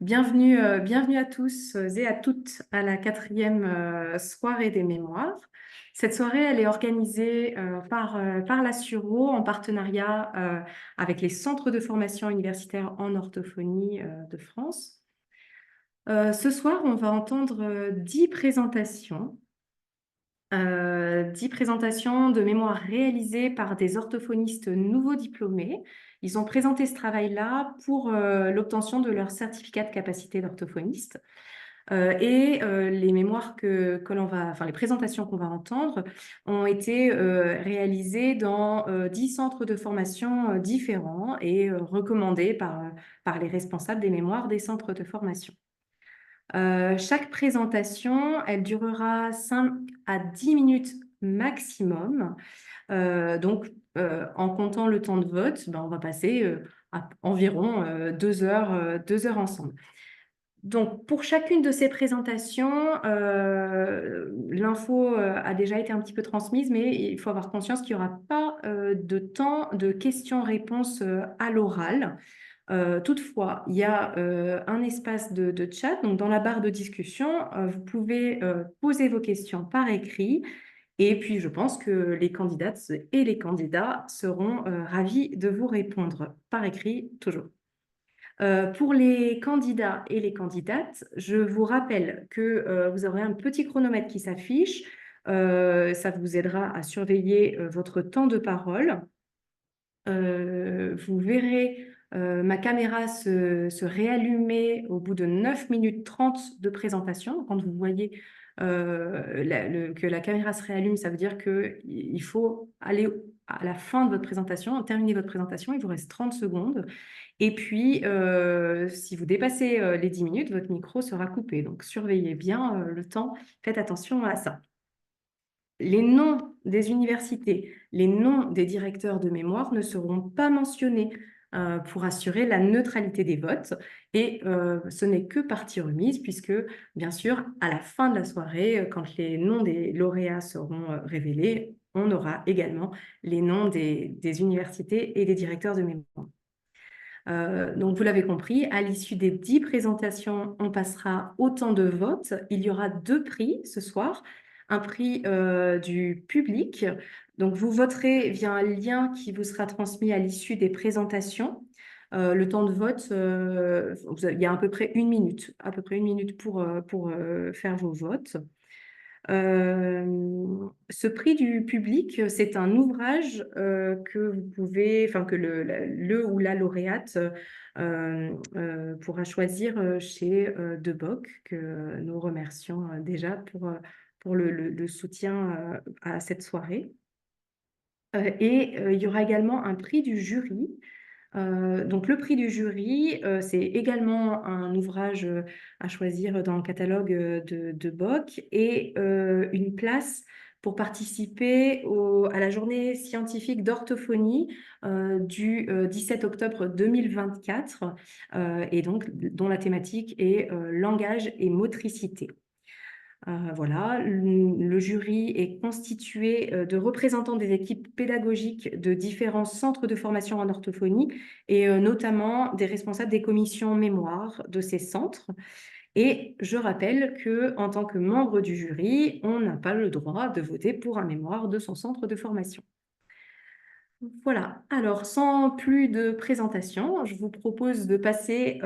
Bienvenue à tous et à toutes à la quatrième soirée des mémoires. Cette soirée, elle est organisée par la Suro en partenariat avec les centres de formation universitaire en orthophonie de France. Ce soir, on va entendre 10 présentations. 10 présentations de mémoire réalisées par des orthophonistes nouveaux diplômés. Ils ont présenté ce travail-là pour l'obtention de leur certificat de capacité d'orthophoniste. Les mémoires les présentations qu'on va entendre ont été réalisées dans 10 centres de formation différents et recommandées par les responsables des mémoires des centres de formation. Chaque présentation, elle durera 5 à 10 minutes maximum. En comptant le temps de vote, on va passer à environ 2 heures ensemble. Donc, pour chacune de ces présentations, l'info a déjà été un petit peu transmise, mais il faut avoir conscience qu'il n'y aura pas de temps de questions-réponses à l'oral. Toutefois, il y a un espace de chat. Donc, dans la barre de discussion, vous pouvez poser vos questions par écrit. Et puis, je pense que les candidates et les candidats seront ravis de vous répondre par écrit, toujours. Pour les candidats et les candidates, je vous rappelle que vous aurez un petit chronomètre qui s'affiche. Ça vous aidera à surveiller votre temps de parole. Vous verrez ma caméra se réallumer au bout de 9 minutes 30 de présentation. Quand vous voyez que la caméra se réallume, ça veut dire qu'il faut aller à la fin de votre présentation, terminer votre présentation, il vous reste 30 secondes. Et puis, si vous dépassez les 10 minutes, votre micro sera coupé. Donc, surveillez bien le temps, faites attention à ça. Les noms des universités, les noms des directeurs de mémoire ne seront pas mentionnés pour assurer la neutralité des votes. Et ce n'est que partie remise, puisque, bien sûr, à la fin de la soirée, quand les noms des lauréats seront révélés, on aura également les noms des universités et des directeurs de mémoire. Donc, vous l'avez compris, à l'issue des 10 présentations, on passera au temps de vote. Il y aura 2 prix ce soir. Un prix du public. Donc, vous voterez via un lien qui vous sera transmis à l'issue des présentations. Le temps de vote, il y a à peu près une minute pour faire vos votes. Ce prix du public, c'est un ouvrage que vous pouvez, enfin que le ou la lauréate pourra choisir chez De Bock, que nous remercions déjà pour le soutien à cette soirée. Il y aura également un prix du jury. Donc, le prix du jury, c'est également un ouvrage à choisir dans le catalogue de Bock et une place pour participer à la journée scientifique d'orthophonie du 17 octobre 2024 et donc dont la thématique est langage et motricité. Voilà, le jury est constitué de représentants des équipes pédagogiques de différents centres de formation en orthophonie et notamment des responsables des commissions mémoire de ces centres. Et je rappelle qu'en tant que membre du jury, on n'a pas le droit de voter pour un mémoire de son centre de formation. Voilà, alors sans plus de présentation, je vous propose de passer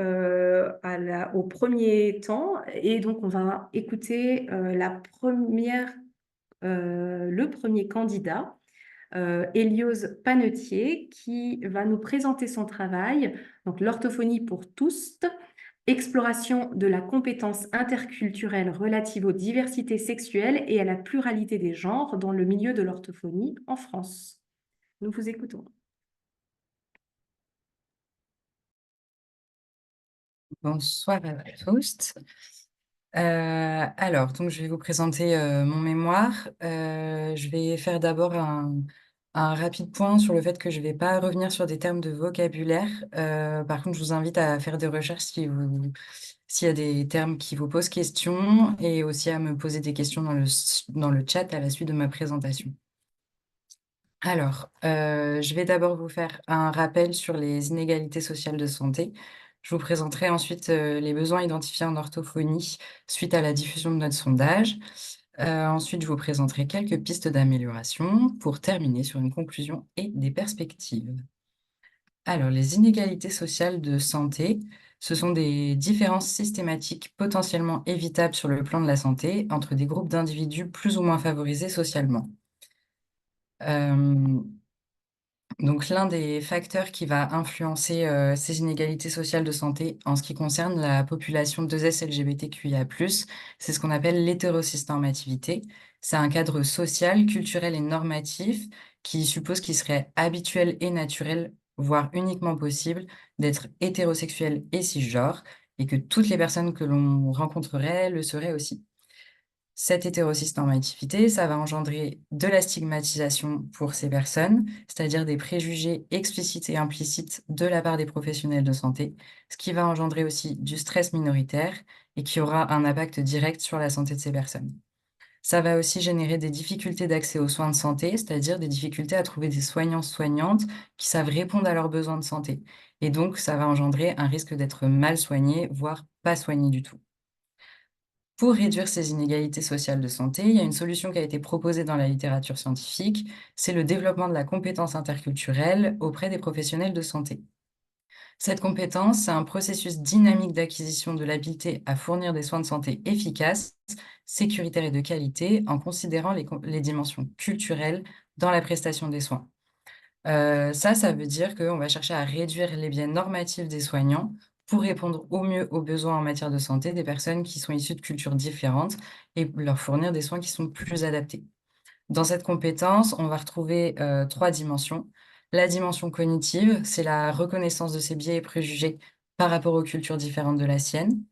au premier temps et donc on va écouter le premier candidat, Eliose Panetier, qui va nous présenter son travail, donc l'orthophonie pour tous, exploration de la compétence interculturelle relative aux diversités sexuelles et à la pluralité des genres dans le milieu de l'orthophonie en France. Nous vous écoutons. Bonsoir à tous. Alors, donc, je vais vous présenter mon mémoire. Je vais faire d'abord un rapide point sur le fait que je ne vais pas revenir sur des termes de vocabulaire. Par contre, je vous invite à faire des recherches s'il y a des termes qui vous posent question et aussi à me poser des questions dans le chat à la suite de ma présentation. Alors, je vais d'abord vous faire un rappel sur les inégalités sociales de santé. Je vous présenterai ensuite, les besoins identifiés en orthophonie suite à la diffusion de notre sondage. Ensuite, je vous présenterai quelques pistes d'amélioration pour terminer sur une conclusion et des perspectives. Alors, les inégalités sociales de santé, ce sont des différences systématiques potentiellement évitables sur le plan de la santé entre des groupes d'individus plus ou moins favorisés socialement. Hem, donc l'un des facteurs qui va influencer, ces inégalités sociales de santé en ce qui concerne la population 2S LGBTQIA+, c'est ce qu'on appelle l'hétéronormativité. C'est un cadre social, culturel et normatif qui suppose qu'il serait habituel et naturel, voire uniquement possible, d'être hétérosexuel et cisgenre et que toutes les personnes que l'on rencontrerait le seraient aussi. Cette hétéronormativité, ça va engendrer de la stigmatisation pour ces personnes, c'est-à-dire des préjugés explicites et implicites de la part des professionnels de santé, ce qui va engendrer aussi du stress minoritaire et qui aura un impact direct sur la santé de ces personnes. Ça va aussi générer des difficultés d'accès aux soins de santé, c'est-à-dire des difficultés à trouver des soignants-soignantes qui savent répondre à leurs besoins de santé. Et donc, ça va engendrer un risque d'être mal soigné, voire pas soigné du tout. Pour réduire ces inégalités sociales de santé, il y a une solution qui a été proposée dans la littérature scientifique, c'est le développement de la compétence interculturelle auprès des professionnels de santé. Cette compétence, c'est un processus dynamique d'acquisition de l'habileté à fournir des soins de santé efficaces, sécuritaires et de qualité en considérant les dimensions culturelles dans la prestation des soins. Ça veut dire qu'on va chercher à réduire les biais normatifs des soignants pour répondre au mieux aux besoins en matière de santé des personnes qui sont issues de cultures différentes et leur fournir des soins qui sont plus adaptés. Dans cette compétence, on va retrouver, 3 dimensions. La dimension cognitive, c'est la reconnaissance de ses biais et préjugés par rapport aux cultures différentes de la sienne.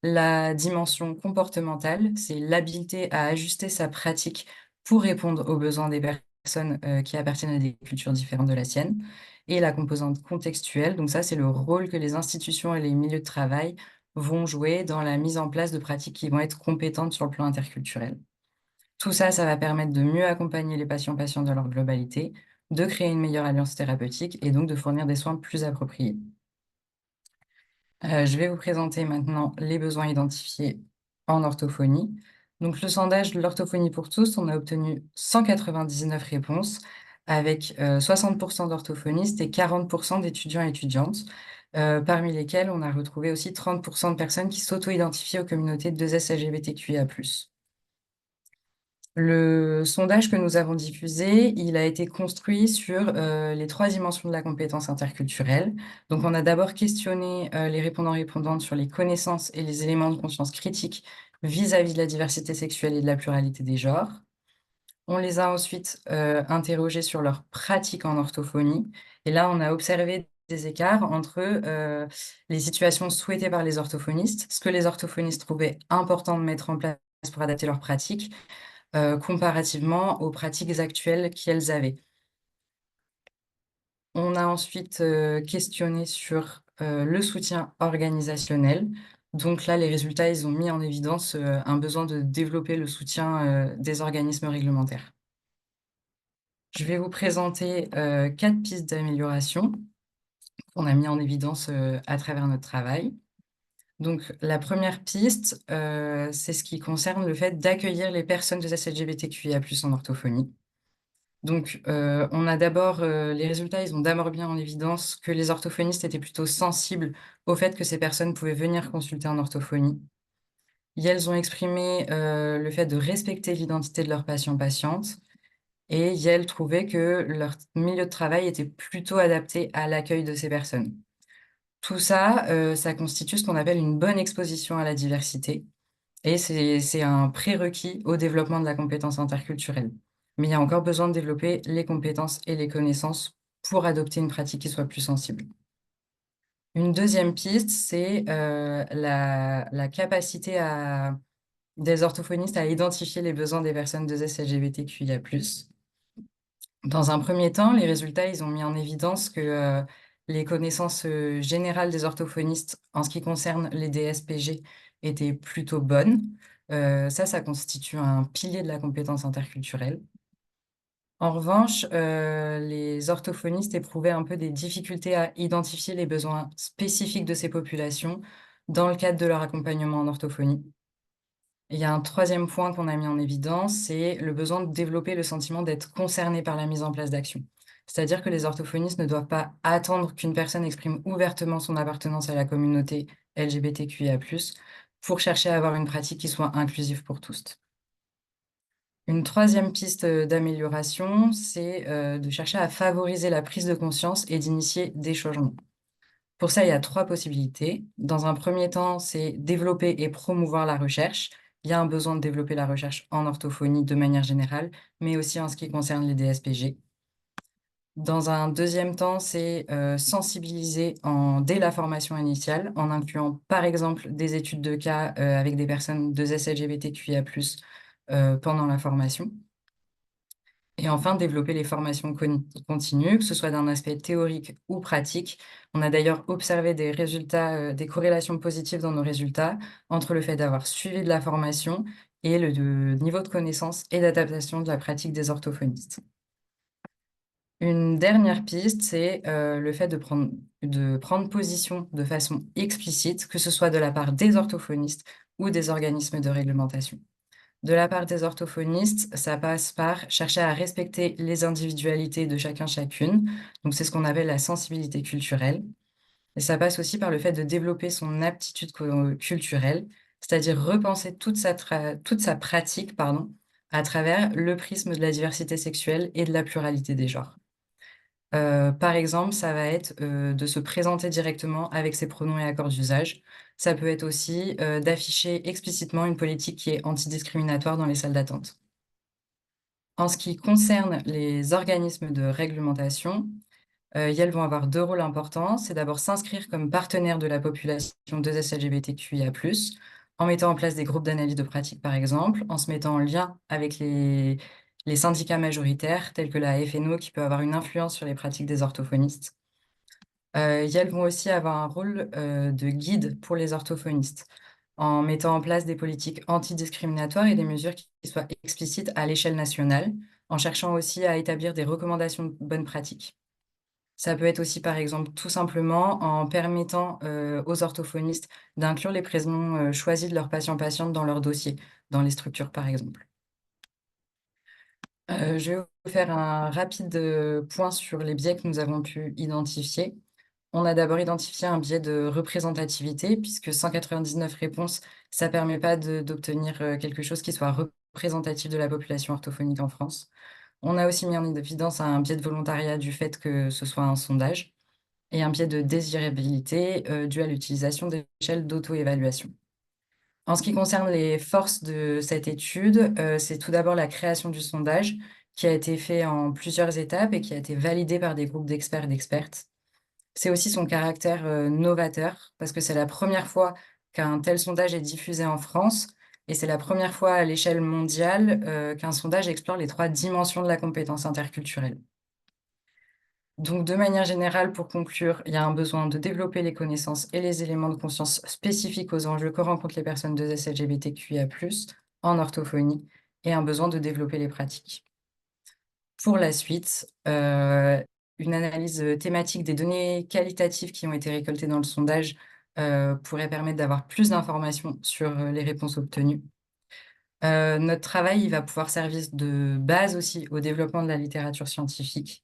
La dimension comportementale, c'est l'habileté à ajuster sa pratique pour répondre aux besoins des personnes, qui appartiennent à des cultures différentes de la sienne. Et la composante contextuelle, donc ça, c'est le rôle que les institutions et les milieux de travail vont jouer dans la mise en place de pratiques qui vont être compétentes sur le plan interculturel. Tout ça, ça va permettre de mieux accompagner les patients-patients dans leur globalité, de créer une meilleure alliance thérapeutique et donc de fournir des soins plus appropriés. Je vais vous présenter maintenant les besoins identifiés en orthophonie. Donc le sondage de l'orthophonie pour tous, on a obtenu 199 réponses avec, 60 d'orthophonistes et 40 d'étudiants et étudiantes, parmi lesquels on a retrouvé aussi 30 de personnes qui s'auto-identifient aux communautés 2S LGBTQIA+. Le sondage que nous avons diffusé, il a été construit sur, les 3 dimensions de la compétence interculturelle. Donc on a d'abord questionné, les répondants-répondantes sur les connaissances et les éléments de conscience critiques vis-à-vis de la diversité sexuelle et de la pluralité des genres. On les a ensuite, interrogés sur leur pratique en orthophonie et là, on a observé des écarts entre, les situations souhaitées par les orthophonistes, ce que les orthophonistes trouvaient important de mettre en place pour adapter leur pratique comparativement aux pratiques actuelles qu'elles avaient. On a ensuite, questionné sur, le soutien organisationnel. Donc là, les résultats, ils ont mis en évidence, un besoin de développer le soutien, des organismes réglementaires. Je vais vous présenter, 4 pistes d'amélioration qu'on a mis en évidence, à travers notre travail. Donc la première piste, c'est ce qui concerne le fait d'accueillir les personnes de LGBTQIA+ en orthophonie. Donc, on a d'abord, les résultats, ils ont d'abord bien en évidence que les orthophonistes étaient plutôt sensibles au fait que ces personnes pouvaient venir consulter en orthophonie et elles ont exprimé, le fait de respecter l'identité de leurs patients-patientes et elles trouvaient que leur milieu de travail était plutôt adapté à l'accueil de ces personnes. Tout ça, ça constitue ce qu'on appelle une bonne exposition à la diversité et c'est un prérequis au développement de la compétence interculturelle. Mais il y a encore besoin de développer les compétences et les connaissances pour adopter une pratique qui soit plus sensible. Une deuxième piste, c'est, la capacité des orthophonistes à identifier les besoins des personnes 2S LGBTQIA+. Dans un premier temps, les résultats, ils ont mis en évidence que, les connaissances, générales des orthophonistes en ce qui concerne les DSPG étaient plutôt bonnes. Ça constitue un pilier de la compétence interculturelle. En revanche, les orthophonistes éprouvaient un peu des difficultés à identifier les besoins spécifiques de ces populations dans le cadre de leur accompagnement en orthophonie. Il y a un troisième point qu'on a mis en évidence, c'est le besoin de développer le sentiment d'être concerné par la mise en place d'actions. C'est-à-dire que les orthophonistes ne doivent pas attendre qu'une personne exprime ouvertement son appartenance à la communauté LGBTQIA+, pour chercher à avoir une pratique qui soit inclusive pour tous. Une troisième piste, d'amélioration, c'est, de chercher à favoriser la prise de conscience et d'initier des changements. Pour ça, il y a 3 possibilités. Dans un premier temps, c'est développer et promouvoir la recherche. Il y a un besoin de développer la recherche en orthophonie de manière générale, mais aussi en ce qui concerne les DSPG. Dans un deuxième temps, c'est, sensibiliser dès la formation initiale, en incluant, par exemple, des études de cas, avec des personnes de LGBTQIA+, pendant la formation. Et enfin, développer les formations continues, que ce soit d'un aspect théorique ou pratique. On a d'ailleurs observé des résultats, des corrélations positives dans nos résultats entre le fait d'avoir suivi de la formation et le niveau de connaissance et d'adaptation de la pratique des orthophonistes. Une dernière piste, c'est le fait de prendre position de façon explicite, que ce soit de la part des orthophonistes ou des organismes de réglementation. De la part des orthophonistes, ça passe par chercher à respecter les individualités de chacun, chacune. Donc c'est ce qu'on appelle la sensibilité culturelle. Et ça passe aussi par le fait de développer son aptitude culturelle, c'est-à-dire repenser toute sa pratique, pardon, à travers le prisme de la diversité sexuelle et de la pluralité des genres. Par exemple, ça va être, de se présenter directement avec ses pronoms et accords d'usage. Ça peut être aussi, d'afficher explicitement une politique qui est antidiscriminatoire dans les salles d'attente. En ce qui concerne les organismes de réglementation, elles vont avoir 2 rôles importants. C'est d'abord s'inscrire comme partenaire de la population 2S LGBTQIA+, en mettant en place des groupes d'analyse de pratiques, par exemple, en se mettant en lien avec les syndicats majoritaires tels que la FNO qui peut avoir une influence sur les pratiques des orthophonistes. Elles vont aussi avoir un rôle, de guide pour les orthophonistes, en mettant en place des politiques antidiscriminatoires et des mesures qui soient explicites à l'échelle nationale, en cherchant aussi à établir des recommandations de bonnes pratiques. Ça peut être aussi, par exemple, tout simplement en permettant, aux orthophonistes d'inclure les prénoms, choisis de leurs patients-patientes dans leur dossier, dans les structures, par exemple. Je vais vous faire un rapide, point sur les biais que nous avons pu identifier. On a d'abord identifié un biais de représentativité, puisque 199 réponses, ça permet pas d'obtenir, quelque chose qui soit représentatif de la population orthophonique en France. On a aussi mis en évidence un biais de volontariat du fait que ce soit un sondage et un biais de désirabilité, dû à l'utilisation d'échelles d'auto-évaluation. En ce qui concerne les forces de cette étude, c'est tout d'abord la création du sondage qui a été fait en plusieurs étapes et qui a été validé par des groupes d'experts et d'expertes. C'est aussi son caractère, novateur parce que c'est la première fois qu'un tel sondage est diffusé en France et c'est la première fois à l'échelle mondiale, qu'un sondage explore les 3 dimensions de la compétence interculturelle. Donc de manière générale, pour conclure, il y a un besoin de développer les connaissances et les éléments de conscience spécifiques aux enjeux que rencontrent les personnes de LGBTQIA+, en orthophonie et un besoin de développer les pratiques. Pour la suite, une analyse, thématique des données qualitatives qui ont été récoltées dans le sondage, pourrait permettre d'avoir plus d'informations sur, les réponses obtenues. Notre travail, il va pouvoir servir de base aussi au développement de la littérature scientifique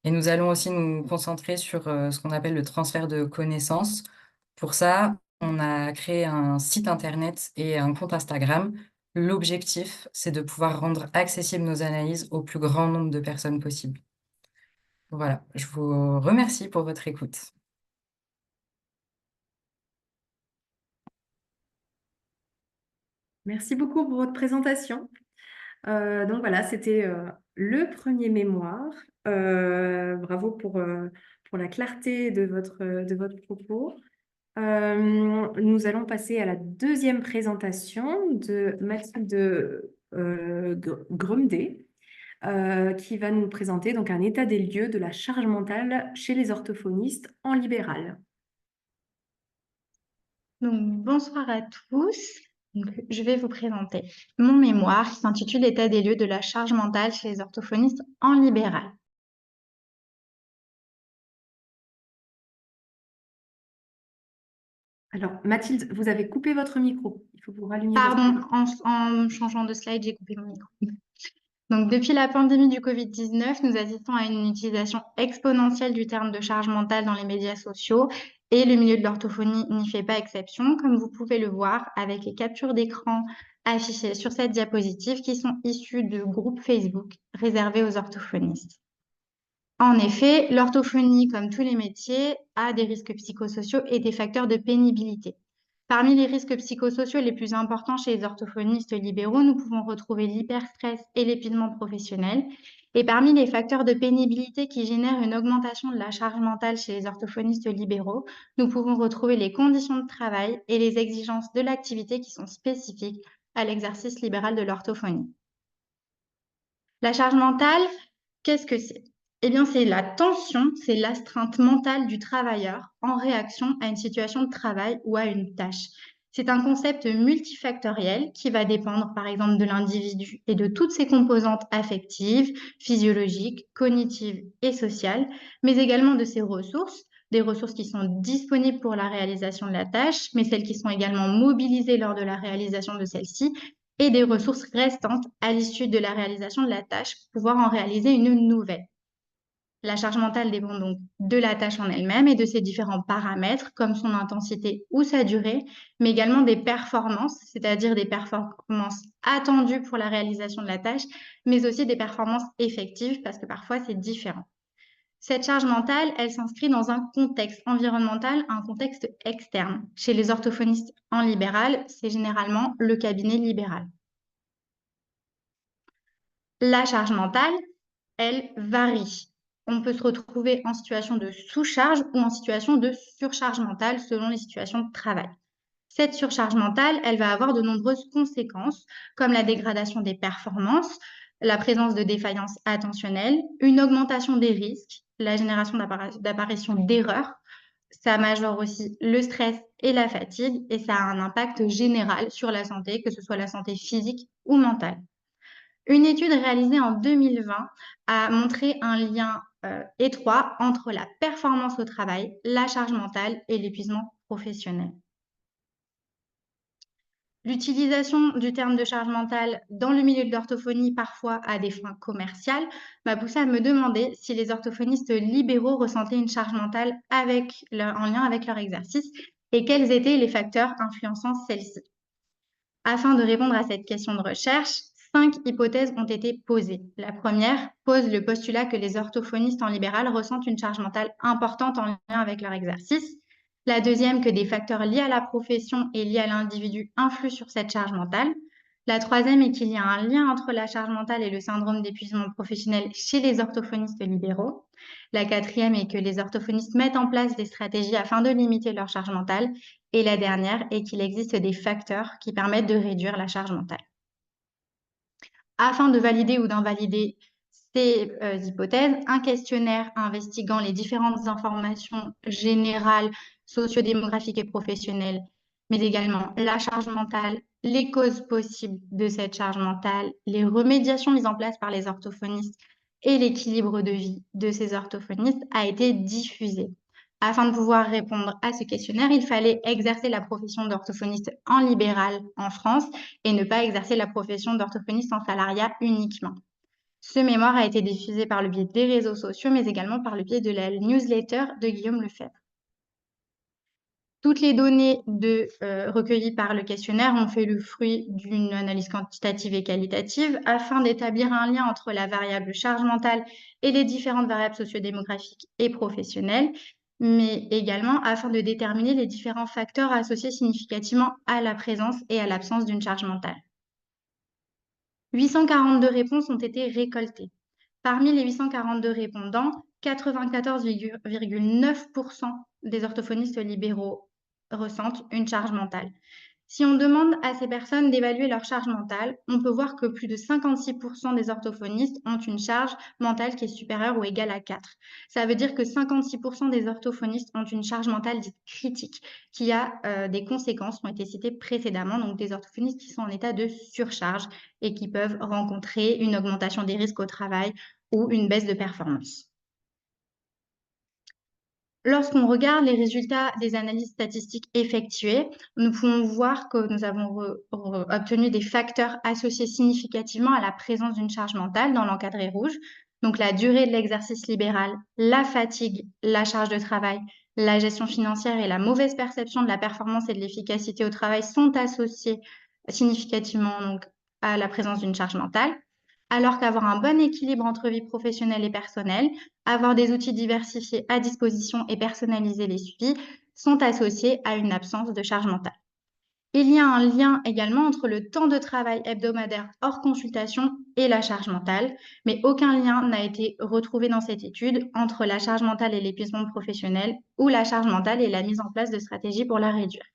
et nous allons aussi nous concentrer sur, ce qu'on appelle le transfert de connaissances. Pour ça, on a créé un site internet et un compte Instagram. L'objectif, c'est de pouvoir rendre accessibles nos analyses au plus grand nombre de personnes possible. Voilà, je vous remercie pour votre écoute. Merci beaucoup pour votre présentation. Donc voilà, c'était le premier mémoire. Bravo pour la clarté de votre propos. Nous allons passer à la deuxième présentation de Mathilde Grumdet, qui va nous présenter donc un état des lieux de la charge mentale chez les orthophonistes en libéral. Donc, bonsoir à tous. Donc, je vais vous présenter mon mémoire qui s'intitule État des lieux de la charge mentale chez les orthophonistes en libéral. Alors, Mathilde, vous avez coupé votre micro. Il faut que vous rallumiez votre Pardon, micro. en changeant de slide, j'ai coupé mon micro. Donc, depuis la pandémie du Covid-19, nous assistons à une utilisation exponentielle du terme de charge mentale dans les médias sociaux et le milieu de l'orthophonie n'y fait pas exception, comme vous pouvez le voir avec les captures d'écran affichées sur cette diapositive qui sont issues de groupes Facebook réservés aux orthophonistes. En effet, l'orthophonie, comme tous les métiers, a des risques psychosociaux et des facteurs de pénibilité. Parmi les risques psychosociaux les plus importants chez les orthophonistes libéraux, nous pouvons retrouver l'hyperstress et l'épuisement professionnel. Et parmi les facteurs de pénibilité qui génèrent une augmentation de la charge mentale chez les orthophonistes libéraux, nous pouvons retrouver les conditions de travail et les exigences de l'activité qui sont spécifiques à l'exercice libéral de l'orthophonie. La charge mentale, qu'est-ce que c'est? Eh bien, c'est la tension, c'est l'astreinte mentale du travailleur en réaction à une situation de travail ou à une tâche. C'est un concept multifactoriel qui va dépendre, par exemple, de l'individu et de toutes ses composantes affectives, physiologiques, cognitives et sociales, mais également de ses ressources, des ressources qui sont disponibles pour la réalisation de la tâche, mais celles qui sont également mobilisées lors de la réalisation de celle-ci, et des ressources restantes à l'issue de la réalisation de la tâche pour pouvoir en réaliser une nouvelle. La charge mentale dépend donc de la tâche en elle-même et de ses différents paramètres, comme son intensité ou sa durée, mais également des performances, c'est-à-dire des performances attendues pour la réalisation de la tâche, mais aussi des performances effectives, parce que parfois c'est différent. Cette charge mentale, elle s'inscrit dans un contexte environnemental, un contexte externe. Chez les orthophonistes en libéral, c'est généralement le cabinet libéral. La charge mentale, elle varie. On peut se retrouver en situation de sous-charge ou en situation de surcharge mentale selon les situations de travail. Cette surcharge mentale, elle va avoir de nombreuses conséquences, comme la dégradation des performances, la présence de défaillances attentionnelles, une augmentation des risques, la génération d'apparition d'erreurs. Ça majore aussi le stress et la fatigue et ça a un impact général sur la santé, que ce soit la santé physique ou mentale. Une étude réalisée en 2020 a montré un lien étroit entre la performance au travail, la charge mentale et l'épuisement professionnel. L'utilisation du terme de charge mentale dans le milieu de l'orthophonie, parfois à des fins commerciales, m'a poussé à me demander si les orthophonistes libéraux ressentaient une charge mentale en lien avec leur exercice et quels étaient les facteurs influençant celle-ci. Afin de répondre à cette question de recherche, 5 hypothèses ont été posées. La première pose le postulat que les orthophonistes en libéral ressentent une charge mentale importante en lien avec leur exercice. La deuxième, que des facteurs liés à la profession et liés à l'individu influent sur cette charge mentale. La troisième est qu'il y a un lien entre la charge mentale et le syndrome d'épuisement professionnel chez les orthophonistes libéraux. La quatrième est que les orthophonistes mettent en place des stratégies afin de limiter leur charge mentale. Et la dernière est qu'il existe des facteurs qui permettent de réduire la charge mentale. Afin de valider ou d'invalider ces hypothèses, un questionnaire investiguant les différentes informations générales, sociodémographiques et professionnelles, mais également la charge mentale, les causes possibles de cette charge mentale, les remédiations mises en place par les orthophonistes et l'équilibre de vie de ces orthophonistes a été diffusé. Afin de pouvoir répondre à ce questionnaire, il fallait exercer la profession d'orthophoniste en libéral en France et ne pas exercer la profession d'orthophoniste en salariat uniquement. Ce mémoire a été diffusé par le biais des réseaux sociaux, mais également par le biais de la newsletter de Guillaume Lefebvre. Toutes les données recueillies par le questionnaire ont fait le fruit d'une analyse quantitative et qualitative afin d'établir un lien entre la variable charge mentale et les différentes variables sociodémographiques et professionnelles, mais également afin de déterminer les différents facteurs associés significativement à la présence et à l'absence d'une charge mentale. 842 réponses ont été récoltées. Parmi les 842 répondants, 94,9% des orthophonistes libéraux ressentent une charge mentale. Si on demande à ces personnes d'évaluer leur charge mentale, on peut voir que plus de 56% des orthophonistes ont une charge mentale qui est supérieure ou égale à 4. Ça veut dire que 56% des orthophonistes ont une charge mentale dite critique, qui a des conséquences qui ont été citées précédemment, donc des orthophonistes qui sont en état de surcharge et qui peuvent rencontrer une augmentation des risques au travail ou une baisse de performance. Lorsqu'on regarde les résultats des analyses statistiques effectuées, nous pouvons voir que nous avons obtenu des facteurs associés significativement à la présence d'une charge mentale dans l'encadré rouge. Donc la durée de l'exercice libéral, la fatigue, la charge de travail, la gestion financière et la mauvaise perception de la performance et de l'efficacité au travail sont associés significativement donc, à la présence d'une charge mentale, alors qu'avoir un bon équilibre entre vie professionnelle et personnelle, avoir des outils diversifiés à disposition et personnaliser les suivis sont associés à une absence de charge mentale. Il y a un lien également entre le temps de travail hebdomadaire hors consultation et la charge mentale, mais aucun lien n'a été retrouvé dans cette étude entre la charge mentale et l'épuisement professionnel ou la charge mentale et la mise en place de stratégies pour la réduire.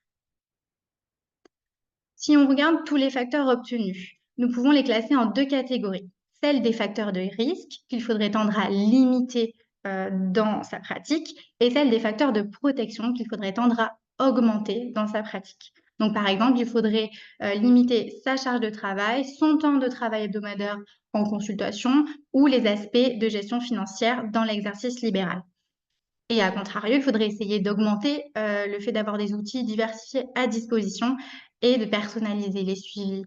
Si on regarde tous les facteurs obtenus, nous pouvons les classer en 2 catégories. Celle des facteurs de risque qu'il faudrait tendre à limiter dans sa pratique et celle des facteurs de protection qu'il faudrait tendre à augmenter dans sa pratique. Donc, par exemple, il faudrait limiter sa charge de travail, son temps de travail hebdomadaire en consultation ou les aspects de gestion financière dans l'exercice libéral. Et à contrario, il faudrait essayer d'augmenter le fait d'avoir des outils diversifiés à disposition et de personnaliser les suivis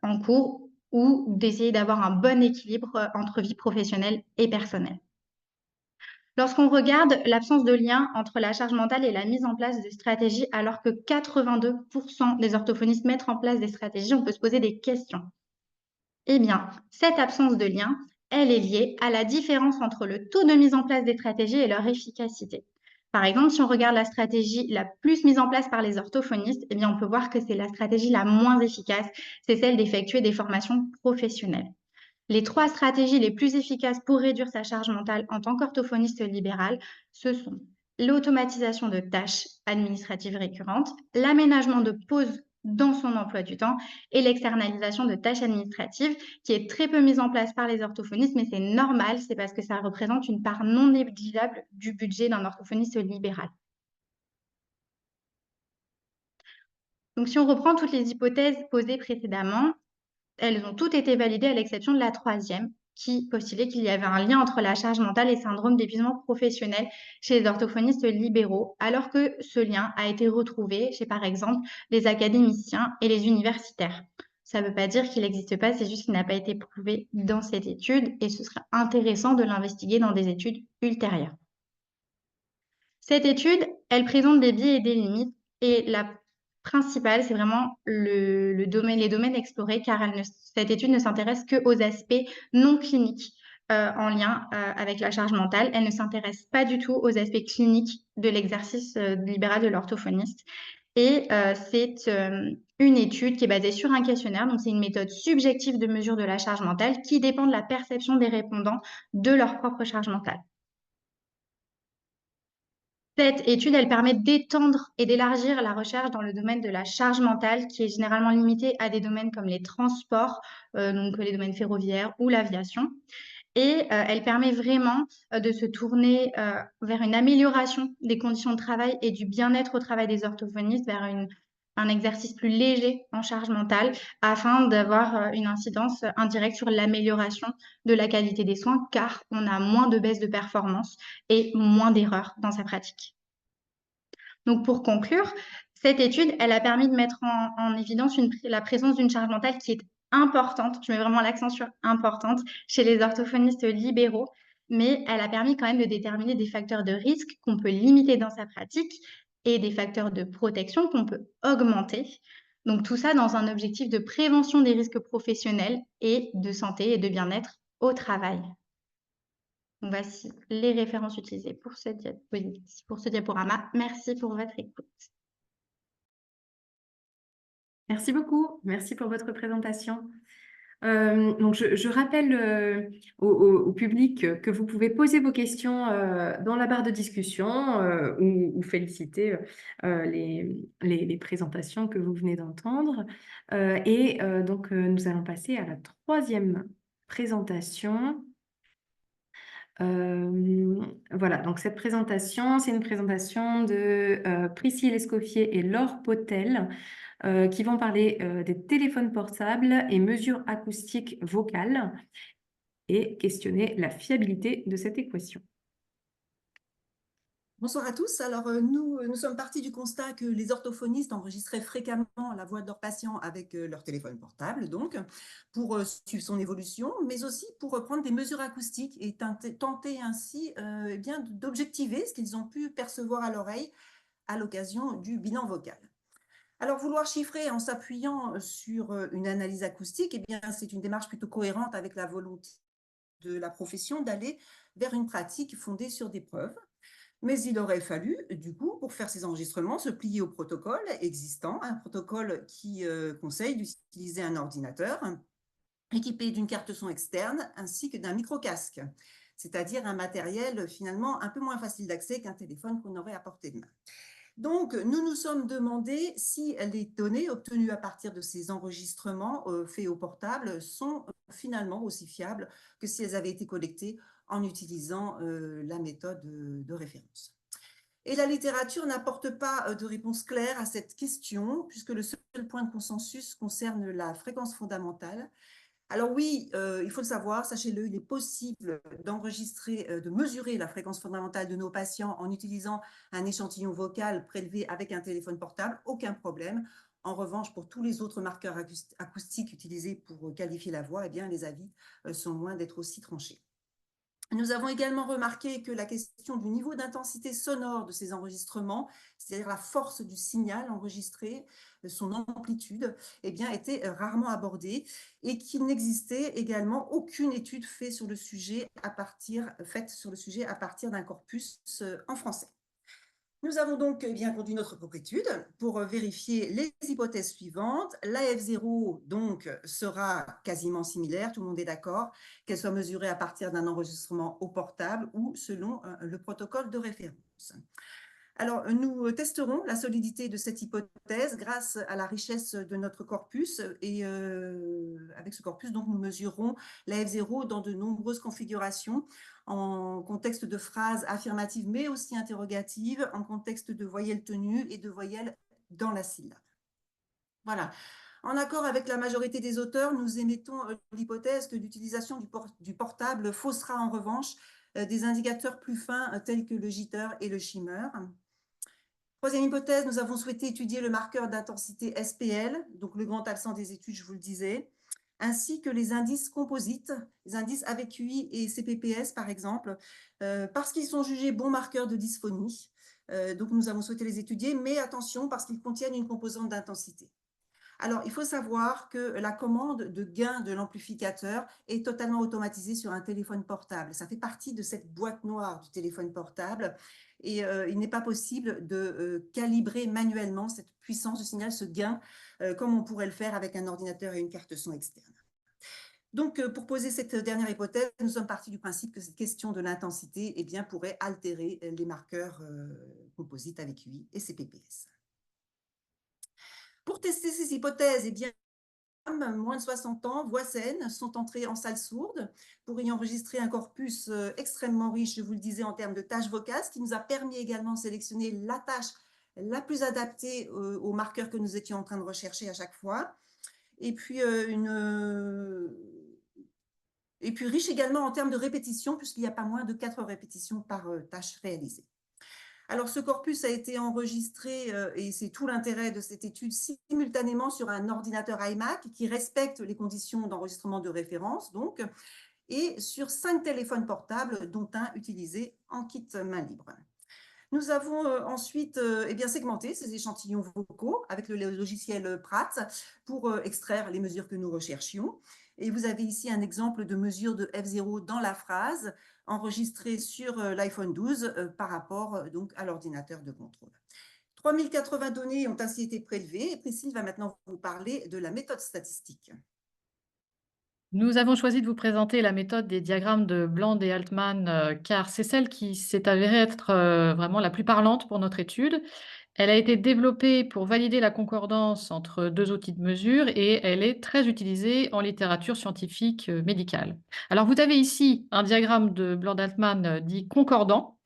en cours ou d'essayer d'avoir un bon équilibre entre vie professionnelle et personnelle. Lorsqu'on regarde l'absence de lien entre la charge mentale et la mise en place de stratégies, alors que 82% des orthophonistes mettent en place des stratégies, on peut se poser des questions. Eh bien, cette absence de lien, elle est liée à la différence entre le taux de mise en place des stratégies et leur efficacité. Par exemple, si on regarde la stratégie la plus mise en place par les orthophonistes, eh bien, on peut voir que c'est la stratégie la moins efficace, c'est celle d'effectuer des formations professionnelles. Les 3 stratégies les plus efficaces pour réduire sa charge mentale en tant qu'orthophoniste libéral, ce sont l'automatisation de tâches administratives récurrentes, l'aménagement de pauses dans son emploi du temps et l'externalisation de tâches administratives qui est très peu mise en place par les orthophonistes, mais c'est normal, c'est parce que ça représente une part non négligeable du budget d'un orthophoniste libéral. Donc si on reprend toutes les hypothèses posées précédemment, elles ont toutes été validées à l'exception de la 3e, qui postulait qu'il y avait un lien entre la charge mentale et syndrome d'épuisement professionnel chez les orthophonistes libéraux, alors que ce lien a été retrouvé chez, par exemple, les académiciens et les universitaires. Ça ne veut pas dire qu'il n'existe pas, c'est juste qu'il n'a pas été prouvé dans cette étude et ce serait intéressant de l'investiguer dans des études ultérieures. Cette étude, elle présente des biais et des limites et la principale, c'est vraiment les domaines explorés car cette étude ne s'intéresse qu'aux aspects non cliniques en lien avec la charge mentale. Elle ne s'intéresse pas du tout aux aspects cliniques de l'exercice libéral de l'orthophoniste. Et c'est une étude qui est basée sur un questionnaire, donc c'est une méthode subjective de mesure de la charge mentale qui dépend de la perception des répondants de leur propre charge mentale. Cette étude, elle permet d'étendre et d'élargir la recherche dans le domaine de la charge mentale, qui est généralement limitée à des domaines comme les transports, donc les domaines ferroviaires ou l'aviation. Et elle permet vraiment de se tourner vers une amélioration des conditions de travail et du bien-être au travail des orthophonistes, vers un exercice plus léger en charge mentale, afin d'avoir une incidence indirecte sur l'amélioration de la qualité des soins, car on a moins de baisse de performance et moins d'erreurs dans sa pratique. Donc pour conclure, cette étude, elle a permis de mettre en évidence la présence d'une charge mentale qui est importante, je mets vraiment l'accent sur importante, chez les orthophonistes libéraux, mais elle a permis quand même de déterminer des facteurs de risque qu'on peut limiter dans sa pratique et des facteurs de protection qu'on peut augmenter. Donc tout ça dans un objectif de prévention des risques professionnels et de santé et de bien-être au travail. Voici les références utilisées pour ce diaporama. Merci pour votre écoute. Merci beaucoup. Merci pour votre présentation. Donc, je rappelle au public que vous pouvez poser vos questions dans la barre de discussion ou féliciter les présentations que vous venez d'entendre. Donc, nous allons passer à la troisième présentation. Voilà, donc cette présentation, c'est une présentation de Priscille Escoffier et Laure Potel qui vont parler des téléphones portables et mesures acoustiques vocales et questionner la fiabilité de cette équation. Bonsoir à tous. Alors, nous sommes partis du constat que les orthophonistes enregistraient fréquemment la voix de leurs patients avec leur téléphone portable, donc, pour suivre son évolution, mais aussi pour prendre des mesures acoustiques et tenter ainsi eh bien, d'objectiver ce qu'ils ont pu percevoir à l'oreille à l'occasion du bilan vocal. Alors, vouloir chiffrer en s'appuyant sur une analyse acoustique, eh bien, c'est une démarche plutôt cohérente avec la volonté de la profession d'aller vers une pratique fondée sur des preuves. Mais il aurait fallu, du coup, pour faire ces enregistrements, se plier au protocole existant, un protocole qui conseille d'utiliser un ordinateur équipé d'une carte son externe ainsi que d'un micro-casque, c'est-à-dire un matériel finalement un peu moins facile d'accès qu'un téléphone qu'on aurait à portée de main. Donc, nous nous sommes demandé si les données obtenues à partir de ces enregistrements faits au portable sont finalement aussi fiables que si elles avaient été collectées en utilisant la méthode de référence. Et la littérature n'apporte pas de réponse claire à cette question, puisque le seul point de consensus concerne la fréquence fondamentale. Alors oui, il faut le savoir, sachez-le, il est possible d'enregistrer, de mesurer la fréquence fondamentale de nos patients en utilisant un échantillon vocal prélevé avec un téléphone portable, aucun problème. En revanche, pour tous les autres marqueurs acoustiques utilisés pour qualifier la voix, eh bien, les avis sont loin d'être aussi tranchés. Nous avons également remarqué que la question du niveau d'intensité sonore de ces enregistrements, c'est-à-dire la force du signal enregistré, son amplitude, eh bien, était rarement abordée et qu'il n'existait également aucune étude faite sur le sujet à partir d'un corpus en français. Nous avons donc bien conduit notre propre étude pour vérifier les hypothèses suivantes. La F0 donc sera quasiment similaire, tout le monde est d'accord, qu'elle soit mesurée à partir d'un enregistrement au portable ou selon le protocole de référence. Alors, nous testerons la solidité de cette hypothèse grâce à la richesse de notre corpus et avec ce corpus, donc, nous mesurerons la F0 dans de nombreuses configurations en contexte de phrases affirmatives mais aussi interrogatives, en contexte de voyelles tenues et de voyelles dans la syllabe. Voilà. En accord avec la majorité des auteurs, nous émettons l'hypothèse que l'utilisation du portable faussera en revanche des indicateurs plus fins tels que le jitter et le shimmer. Troisième hypothèse, nous avons souhaité étudier le marqueur d'intensité SPL, donc le grand absent des études, je vous le disais, ainsi que les indices composites, les indices AVQI et CPPS par exemple, parce qu'ils sont jugés bons marqueurs de dysphonie. Donc nous avons souhaité les étudier, mais attention parce qu'ils contiennent une composante d'intensité. Alors, il faut savoir que la commande de gain de l'amplificateur est totalement automatisée sur un téléphone portable. Ça fait partie de cette boîte noire du téléphone portable et il n'est pas possible de calibrer manuellement cette puissance du signal, ce gain, comme on pourrait le faire avec un ordinateur et une carte son externe. Donc, pour poser cette dernière hypothèse, nous sommes partis du principe que cette question de l'intensité eh bien, pourrait altérer les marqueurs composites avec UI et CPPS. Pour tester ces hypothèses, eh bien, moins de 60 ans, voix saine, sont entrés en salle sourde pour y enregistrer un corpus extrêmement riche, je vous le disais, en termes de tâches vocales, ce qui nous a permis également de sélectionner la tâche la plus adaptée aux marqueurs que nous étions en train de rechercher à chaque fois. Et puis, riche également en termes de répétition, puisqu'il n'y a pas moins de 4 répétitions par tâche réalisée. Alors, ce corpus a été enregistré, et c'est tout l'intérêt de cette étude, simultanément sur un ordinateur iMac qui respecte les conditions d'enregistrement de référence, donc, et sur 5 téléphones portables, dont un utilisé en kit main libre. Nous avons ensuite eh bien, segmenté ces échantillons vocaux avec le logiciel Pratt pour extraire les mesures que nous recherchions. Et vous avez ici un exemple de mesure de F0 dans la phrase enregistrée sur l'iPhone 12 par rapport donc, à l'ordinateur de contrôle. 3080 données ont ainsi été prélevées et Priscille va maintenant vous parler de la méthode statistique. Nous avons choisi de vous présenter la méthode des diagrammes de Bland et Altman, car c'est celle qui s'est avérée être vraiment la plus parlante pour notre étude. Elle a été développée pour valider la concordance entre deux outils de mesure et elle est très utilisée en littérature scientifique médicale. Alors, vous avez ici un diagramme de Bland-Altman dit concordant.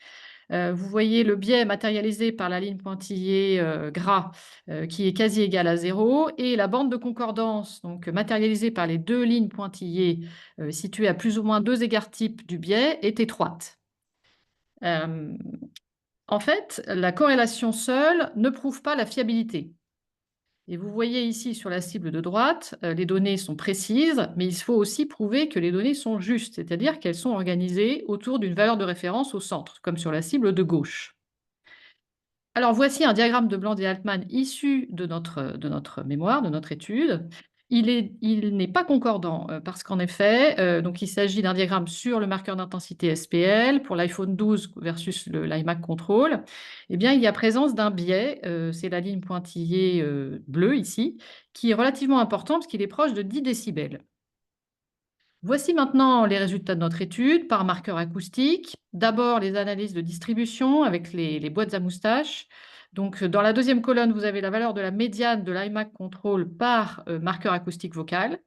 Vous voyez le biais matérialisé par la ligne pointillée gras qui est quasi égale à 0 et la bande de concordance donc matérialisée par les deux lignes pointillées situées à plus ou moins 2 égards types du biais est étroite. En fait, la corrélation seule ne prouve pas la fiabilité. Et vous voyez ici sur la cible de droite, les données sont précises, mais il faut aussi prouver que les données sont justes, c'est-à-dire qu'elles sont organisées autour d'une valeur de référence au centre, comme sur la cible de gauche. Alors voici un diagramme de Bland et Altman issu de notre mémoire, de notre étude. Il n'est pas concordant parce qu'en effet, donc il s'agit d'un diagramme sur le marqueur d'intensité SPL pour l'iPhone 12 versus l'iMac Control. Eh bien, il y a présence d'un biais, c'est la ligne pointillée bleue ici, qui est relativement important parce qu'il est proche de 10 décibels. Voici maintenant les résultats de notre étude par marqueur acoustique. D'abord, les analyses de distribution avec les boîtes à moustaches. Donc, dans la deuxième colonne, vous avez la valeur de la médiane de l'iMac Control par marqueur acoustique vocal.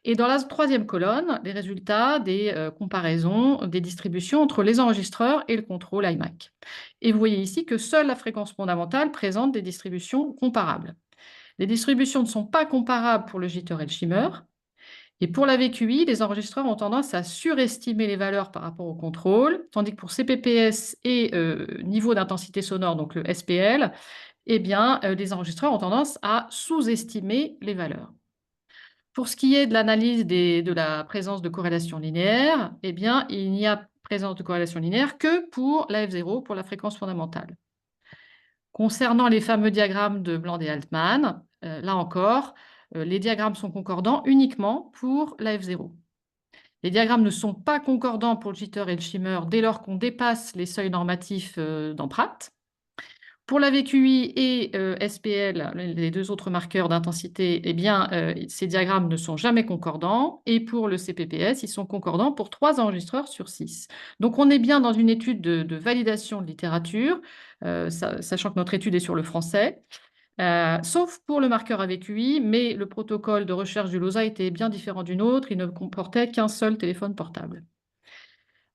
Et dans la troisième colonne, les résultats des comparaisons des distributions entre les enregistreurs et le contrôle iMac. Et vous voyez ici que seule la fréquence fondamentale présente des distributions comparables. Les distributions ne sont pas comparables pour le jitter et le shimmer. Et pour la VQI, les enregistreurs ont tendance à surestimer les valeurs par rapport au contrôle, tandis que pour CPPS et niveau d'intensité sonore, donc le SPL, eh bien, les enregistreurs ont tendance à sous-estimer les valeurs. Pour ce qui est de l'analyse de la présence de corrélation linéaire, eh bien, il n'y a présence de corrélation linéaire que pour la F0, pour la fréquence fondamentale. Concernant les fameux diagrammes de Bland et Altman, là encore, les diagrammes sont concordants uniquement pour la F0. Les diagrammes ne sont pas concordants pour le jitter et le shimmer dès lors qu'on dépasse les seuils normatifs d'Ampratt. Pour la VQI et SPL, les deux autres marqueurs d'intensité, eh bien, ces diagrammes ne sont jamais concordants. Et pour le CPPS, ils sont concordants pour 3 enregistreurs sur 6. Donc, on est bien dans une étude de validation de littérature, sachant que notre étude est sur le français. Sauf pour le marqueur AVQI, mais le protocole de recherche du LOSA était bien différent du nôtre, il ne comportait qu'un seul téléphone portable.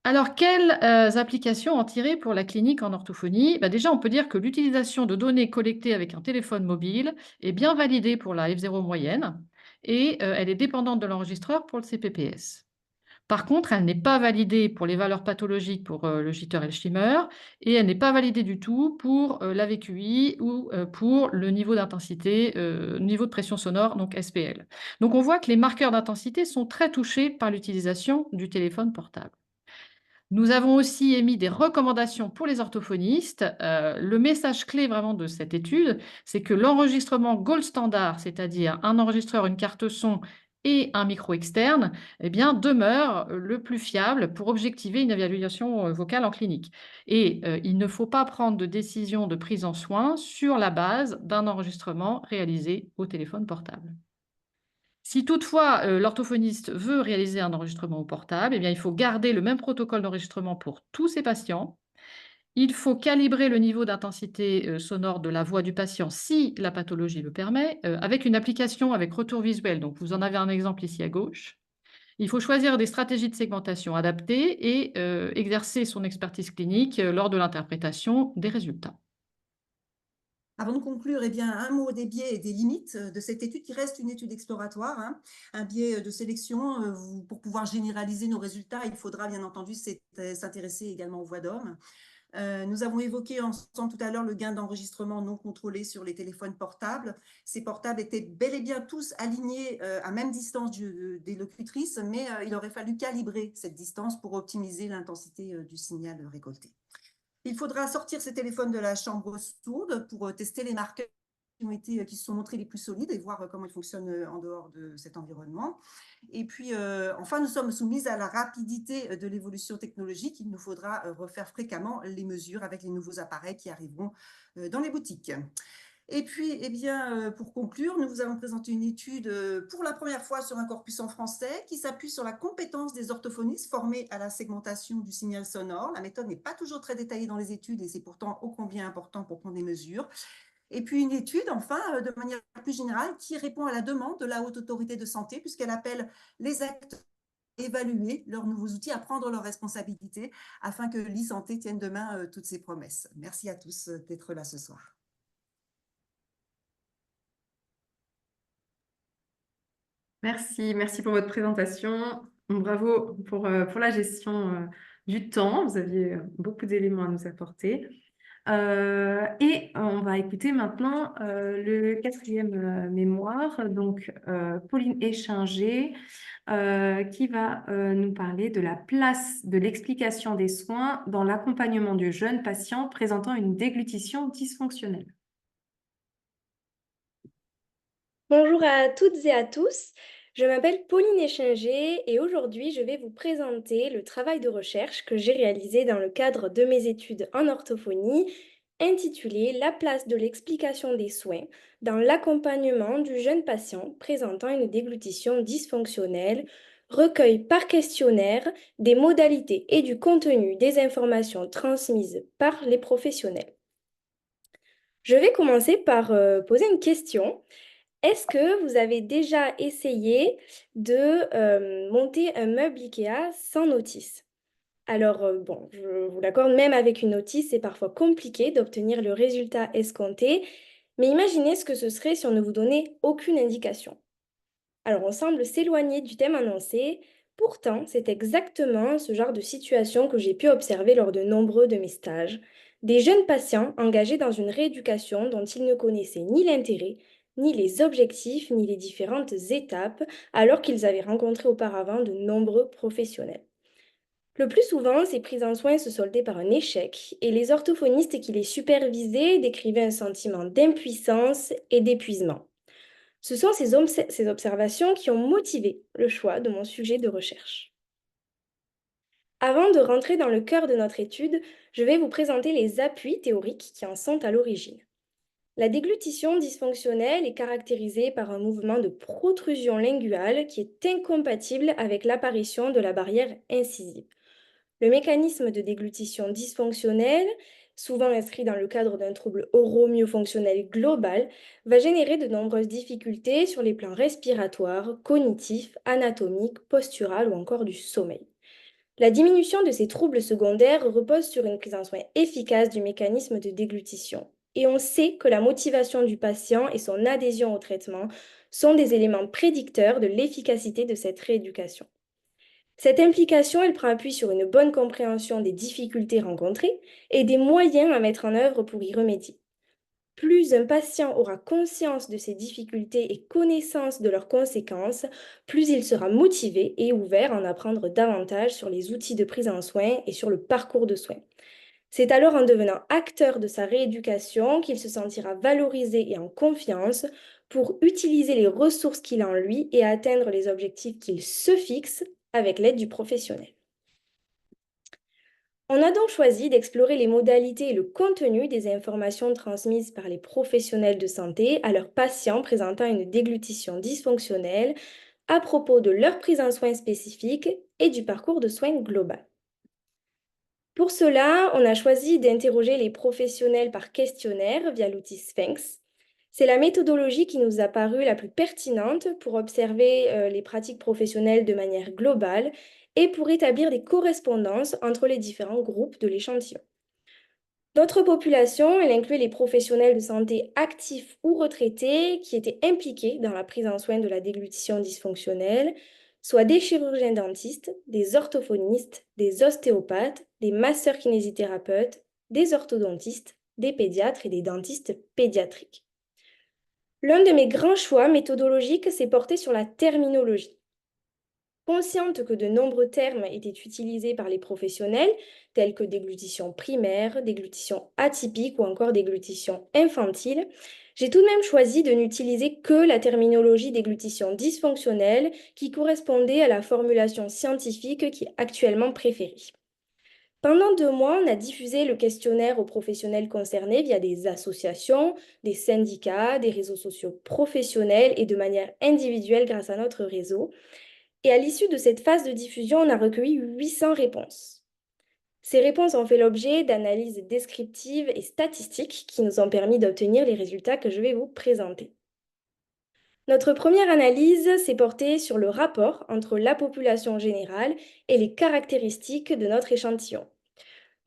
Alors, quelles applications en tirer pour la clinique en orthophonie? Déjà, on peut dire que l'utilisation de données collectées avec un téléphone mobile est bien validée pour la F0 moyenne et elle est dépendante de l'enregistreur pour le CPPS. Par contre, elle n'est pas validée pour les valeurs pathologiques pour le jitter et le shimmer, et elle n'est pas validée du tout pour la VQI ou pour le niveau d'intensité, niveau de pression sonore, donc SPL. Donc on voit que les marqueurs d'intensité sont très touchés par l'utilisation du téléphone portable. Nous avons aussi émis des recommandations pour les orthophonistes. Le message clé vraiment de cette étude, c'est que l'enregistrement gold standard, c'est-à-dire un enregistreur, une carte son et un micro externe, eh bien, demeure le plus fiable pour objectiver une évaluation vocale en clinique. Et il ne faut pas prendre de décision de prise en soin sur la base d'un enregistrement réalisé au téléphone portable. Si toutefois l'orthophoniste veut réaliser un enregistrement au portable, eh bien, il faut garder le même protocole d'enregistrement pour tous ses patients. Il faut calibrer le niveau d'intensité sonore de la voix du patient si la pathologie le permet, avec une application avec retour visuel. Donc, vous en avez un exemple ici à gauche. Il faut choisir des stratégies de segmentation adaptées et exercer son expertise clinique lors de l'interprétation des résultats. Avant de conclure, eh bien, un mot des biais et des limites de cette étude qui reste une étude exploratoire, hein. Un biais de sélection. Pour pouvoir généraliser nos résultats, il faudra bien entendu s'intéresser également aux voix d'hommes. Nous avons évoqué ensemble tout à l'heure le gain d'enregistrement non contrôlé sur les téléphones portables. Ces portables étaient bel et bien tous alignés à même distance des locutrices, mais il aurait fallu calibrer cette distance pour optimiser l'intensité du signal récolté. Il faudra sortir ces téléphones de la chambre sourde pour tester les marqueurs qui se sont montrés les plus solides et voir comment ils fonctionnent en dehors de cet environnement. Et puis, enfin, nous sommes soumis à la rapidité de l'évolution technologique. Il nous faudra refaire fréquemment les mesures avec les nouveaux appareils qui arriveront dans les boutiques. Et puis, eh bien, pour conclure, nous vous avons présenté une étude pour la première fois sur un corpus en français qui s'appuie sur la compétence des orthophonistes formés à la segmentation du signal sonore. La méthode n'est pas toujours très détaillée dans les études et c'est pourtant ô combien important pour prendre des mesures. Et puis une étude, enfin, de manière plus générale, qui répond à la demande de la Haute Autorité de Santé, puisqu'elle appelle les acteurs à évaluer leurs nouveaux outils, à prendre leurs responsabilités, afin que l'e-santé tienne demain toutes ses promesses. Merci à tous d'être là ce soir. Merci pour votre présentation. Bravo pour la gestion du temps. Vous aviez beaucoup d'éléments à nous apporter. Et on va écouter maintenant le quatrième mémoire, donc Pauline Échinger, qui va nous parler de la place de l'explication des soins dans l'accompagnement du jeune patient présentant une déglutition dysfonctionnelle. Bonjour à toutes et à tous, je m'appelle Pauline Échinger et aujourd'hui je vais vous présenter le travail de recherche que j'ai réalisé dans le cadre de mes études en orthophonie intitulé La place de l'explication des soins dans l'accompagnement du jeune patient présentant une déglutition dysfonctionnelle, recueil par questionnaire des modalités et du contenu des informations transmises par les professionnels. Je vais commencer par poser une question. Est-ce que vous avez déjà essayé de monter un meuble IKEA sans notice? Alors, bon, je vous l'accorde, même avec une notice, c'est parfois compliqué d'obtenir le résultat escompté, mais imaginez ce que ce serait si on ne vous donnait aucune indication. Alors, on semble s'éloigner du thème annoncé, pourtant, c'est exactement ce genre de situation que j'ai pu observer lors de nombreux de mes stages. Des jeunes patients engagés dans une rééducation dont ils ne connaissaient ni l'intérêt, ni les objectifs, ni les différentes étapes, alors qu'ils avaient rencontré auparavant de nombreux professionnels. Le plus souvent, ces prises en soins se soldaient par un échec, et les orthophonistes qui les supervisaient décrivaient un sentiment d'impuissance et d'épuisement. Ce sont ces observations qui ont motivé le choix de mon sujet de recherche. Avant de rentrer dans le cœur de notre étude, je vais vous présenter les appuis théoriques qui en sont à l'origine. La déglutition dysfonctionnelle est caractérisée par un mouvement de protrusion linguale qui est incompatible avec l'apparition de la barrière incisive. Le mécanisme de déglutition dysfonctionnelle, souvent inscrit dans le cadre d'un trouble oro-myofonctionnel global, va générer de nombreuses difficultés sur les plans respiratoires, cognitifs, anatomiques, postural ou encore du sommeil. La diminution de ces troubles secondaires repose sur une prise en soin efficace du mécanisme de déglutition. Et on sait que la motivation du patient et son adhésion au traitement sont des éléments prédicteurs de l'efficacité de cette rééducation. Cette implication, elle prend appui sur une bonne compréhension des difficultés rencontrées et des moyens à mettre en œuvre pour y remédier. Plus un patient aura conscience de ces difficultés et connaissance de leurs conséquences, plus il sera motivé et ouvert à en apprendre davantage sur les outils de prise en soin et sur le parcours de soins. C'est alors en devenant acteur de sa rééducation qu'il se sentira valorisé et en confiance pour utiliser les ressources qu'il a en lui et atteindre les objectifs qu'il se fixe avec l'aide du professionnel. On a donc choisi d'explorer les modalités et le contenu des informations transmises par les professionnels de santé à leurs patients présentant une déglutition dysfonctionnelle à propos de leur prise en soins spécifique et du parcours de soins global. Pour cela, on a choisi d'interroger les professionnels par questionnaire via l'outil Sphinx. C'est la méthodologie qui nous a paru la plus pertinente pour observer les pratiques professionnelles de manière globale et pour établir des correspondances entre les différents groupes de l'échantillon. D'autres populations, elle inclut les professionnels de santé actifs ou retraités qui étaient impliqués dans la prise en soin de la déglutition dysfonctionnelle, soit des chirurgiens dentistes, des orthophonistes, des ostéopathes, des masseurs kinésithérapeutes, des orthodontistes, des pédiatres et des dentistes pédiatriques. L'un de mes grands choix méthodologiques s'est porté sur la terminologie. Consciente que de nombreux termes étaient utilisés par les professionnels, tels que déglutition primaire, déglutition atypique ou encore déglutition infantile, j'ai tout de même choisi de n'utiliser que la terminologie déglutition dysfonctionnelle qui correspondait à la formulation scientifique qui est actuellement préférée. Pendant 2 mois, on a diffusé le questionnaire aux professionnels concernés via des associations, des syndicats, des réseaux sociaux professionnels et de manière individuelle grâce à notre réseau. Et à l'issue de cette phase de diffusion, on a recueilli 800 réponses. Ces réponses ont fait l'objet d'analyses descriptives et statistiques qui nous ont permis d'obtenir les résultats que je vais vous présenter. Notre première analyse s'est portée sur le rapport entre la population générale et les caractéristiques de notre échantillon.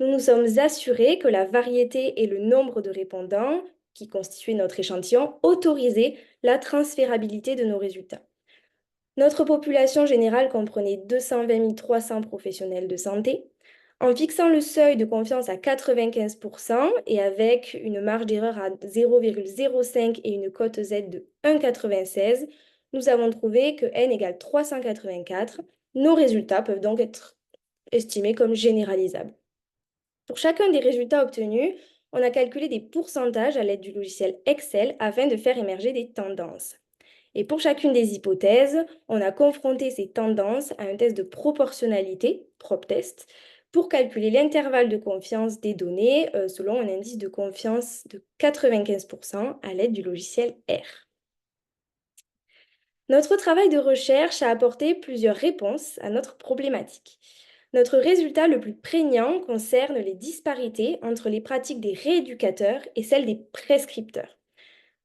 Nous nous sommes assurés que la variété et le nombre de répondants qui constituaient notre échantillon autorisaient la transférabilité de nos résultats. Notre population générale comprenait 220 300 professionnels de santé. En fixant le seuil de confiance à 95% et avec une marge d'erreur à 0,05 et une cote Z de 1,96, nous avons trouvé que n égale 384. Nos résultats peuvent donc être estimés comme généralisables. Pour chacun des résultats obtenus, on a calculé des pourcentages à l'aide du logiciel Excel afin de faire émerger des tendances. Et pour chacune des hypothèses, on a confronté ces tendances à un test de proportionnalité, prop test, pour calculer l'intervalle de confiance des données selon un indice de confiance de 95% à l'aide du logiciel R. Notre travail de recherche a apporté plusieurs réponses à notre problématique. Notre résultat le plus prégnant concerne les disparités entre les pratiques des rééducateurs et celles des prescripteurs.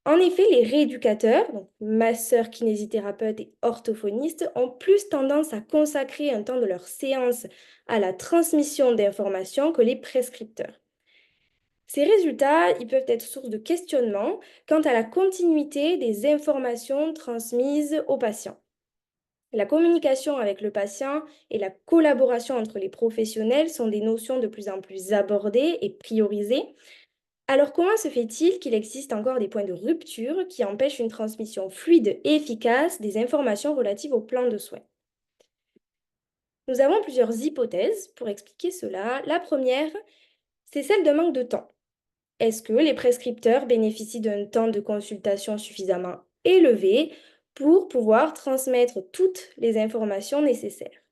En effet, les rééducateurs, donc masseurs, kinésithérapeutes et orthophonistes, ont plus tendance à consacrer un temps de leur séance à la transmission d'informations que les prescripteurs. Ces résultats, ils peuvent être source de questionnement quant à la continuité des informations transmises aux patients. La communication avec le patient et la collaboration entre les professionnels sont des notions de plus en plus abordées et priorisées. Alors comment se fait-il qu'il existe encore des points de rupture qui empêchent une transmission fluide et efficace des informations relatives au plan de soins? Nous avons plusieurs hypothèses pour expliquer cela. La première, c'est celle d'un manque de temps. Est-ce que les prescripteurs bénéficient d'un temps de consultation suffisamment élevé pour pouvoir transmettre toutes les informations nécessaires?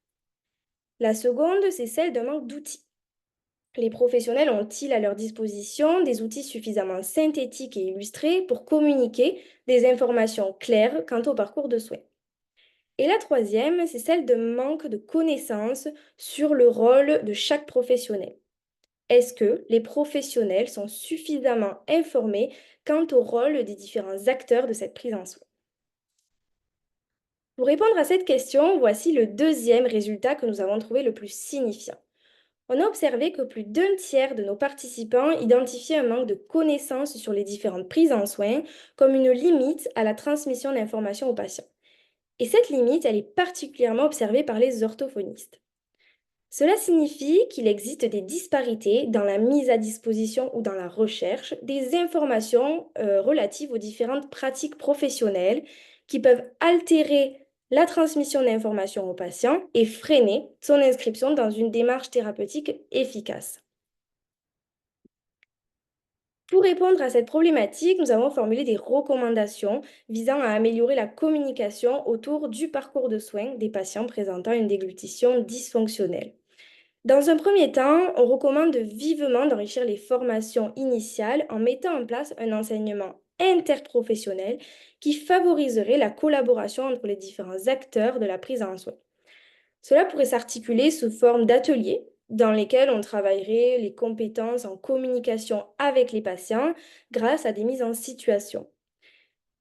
La seconde, c'est celle d'un manque d'outils. Les professionnels ont-ils à leur disposition des outils suffisamment synthétiques et illustrés pour communiquer des informations claires quant au parcours de soins? Et la troisième, c'est celle de manque de connaissances sur le rôle de chaque professionnel. Est-ce que les professionnels sont suffisamment informés quant au rôle des différents acteurs de cette prise en soin? Pour répondre à cette question, voici le deuxième résultat que nous avons trouvé le plus signifiant. On a observé que plus d'un tiers de nos participants identifiaient un manque de connaissances sur les différentes prises en soins comme une limite à la transmission d'informations aux patients. Et cette limite, elle est particulièrement observée par les orthophonistes. Cela signifie qu'il existe des disparités dans la mise à disposition ou dans la recherche des informations relatives aux différentes pratiques professionnelles qui peuvent altérer la transmission d'informations aux patients et freiner son inscription dans une démarche thérapeutique efficace. Pour répondre à cette problématique, nous avons formulé des recommandations visant à améliorer la communication autour du parcours de soins des patients présentant une déglutition dysfonctionnelle. Dans un premier temps, on recommande vivement d'enrichir les formations initiales en mettant en place un enseignement interprofessionnel qui favoriserait la collaboration entre les différents acteurs de la prise en soin. Cela pourrait s'articuler sous forme d'ateliers dans lesquels on travaillerait les compétences en communication avec les patients grâce à des mises en situation.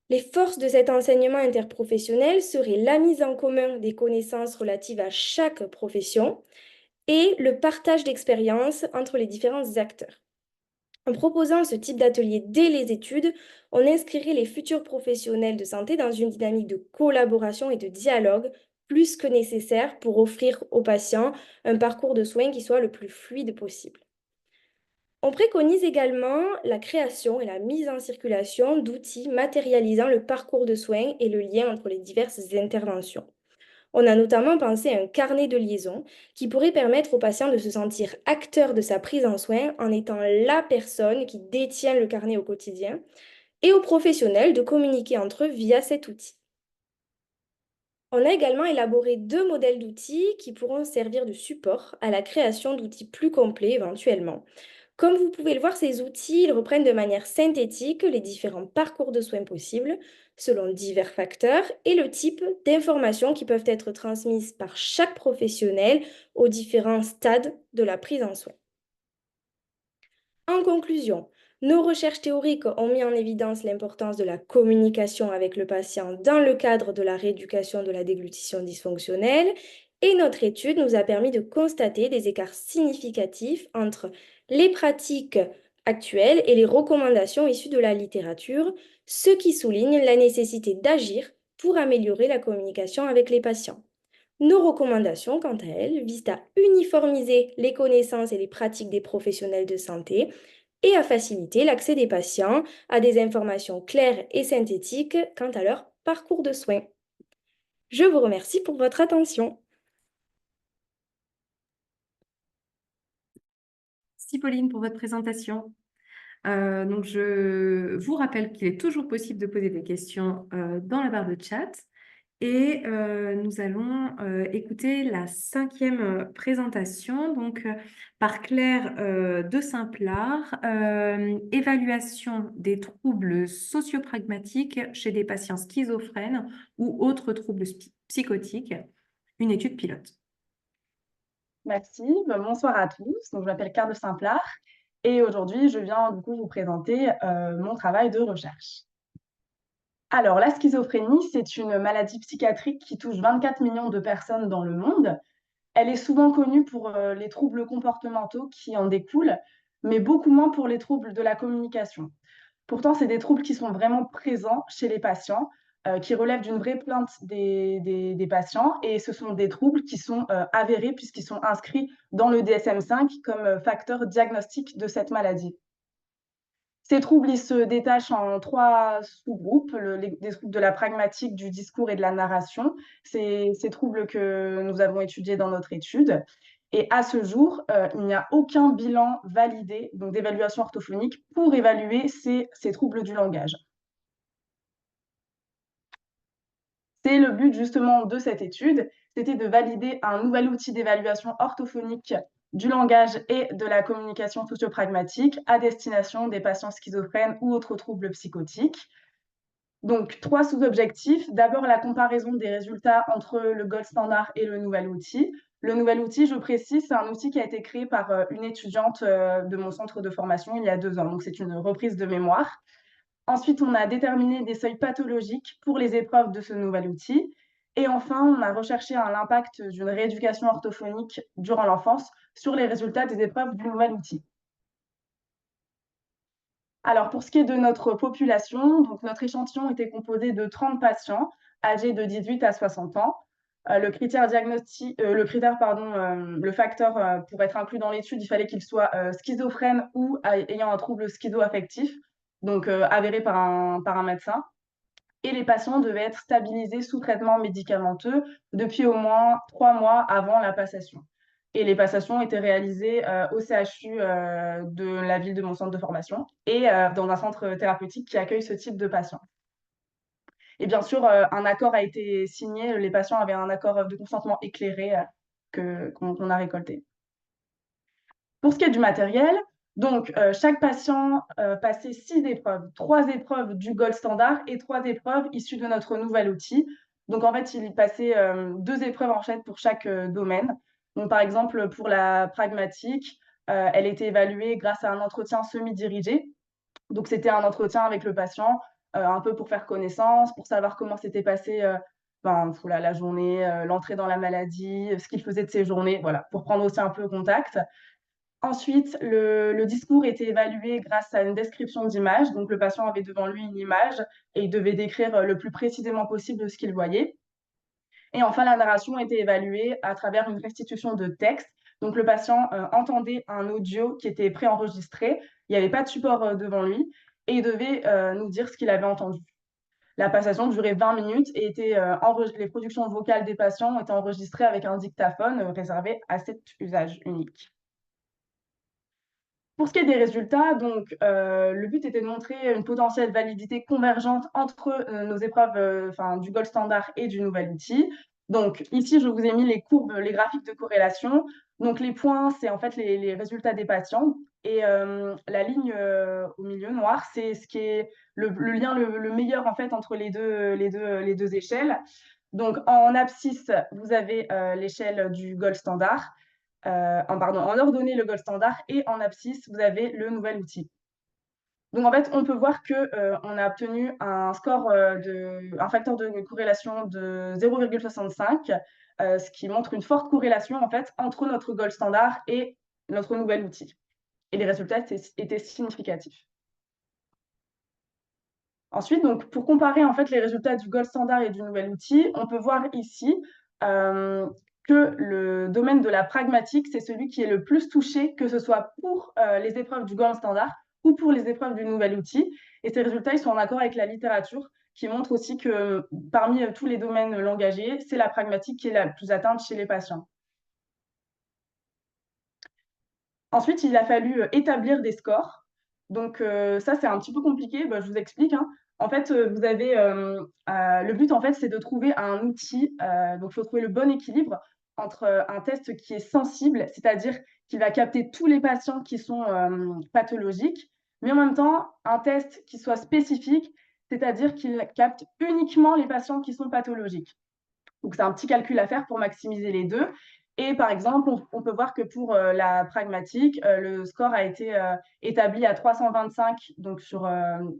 Les forces de cet enseignement interprofessionnel seraient la mise en commun des connaissances relatives à chaque profession et le partage d'expériences entre les différents acteurs. En proposant ce type d'atelier dès les études, on inscrirait les futurs professionnels de santé dans une dynamique de collaboration et de dialogue plus que nécessaire pour offrir aux patients un parcours de soins qui soit le plus fluide possible. On préconise également la création et la mise en circulation d'outils matérialisant le parcours de soins et le lien entre les diverses interventions. On a notamment pensé à un carnet de liaison qui pourrait permettre au patient de se sentir acteur de sa prise en soin en étant la personne qui détient le carnet au quotidien et aux professionnels de communiquer entre eux via cet outil. On a également élaboré 2 modèles d'outils qui pourront servir de support à la création d'outils plus complets éventuellement. Comme vous pouvez le voir, ces outils ils reprennent de manière synthétique les différents parcours de soins possibles selon divers facteurs et le type d'informations qui peuvent être transmises par chaque professionnel aux différents stades de la prise en soin. En conclusion, nos recherches théoriques ont mis en évidence l'importance de la communication avec le patient dans le cadre de la rééducation de la déglutition dysfonctionnelle et notre étude nous a permis de constater des écarts significatifs entre les pratiques actuelles et les recommandations issues de la littérature, ce qui souligne la nécessité d'agir pour améliorer la communication avec les patients. Nos recommandations, quant à elles, visent à uniformiser les connaissances et les pratiques des professionnels de santé et à faciliter l'accès des patients à des informations claires et synthétiques quant à leur parcours de soins. Je vous remercie pour votre attention. Merci Pauline pour votre présentation. Donc, je vous rappelle qu'il est toujours possible de poser des questions dans la barre de chat. Et nous allons écouter la 5e présentation donc, par Claire de Saint-Plard, évaluation des troubles sociopragmatiques chez des patients schizophrènes ou autres troubles psychotiques, une étude pilote. Merci, bonsoir à tous. Donc, je m'appelle Claire de Saint-Plard et aujourd'hui, je viens du coup vous présenter mon travail de recherche. Alors, la schizophrénie, c'est une maladie psychiatrique qui touche 24 millions de personnes dans le monde. Elle est souvent connue pour les troubles comportementaux qui en découlent, mais beaucoup moins pour les troubles de la communication. Pourtant, c'est des troubles qui sont vraiment présents chez les patients, qui relèvent d'une vraie plainte des patients, et ce sont des troubles qui sont avérés puisqu'ils sont inscrits dans le DSM-5 comme facteur diagnostique de cette maladie. Ces troubles, ils se détachent en 3 sous-groupes, des troubles de la pragmatique, du discours et de la narration. C'est ces troubles que nous avons étudiés dans notre étude. Et à ce jour, il n'y a aucun bilan validé, donc d'évaluation orthophonique, pour évaluer ces troubles du langage. C'est le but justement de cette étude, c'était de valider un nouvel outil d'évaluation orthophonique du langage et de la communication sociopragmatique à destination des patients schizophrènes ou autres troubles psychotiques. Donc, 3 sous-objectifs. D'abord, la comparaison des résultats entre le gold standard et le nouvel outil. Le nouvel outil, je précise, c'est un outil qui a été créé par une étudiante de mon centre de formation il y a 2 ans. Donc, c'est une reprise de mémoire. Ensuite, on a déterminé des seuils pathologiques pour les épreuves de ce nouvel outil. Et enfin, on a recherché l'impact d'une rééducation orthophonique durant l'enfance sur les résultats des épreuves du nouvel outil. Alors, pour ce qui est de notre population, donc notre échantillon était composé de 30 patients âgés de 18 à 60 ans. Le facteur pour être inclus dans l'étude, il fallait qu'il soit schizophrène ou ayant un trouble schizoaffectif, donc avéré par un médecin. Et les patients devaient être stabilisés sous traitement médicamenteux depuis au moins 3 mois avant la passation. Et les passations étaient réalisées au CHU de la ville de mon centre de formation et dans un centre thérapeutique qui accueille ce type de patients. Et bien sûr, un accord a été signé, les patients avaient un accord de consentement éclairé qu'on a récolté. Pour ce qui est du matériel, donc chaque patient passait 6 épreuves, 3 épreuves du gold standard et 3 épreuves issues de notre nouvel outil. Donc en fait, il passait 2 épreuves en chaîne pour chaque domaine. Donc par exemple, pour la pragmatique, elle était évaluée grâce à un entretien semi-dirigé. Donc c'était un entretien avec le patient, un peu pour faire connaissance, pour savoir comment s'était passée la journée, l'entrée dans la maladie, ce qu'il faisait de ses journées, voilà, pour prendre aussi un peu contact. Ensuite, le discours était évalué grâce à une description d'image. Donc, le patient avait devant lui une image et il devait décrire le plus précisément possible ce qu'il voyait. Et enfin, la narration était évaluée à travers une restitution de texte. Donc, le patient entendait un audio qui était préenregistré. Il n'y avait pas de support devant lui et il devait nous dire ce qu'il avait entendu. La passation durait 20 minutes et les productions vocales des patients étaient enregistrées avec un dictaphone réservé à cet usage unique. Pour ce qui est des résultats, donc, le but était de montrer une potentielle validité convergente entre nos épreuves du gold standard et du nouvel outil. Donc ici, je vous ai mis les courbes, les graphiques de corrélation. Donc les points, c'est en fait les résultats des patients. Et la ligne au milieu noire, c'est ce qui est le lien le meilleur en fait entre les deux échelles. Donc en abscisse, vous avez l'échelle du gold standard. En ordonnée, le gold standard, et en abscisse, vous avez le nouvel outil. Donc, en fait, on peut voir qu'on a obtenu un score, un facteur de corrélation de 0,65, ce qui montre une forte corrélation, en fait, entre notre gold standard et notre nouvel outil. Et les résultats étaient significatifs. Ensuite, donc, pour comparer, en fait, les résultats du gold standard et du nouvel outil, on peut voir ici que le domaine de la pragmatique, c'est celui qui est le plus touché, que ce soit pour les épreuves du gold standard ou pour les épreuves du nouvel outil. Et ces résultats, ils sont en accord avec la littérature, qui montre aussi que parmi tous les domaines langagiers, c'est la pragmatique qui est la plus atteinte chez les patients. Ensuite, il a fallu établir des scores. Donc ça, c'est un petit peu compliqué. Je vous explique, hein. En fait, vous avez le but, en fait, c'est de trouver un outil. Donc, il faut trouver le bon équilibre entre un test qui est sensible, c'est-à-dire qu'il va capter tous les patients qui sont pathologiques, mais en même temps, un test qui soit spécifique, c'est-à-dire qu'il capte uniquement les patients qui sont pathologiques. Donc, c'est un petit calcul à faire pour maximiser les deux. Et par exemple, on peut voir que pour la pragmatique, le score a été établi à 325, donc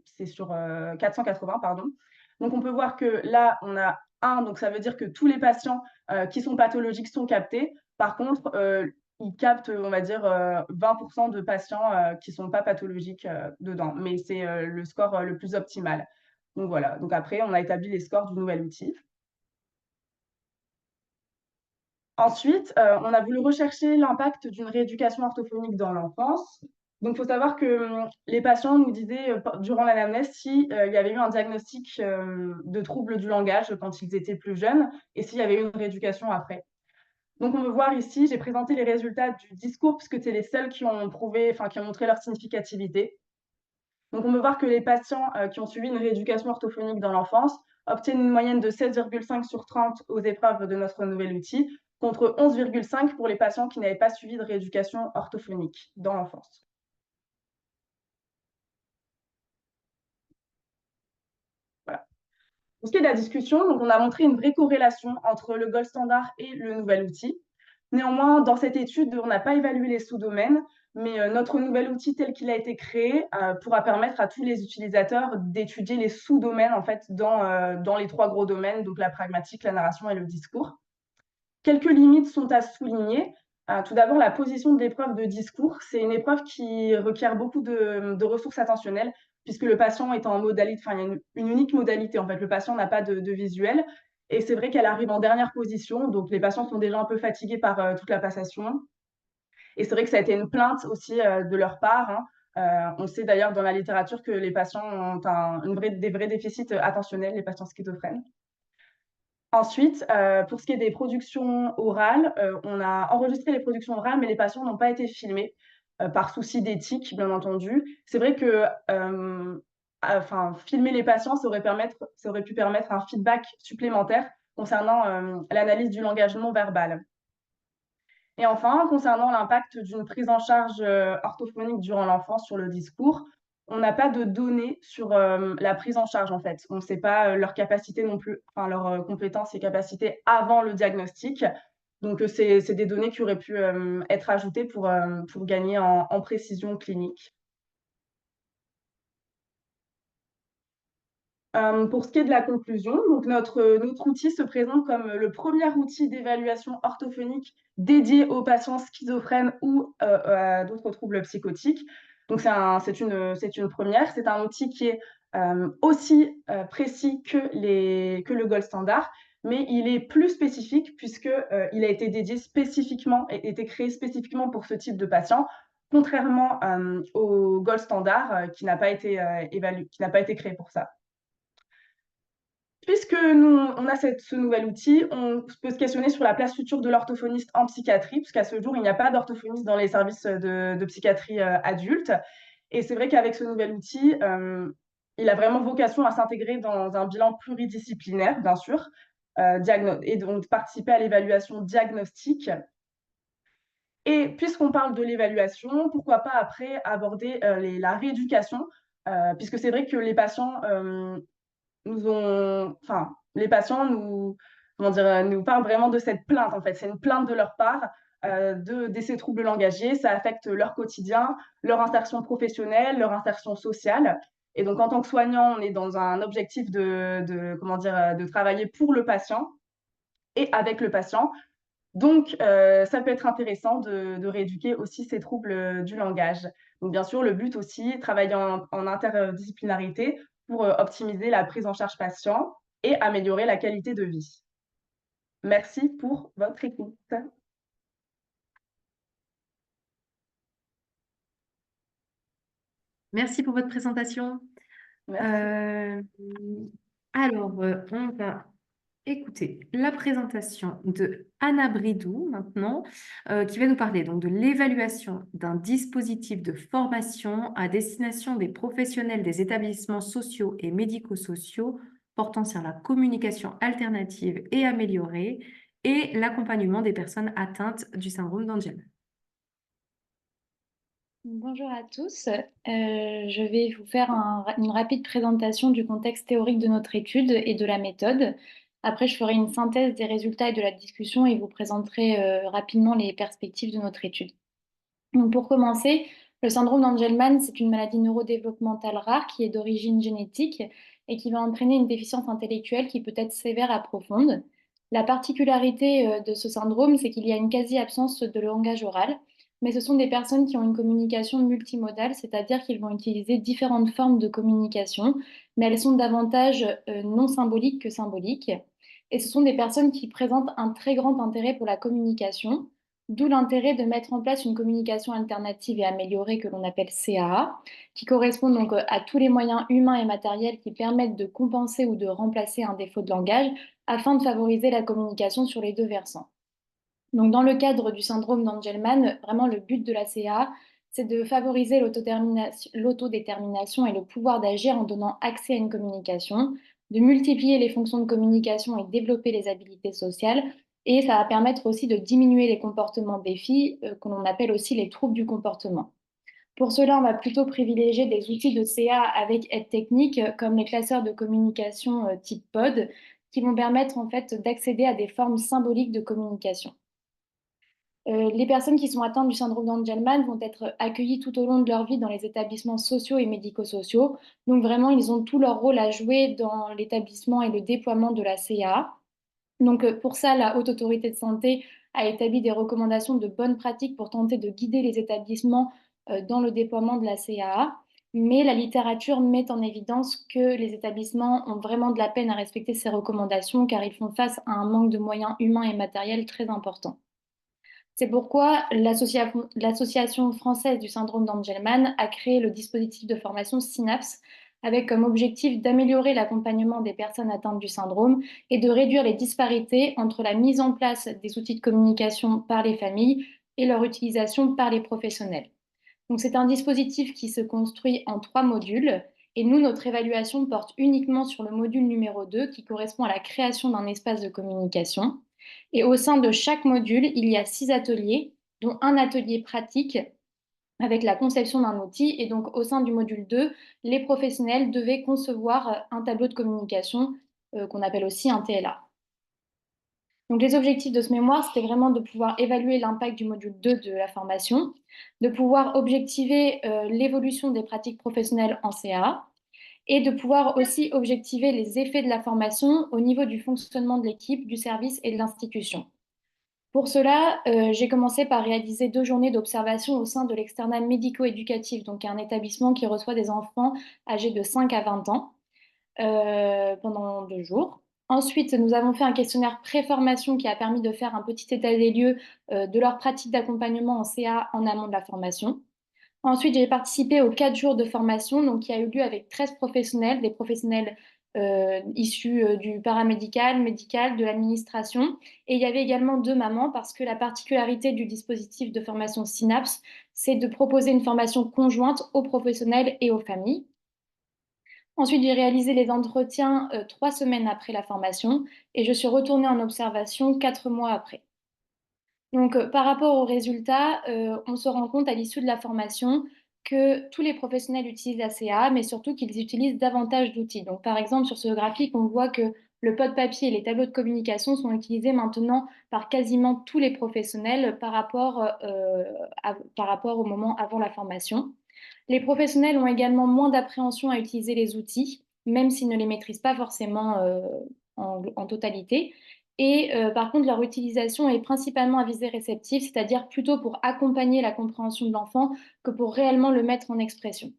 c'est sur 480, pardon. Donc, on peut voir que là, on a 1, donc ça veut dire que tous les patients qui sont pathologiques sont captés. Par contre, ils captent, on va dire, 20% de patients qui ne sont pas pathologiques dedans. Mais c'est le score le plus optimal. Donc, voilà. Donc, après, on a établi les scores du nouvel outil. Ensuite, on a voulu rechercher l'impact d'une rééducation orthophonique dans l'enfance. Donc, il faut savoir que les patients nous disaient durant l'anamnèse s'il y avait eu un diagnostic de troubles du langage quand ils étaient plus jeunes et s'il y avait eu une rééducation après. Donc, on peut voir ici, j'ai présenté les résultats du discours puisque c'est les seuls qui ont montré leur significativité. Donc, on peut voir que les patients qui ont suivi une rééducation orthophonique dans l'enfance obtiennent une moyenne de 7,5 sur 30 aux épreuves de notre nouvel outil, contre 11,5 pour les patients qui n'avaient pas suivi de rééducation orthophonique dans l'enfance. Voilà. Pour ce qui est de la discussion, donc on a montré une vraie corrélation entre le gold standard et le nouvel outil. Néanmoins, dans cette étude, on n'a pas évalué les sous-domaines, mais notre nouvel outil tel qu'il a été créé pourra permettre à tous les utilisateurs d'étudier les sous-domaines en fait, dans les 3 gros domaines, donc la pragmatique, la narration et le discours. Quelques limites sont à souligner. Tout d'abord, la position de l'épreuve de discours. C'est une épreuve qui requiert beaucoup de ressources attentionnelles, puisque le patient est en modalité, il y a une unique modalité. En fait, le patient n'a pas de visuel. Et c'est vrai qu'elle arrive en dernière position, donc les patients sont déjà un peu fatigués par toute la passation. Et c'est vrai que ça a été une plainte aussi de leur part, hein. On sait d'ailleurs dans la littérature que les patients ont des vrais déficits attentionnels, les patients schizophrènes. Ensuite, pour ce qui est des productions orales, on a enregistré les productions orales, mais les patients n'ont pas été filmés par souci d'éthique, bien entendu. C'est vrai que filmer les patients, ça aurait pu permettre un feedback supplémentaire concernant l'analyse du langage non verbal. Et enfin, concernant l'impact d'une prise en charge orthophonique durant l'enfance sur le discours, on n'a pas de données sur la prise en charge, en fait. On ne sait pas leur capacité non plus, leurs compétences et capacités avant le diagnostic. Donc, c'est des données qui auraient pu être ajoutées pour gagner en précision clinique. Pour ce qui est de la conclusion, donc notre outil se présente comme le premier outil d'évaluation orthophonique dédié aux patients schizophrènes ou à d'autres troubles psychotiques. Donc c'est une première. C'est un outil qui est aussi précis que le gold standard, mais il est plus spécifique puisqu'il a été dédié spécifiquement et été créé spécifiquement pour ce type de patient, contrairement au gold standard qui n'a pas été créé pour ça. puisque nous, on a ce nouvel outil, on peut se questionner sur la place future de l'orthophoniste en psychiatrie, puisqu'à ce jour, il n'y a pas d'orthophoniste dans les services de psychiatrie adulte. Et c'est vrai qu'avec ce nouvel outil, il a vraiment vocation à s'intégrer dans un bilan pluridisciplinaire, bien sûr, et donc participer à l'évaluation diagnostique. Et puisqu'on parle de l'évaluation, pourquoi pas après aborder la rééducation, puisque c'est vrai que les patients les patients nous parlent vraiment de cette plainte, en fait. C'est une plainte de leur part de ces troubles langagiers. Ça affecte leur quotidien, leur insertion professionnelle, leur insertion sociale. Et donc, en tant que soignant, on est dans un objectif de travailler pour le patient et avec le patient. Donc, ça peut être intéressant de rééduquer aussi ces troubles du langage. Donc, bien sûr, le but aussi, travailler en interdisciplinarité pour optimiser la prise en charge patient et améliorer la qualité de vie. Merci pour votre écoute. Merci pour votre présentation. Merci. Alors, on va écouter la présentation de Anna Bridou maintenant, qui va nous parler donc de l'évaluation d'un dispositif de formation à destination des professionnels des établissements sociaux et médico-sociaux portant sur la communication alternative et améliorée et l'accompagnement des personnes atteintes du syndrome d'Angelman. Bonjour à tous. Je vais vous faire une rapide présentation du contexte théorique de notre étude et de la méthode. Après, je ferai une synthèse des résultats et de la discussion et vous présenterai rapidement les perspectives de notre étude. Donc, pour commencer, le syndrome d'Angelman, c'est une maladie neurodéveloppementale rare qui est d'origine génétique et qui va entraîner une déficience intellectuelle qui peut être sévère à profonde. La particularité de ce syndrome, c'est qu'il y a une quasi-absence de langage oral, mais ce sont des personnes qui ont une communication multimodale, c'est-à-dire qu'ils vont utiliser différentes formes de communication, mais elles sont davantage non symboliques que symboliques. Et ce sont des personnes qui présentent un très grand intérêt pour la communication, d'où l'intérêt de mettre en place une communication alternative et améliorée que l'on appelle CAA, qui correspond donc à tous les moyens humains et matériels qui permettent de compenser ou de remplacer un défaut de langage afin de favoriser la communication sur les deux versants. Donc, dans le cadre du syndrome d'Angelman, vraiment le but de la CAA, c'est de favoriser l'autodétermination et le pouvoir d'agir en donnant accès à une communication, de multiplier les fonctions de communication et développer les habiletés sociales. Et ça va permettre aussi de diminuer les comportements défis, que l'on appelle aussi les troubles du comportement. Pour cela, on va plutôt privilégier des outils de CA avec aide technique, comme les classeurs de communication type POD, qui vont permettre en fait d'accéder à des formes symboliques de communication. Les personnes qui sont atteintes du syndrome d'Angelman vont être accueillies tout au long de leur vie dans les établissements sociaux et médico-sociaux. Donc vraiment, ils ont tout leur rôle à jouer dans l'établissement et le déploiement de la CA. Donc pour ça, la Haute Autorité de Santé a établi des recommandations de bonnes pratiques pour tenter de guider les établissements dans le déploiement de la CAA. Mais la littérature met en évidence que les établissements ont vraiment de la peine à respecter ces recommandations car ils font face à un manque de moyens humains et matériels très important. C'est pourquoi l'Association française du syndrome d'Angelman a créé le dispositif de formation Synapse avec comme objectif d'améliorer l'accompagnement des personnes atteintes du syndrome et de réduire les disparités entre la mise en place des outils de communication par les familles et leur utilisation par les professionnels. Donc c'est un dispositif qui se construit en 3 modules et nous, notre évaluation porte uniquement sur le module numéro 2 qui correspond à la création d'un espace de communication. Et au sein de chaque module, il y a 6 ateliers, dont un atelier pratique avec la conception d'un outil. Et donc, au sein du module 2, les professionnels devaient concevoir un tableau de communication qu'on appelle aussi un TLA. Donc, les objectifs de ce mémoire, c'était vraiment de pouvoir évaluer l'impact du module 2 de la formation, de pouvoir objectiver l'évolution des pratiques professionnelles en CA, et de pouvoir aussi objectiver les effets de la formation au niveau du fonctionnement de l'équipe, du service et de l'institution. Pour cela, j'ai commencé par réaliser 2 journées d'observation au sein de l'externat médico-éducatif, donc un établissement qui reçoit des enfants âgés de 5 à 20 ans pendant 2 jours. Ensuite, nous avons fait un questionnaire pré-formation qui a permis de faire un petit état des lieux de leur pratique d'accompagnement en CA en amont de la formation. Ensuite, j'ai participé aux 4 jours de formation donc, qui a eu lieu avec 13 professionnels, des professionnels issus du paramédical, médical, de l'administration. Et il y avait également 2 mamans parce que la particularité du dispositif de formation Synapse, c'est de proposer une formation conjointe aux professionnels et aux familles. Ensuite, j'ai réalisé les entretiens 3 semaines après la formation et je suis retournée en observation 4 mois après. Donc, par rapport aux résultats, on se rend compte à l'issue de la formation que tous les professionnels utilisent la CA, mais surtout qu'ils utilisent davantage d'outils. Donc, par exemple, sur ce graphique, on voit que le pot de papier et les tableaux de communication sont utilisés maintenant par quasiment tous les professionnels par rapport au moment avant la formation. Les professionnels ont également moins d'appréhension à utiliser les outils, même s'ils ne les maîtrisent pas forcément en totalité. Et par contre, leur utilisation est principalement à visée réceptive, c'est-à-dire plutôt pour accompagner la compréhension de l'enfant que pour réellement le mettre en expression.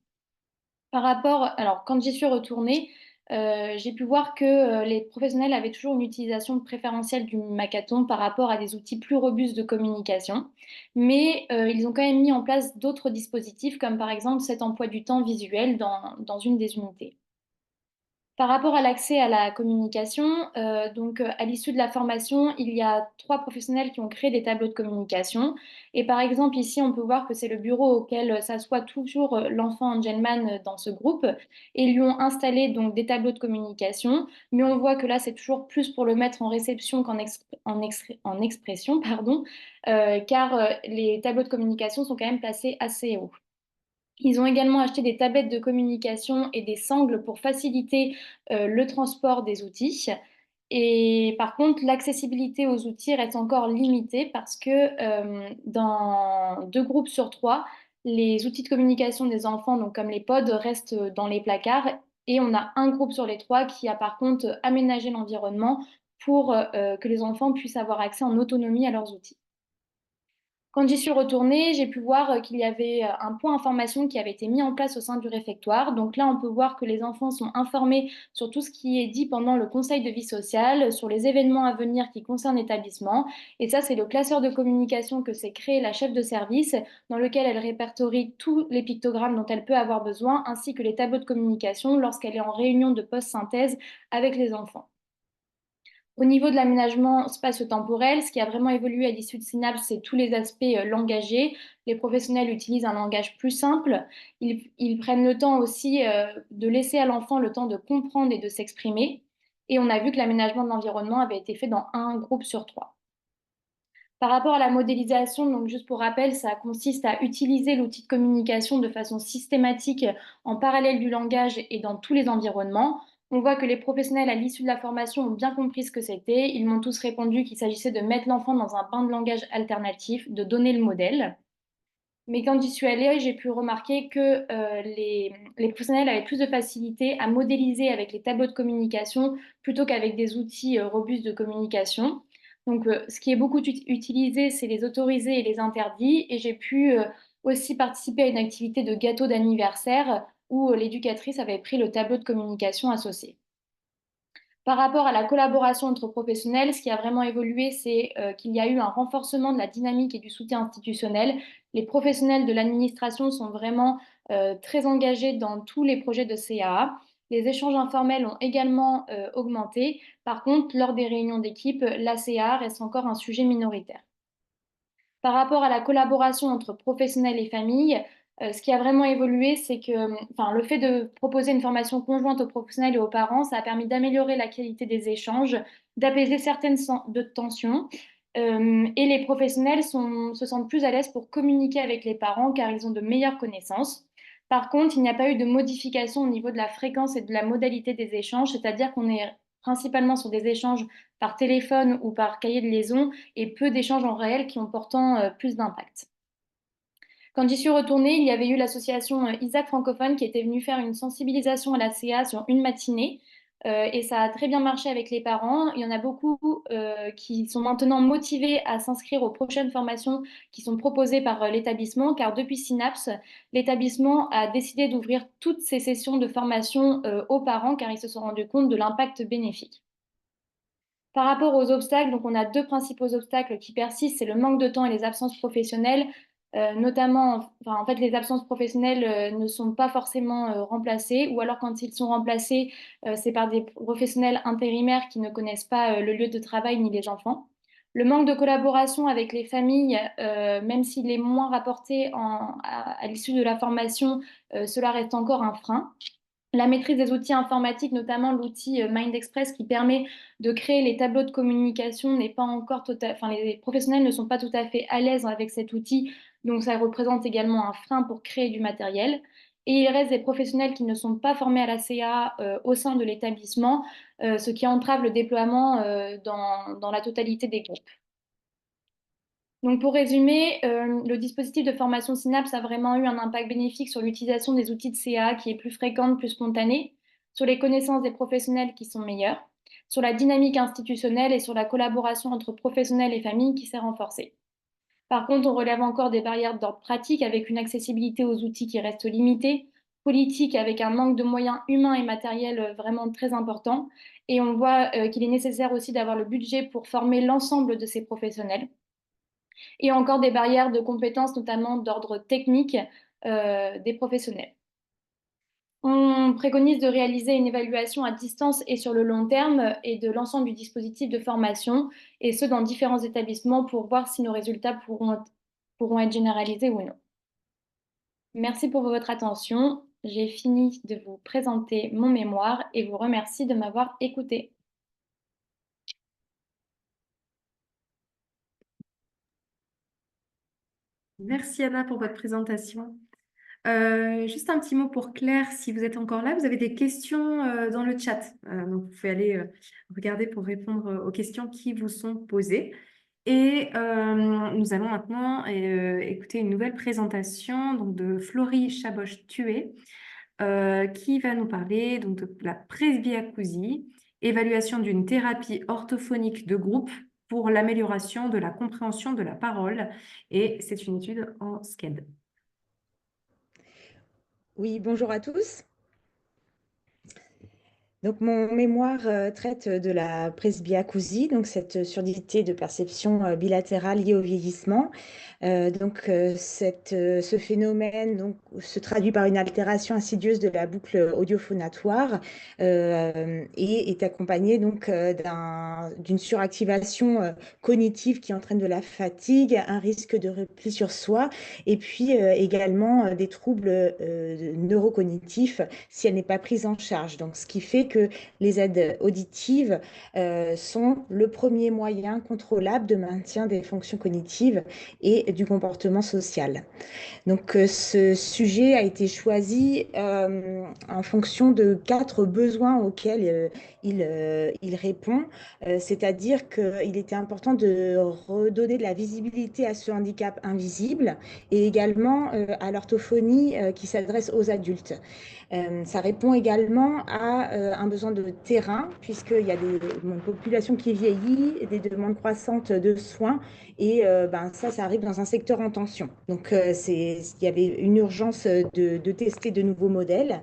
Alors quand j'y suis retournée, j'ai pu voir que les professionnels avaient toujours une utilisation préférentielle du Makaton par rapport à des outils plus robustes de communication, mais ils ont quand même mis en place d'autres dispositifs, comme par exemple cet emploi du temps visuel dans une des unités. Par rapport à l'accès à la communication, à l'issue de la formation, il y a 3 professionnels qui ont créé des tableaux de communication. Et par exemple, ici, on peut voir que c'est le bureau auquel s'assoit toujours l'enfant Angelman dans ce groupe. Et ils lui ont installé donc des tableaux de communication. Mais on voit que là, c'est toujours plus pour le mettre en réception qu'en expression, pardon, car les tableaux de communication sont quand même placés assez haut. Ils ont également acheté des tablettes de communication et des sangles pour faciliter le transport des outils. Et par contre, l'accessibilité aux outils reste encore limitée parce que dans 2 groupes sur 3, les outils de communication des enfants, donc comme les pods, restent dans les placards. Et on a un groupe sur les 3 qui a par contre aménagé l'environnement pour que les enfants puissent avoir accès en autonomie à leurs outils. Quand j'y suis retournée, j'ai pu voir qu'il y avait un point information qui avait été mis en place au sein du réfectoire. Donc là, on peut voir que les enfants sont informés sur tout ce qui est dit pendant le conseil de vie sociale, sur les événements à venir qui concernent l'établissement. Et ça, c'est le classeur de communication que s'est créé la chef de service, dans lequel elle répertorie tous les pictogrammes dont elle peut avoir besoin, ainsi que les tableaux de communication lorsqu'elle est en réunion de post-synthèse avec les enfants. Au niveau de l'aménagement spatio-temporel, ce qui a vraiment évolué à l'issue de Synapse, c'est tous les aspects langagiers. Les professionnels utilisent un langage plus simple. Ils prennent le temps aussi de laisser à l'enfant le temps de comprendre et de s'exprimer. Et on a vu que l'aménagement de l'environnement avait été fait dans un groupe sur 3. Par rapport à la modélisation, donc juste pour rappel, ça consiste à utiliser l'outil de communication de façon systématique en parallèle du langage et dans tous les environnements. On voit que les professionnels à l'issue de la formation ont bien compris ce que c'était. Ils m'ont tous répondu qu'il s'agissait de mettre l'enfant dans un bain de langage alternatif, de donner le modèle. Mais quand j'y suis allée, j'ai pu remarquer que les professionnels avaient plus de facilité à modéliser avec les tableaux de communication plutôt qu'avec des outils robustes de communication. Donc, ce qui est beaucoup utilisé, c'est les autorisés et les interdits. Et j'ai pu aussi participer à une activité de gâteau d'anniversaire où l'éducatrice avait pris le tableau de communication associé. Par rapport à la collaboration entre professionnels, ce qui a vraiment évolué, c'est qu'il y a eu un renforcement de la dynamique et du soutien institutionnel. Les professionnels de l'administration sont vraiment très engagés dans tous les projets de CAA. Les échanges informels ont également augmenté. Par contre, lors des réunions d'équipe, la CAA reste encore un sujet minoritaire. Par rapport à la collaboration entre professionnels et familles, ce qui a vraiment évolué, c'est que le fait de proposer une formation conjointe aux professionnels et aux parents, ça a permis d'améliorer la qualité des échanges, d'apaiser certaines tensions. Et les professionnels se sentent plus à l'aise pour communiquer avec les parents car ils ont de meilleures connaissances. Par contre, il n'y a pas eu de modification au niveau de la fréquence et de la modalité des échanges, c'est-à-dire qu'on est principalement sur des échanges par téléphone ou par cahier de liaison et peu d'échanges en réel qui ont pourtant plus d'impact. Quand j'y suis retournée, il y avait eu l'association Isaac francophone qui était venue faire une sensibilisation à la CA sur une matinée et ça a très bien marché avec les parents. Il y en a beaucoup qui sont maintenant motivés à s'inscrire aux prochaines formations qui sont proposées par l'établissement car depuis Synapse, l'établissement a décidé d'ouvrir toutes ces sessions de formation aux parents car ils se sont rendus compte de l'impact bénéfique. Par rapport aux obstacles, donc on a 2 principaux obstacles qui persistent, c'est le manque de temps et les absences professionnelles. notamment, enfin, en fait, les absences professionnelles ne sont pas forcément remplacées, ou alors quand ils sont remplacés, c'est par des professionnels intérimaires qui ne connaissent pas le lieu de travail ni les enfants. Le manque de collaboration avec les familles, même s'il est moins rapporté à l'issue de la formation, cela reste encore un frein. La maîtrise des outils informatiques, notamment l'outil MindExpress qui permet de créer les tableaux de communication, n'est pas encore enfin, les professionnels ne sont pas tout à fait à l'aise avec cet outil, donc ça représente également un frein pour créer du matériel. Et il reste des professionnels qui ne sont pas formés à la CA au sein de l'établissement, ce qui entrave le déploiement dans la totalité des groupes. Donc pour résumer, le dispositif de formation Synapse a vraiment eu un impact bénéfique sur l'utilisation des outils de CA qui est plus fréquente, plus spontanée, sur les connaissances des professionnels qui sont meilleures, sur la dynamique institutionnelle et sur la collaboration entre professionnels et familles qui s'est renforcée. Par contre, on relève encore des barrières d'ordre pratique avec une accessibilité aux outils qui reste limitée, politique avec un manque de moyens humains et matériels vraiment très important, et on voit qu'il est nécessaire aussi d'avoir le budget pour former l'ensemble de ces professionnels et encore des barrières de compétences, notamment d'ordre technique des professionnels. On préconise de réaliser une évaluation à distance et sur le long terme et de l'ensemble du dispositif de formation, et ce dans différents établissements pour voir si nos résultats pourront être généralisés ou non. Merci pour votre attention. J'ai fini de vous présenter mon mémoire et vous remercie de m'avoir écouté. Merci Anna pour votre présentation. Juste un petit mot pour Claire, si vous êtes encore là, vous avez des questions dans le chat. Donc vous pouvez aller regarder pour répondre aux questions qui vous sont posées. Et nous allons maintenant écouter une nouvelle présentation donc, de Florie Chaboch-Thué qui va nous parler donc, de la presbyacousie, évaluation d'une thérapie orthophonique de groupe pour l'amélioration de la compréhension de la parole. Et c'est une étude en SCED. Oui, bonjour à tous. Donc, mon mémoire traite de la presbyacousie, donc cette surdité de perception bilatérale liée au vieillissement. Ce phénomène donc, se traduit par une altération insidieuse de la boucle audiophonatoire et est accompagné donc d'une suractivation cognitive qui entraîne de la fatigue, un risque de repli sur soi et puis également des troubles neurocognitifs si elle n'est pas prise en charge. Donc, ce qui fait que les aides auditives sont le premier moyen contrôlable de maintien des fonctions cognitives et du comportement social. Donc, ce sujet a été choisi en fonction de 4 besoins auxquels il répond, c'est-à-dire qu'il était important de redonner de la visibilité à ce handicap invisible et également à l'orthophonie qui s'adresse aux adultes. Ça répond également à un besoin de terrain, puisqu'il y a une population qui vieillit, des demandes croissantes de soins, et ça arrive dans un secteur en tension. Donc, il y avait une urgence de tester de nouveaux modèles.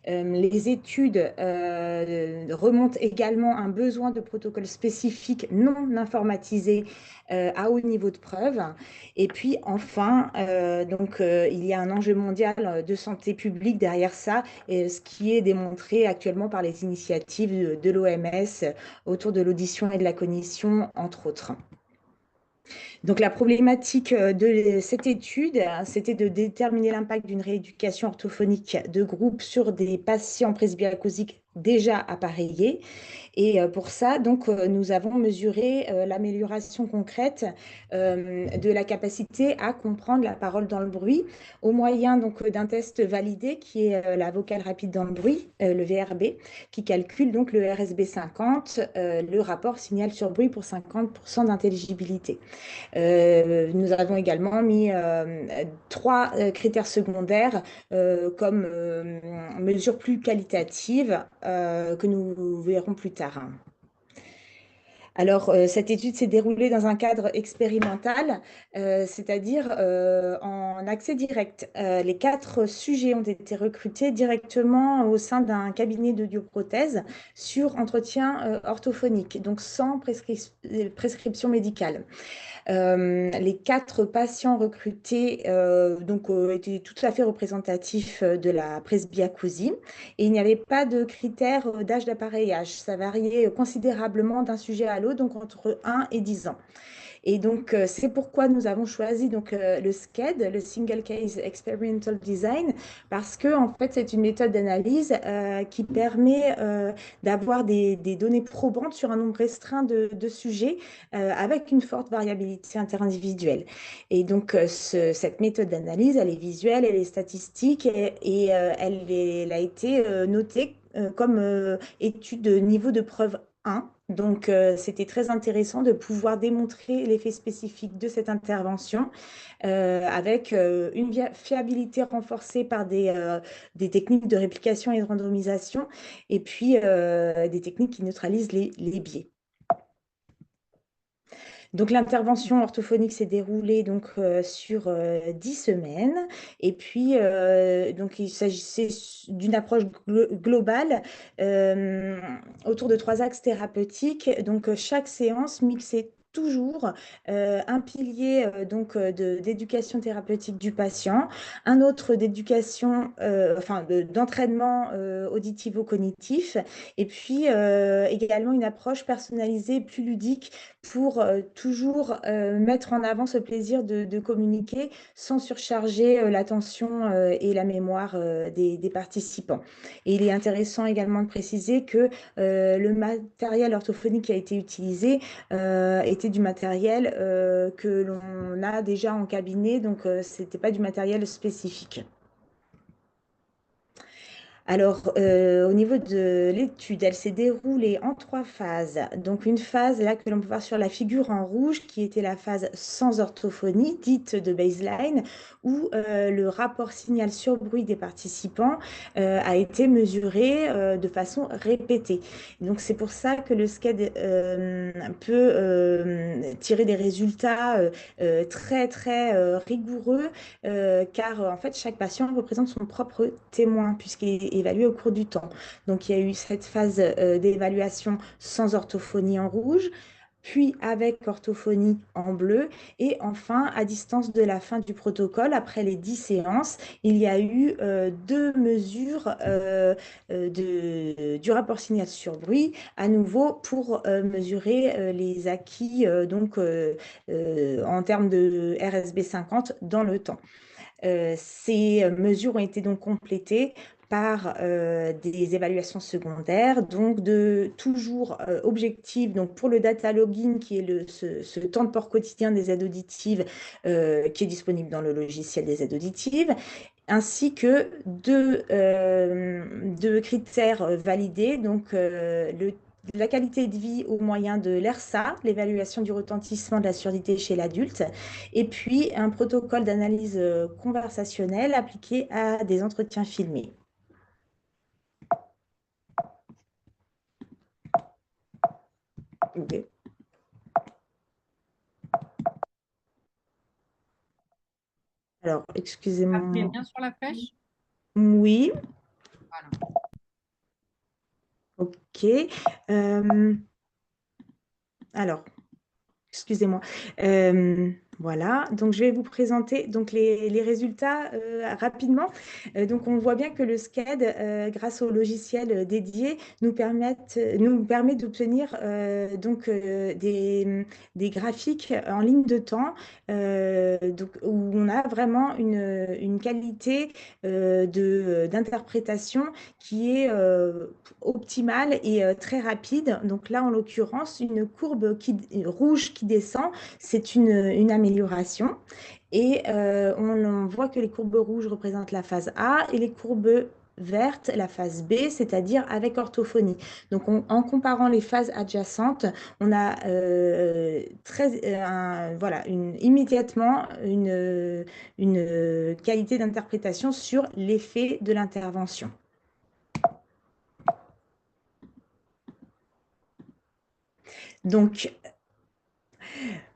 Les études remontent également un besoin de protocoles spécifiques non informatisés à haut niveau de preuve. Et puis enfin, il y a un enjeu mondial de santé publique derrière ça, et ce qui est démontré actuellement par les initiatives de l'OMS autour de l'audition et de la cognition, entre autres. Donc, la problématique de cette étude, c'était de déterminer l'impact d'une rééducation orthophonique de groupe sur des patients presbyacousiques déjà appareillés. Et pour ça, donc, nous avons mesuré l'amélioration concrète de la capacité à comprendre la parole dans le bruit au moyen donc d'un test validé qui est la vocale rapide dans le bruit, le VRB, qui calcule donc le RSB 50, le rapport signal sur bruit pour 50% d'intelligibilité. Nous avons également mis 3 critères secondaires comme mesures plus qualitatives que nous verrons plus tard. Alors, cette étude s'est déroulée dans un cadre expérimental, c'est-à-dire en accès direct. Les 4 sujets ont été recrutés directement au sein d'un cabinet d'audioprothèse sur entretien orthophonique, donc sans prescription médicale. Les 4 patients recrutés étaient tout à fait représentatifs de la presbyacousie et il n'y avait pas de critères d'âge d'appareillage. Ça variait considérablement d'un sujet à l'autre, donc entre 1 et 10 ans. Et donc, c'est pourquoi nous avons choisi le SCED, le Single Case Experimental Design, parce que en fait, c'est une méthode d'analyse qui permet d'avoir des données probantes sur un nombre restreint de sujets avec une forte variabilité interindividuelle. Et donc, cette méthode d'analyse, elle est visuelle, elle est statistique et elle a été notée comme étude de niveau de preuve 1. Donc, c'était très intéressant de pouvoir démontrer l'effet spécifique de cette intervention avec une fiabilité renforcée par des techniques de réplication et de randomisation et puis des techniques qui neutralisent les biais. Donc, l'intervention orthophonique s'est déroulée sur 10 semaines. Et puis, donc, il s'agissait d'une approche globale autour de 3 axes thérapeutiques. Donc, chaque séance mixait toujours un pilier d'éducation thérapeutique du patient, un autre d'éducation, d'entraînement auditivo-cognitif, et puis également une approche personnalisée, plus ludique, pour toujours mettre en avant ce plaisir de communiquer sans surcharger l'attention et la mémoire des participants. Et il est intéressant également de préciser que le matériel orthophonique qui a été utilisé était du matériel que l'on a déjà en cabinet, donc ce n'était pas du matériel spécifique. Alors, au niveau de l'étude, elle s'est déroulée en 3 phases. Donc, une phase là que l'on peut voir sur la figure en rouge, qui était la phase sans orthophonie, dite de baseline, où le rapport signal sur bruit des participants a été mesuré de façon répétée. Donc, c'est pour ça que le SCED peut tirer des résultats très, très rigoureux, car en fait, chaque patient représente son propre témoin, puisqu'il est évalué au cours du temps. Donc, il y a eu cette phase d'évaluation sans orthophonie en rouge, puis avec orthophonie en bleu, et enfin, à distance de la fin du protocole, après les 10 séances, il y a eu 2 mesures du rapport signal sur bruit, à nouveau pour mesurer les acquis en termes de RSB 50 dans le temps. Ces mesures ont été donc complétées par des évaluations secondaires, donc toujours objectives. Donc pour le data logging, qui est ce temps de port quotidien des aides auditives, qui est disponible dans le logiciel des aides auditives, ainsi que deux critères validés, donc la qualité de vie au moyen de l'ERSA, l'évaluation du retentissement de la surdité chez l'adulte, et puis un protocole d'analyse conversationnelle appliqué à des entretiens filmés. Okay. Alors, excusez-moi. Appuyez bien sur la flèche. Oui. Voilà. Ok. Alors, excusez-moi. Voilà, donc je vais vous présenter donc les résultats rapidement. Donc on voit bien que le SCED, grâce au logiciel dédié, nous permet d'obtenir des graphiques en ligne de temps où on a vraiment une qualité d'interprétation qui est optimale et très rapide. Donc là, en l'occurrence, une courbe rouge qui descend, c'est une amélioration. Et on voit que les courbes rouges représentent la phase A et les courbes vertes, la phase B, c'est-à-dire avec orthophonie. Donc, en comparant les phases adjacentes, on a immédiatement une qualité d'interprétation sur l'effet de l'intervention. Donc,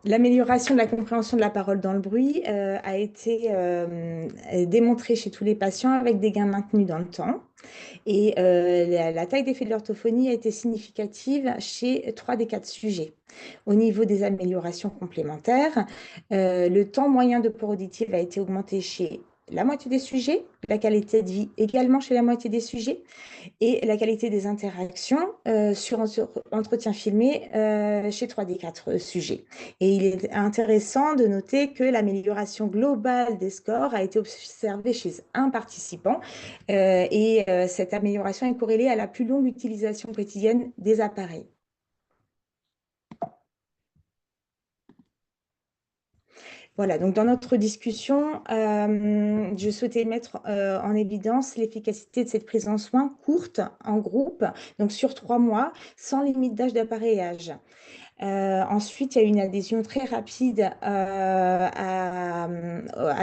l'amélioration de la compréhension de la parole dans le bruit a été démontrée chez tous les patients avec des gains maintenus dans le temps. Et la taille d'effet de l'orthophonie a été significative chez 3 des 4 sujets. Au niveau des améliorations complémentaires, le temps moyen de peur auditive a été augmenté chez la moitié des sujets, la qualité de vie également chez la moitié des sujets, et la qualité des interactions sur entretien filmé chez 3 des 4 sujets. Et il est intéressant de noter que l'amélioration globale des scores a été observée chez un participant et cette amélioration est corrélée à la plus longue utilisation quotidienne des appareils. Voilà, donc dans notre discussion, je souhaitais mettre en évidence l'efficacité de cette prise en soin courte, en groupe, donc sur 3 mois, sans limite d'âge d'appareillage. Ensuite, il y a eu une adhésion très rapide à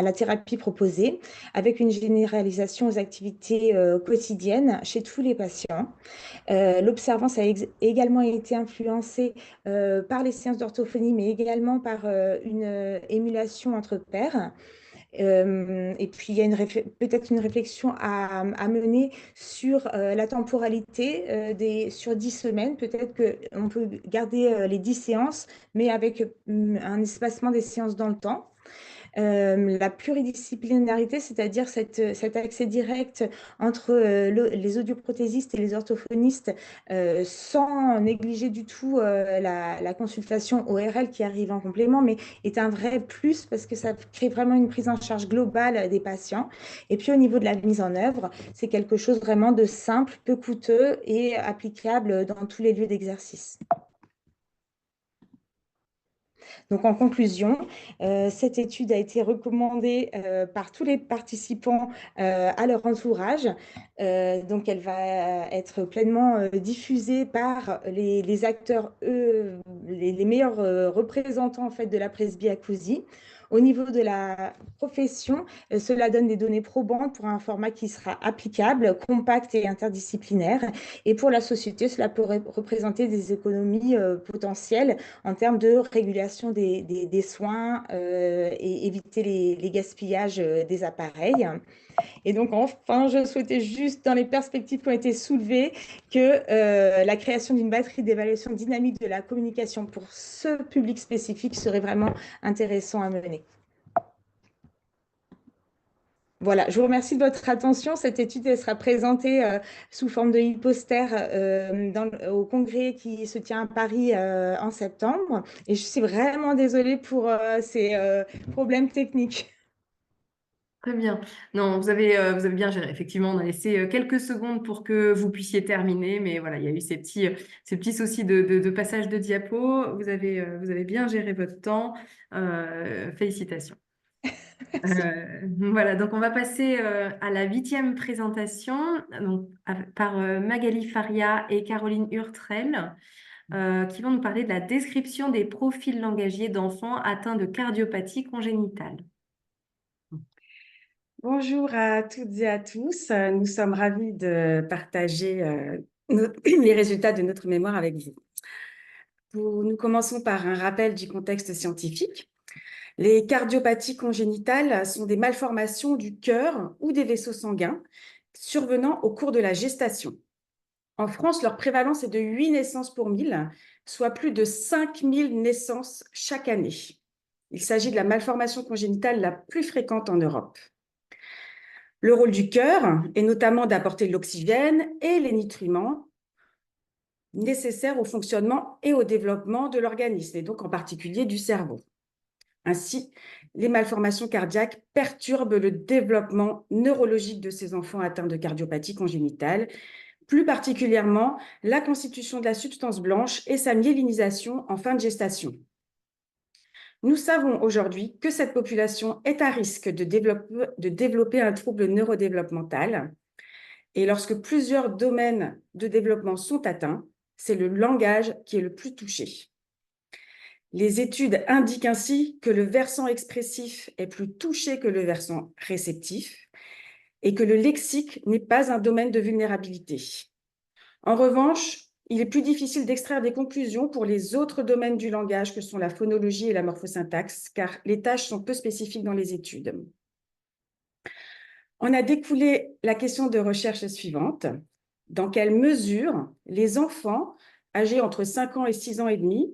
la thérapie proposée, avec une généralisation aux activités quotidiennes chez tous les patients. L'observance a également été influencée par les séances d'orthophonie, mais également par une émulation entre pairs. Et puis, il y a peut-être une réflexion à mener sur la temporalité sur 10 semaines. Peut-être qu'on peut garder les 10 séances, mais avec un espacement des séances dans le temps. La pluridisciplinarité, c'est-à-dire cet accès direct entre les audioprothésistes et les orthophonistes sans négliger du tout la consultation ORL qui arrive en complément, mais est un vrai plus parce que ça crée vraiment une prise en charge globale des patients. Et puis au niveau de la mise en œuvre, c'est quelque chose vraiment de simple, peu coûteux et applicable dans tous les lieux d'exercice. Donc, en conclusion, cette étude a été recommandée par tous les participants à leur entourage. Donc, elle va être pleinement diffusée par les acteurs, les meilleurs représentants en fait, de la presbyacousie. Au niveau de la profession, cela donne des données probantes pour un format qui sera applicable, compact et interdisciplinaire. Et pour la société, cela pourrait représenter des économies potentielles en termes de régulation des soins et éviter les gaspillages des appareils. Et donc, enfin, je souhaitais juste, dans les perspectives qui ont été soulevées, que la création d'une batterie d'évaluation dynamique de la communication pour ce public spécifique serait vraiment intéressant à mener. Voilà, je vous remercie de votre attention. Cette étude elle sera présentée sous forme de e-poster au congrès qui se tient à Paris en septembre. Et je suis vraiment désolée pour ces problèmes techniques. Très bien. Non, vous avez bien géré. Effectivement, on a laissé quelques secondes pour que vous puissiez terminer, mais voilà, il y a eu ces petits soucis de passage de diapo. Vous avez bien géré votre temps. Félicitations. Voilà, donc on va passer à la 8e présentation donc, par Magali Faria et Caroline Hurtrel, qui vont nous parler de la description des profils langagiers d'enfants atteints de cardiopathie congénitale. Bonjour à toutes et à tous. Nous sommes ravis de partager les résultats de notre mémoire avec vous. Nous commençons par un rappel du contexte scientifique. Les cardiopathies congénitales sont des malformations du cœur ou des vaisseaux sanguins survenant au cours de la gestation. En France, leur prévalence est de 8 naissances pour 1000, soit plus de 5000 naissances chaque année. Il s'agit de la malformation congénitale la plus fréquente en Europe. Le rôle du cœur est notamment d'apporter l'oxygène et les nutriments nécessaires au fonctionnement et au développement de l'organisme, et donc en particulier du cerveau. Ainsi, les malformations cardiaques perturbent le développement neurologique de ces enfants atteints de cardiopathie congénitale, plus particulièrement la constitution de la substance blanche et sa myélinisation en fin de gestation. Nous savons aujourd'hui que cette population est à risque de développer un trouble neurodéveloppemental. Et lorsque plusieurs domaines de développement sont atteints, c'est le langage qui est le plus touché. Les études indiquent ainsi que le versant expressif est plus touché que le versant réceptif et que le lexique n'est pas un domaine de vulnérabilité. En revanche, il est plus difficile d'extraire des conclusions pour les autres domaines du langage que sont la phonologie et la morphosyntaxe, car les tâches sont peu spécifiques dans les études. On a découlé la question de recherche suivante. Dans quelle mesure les enfants âgés entre 5 ans et 6 ans et demi,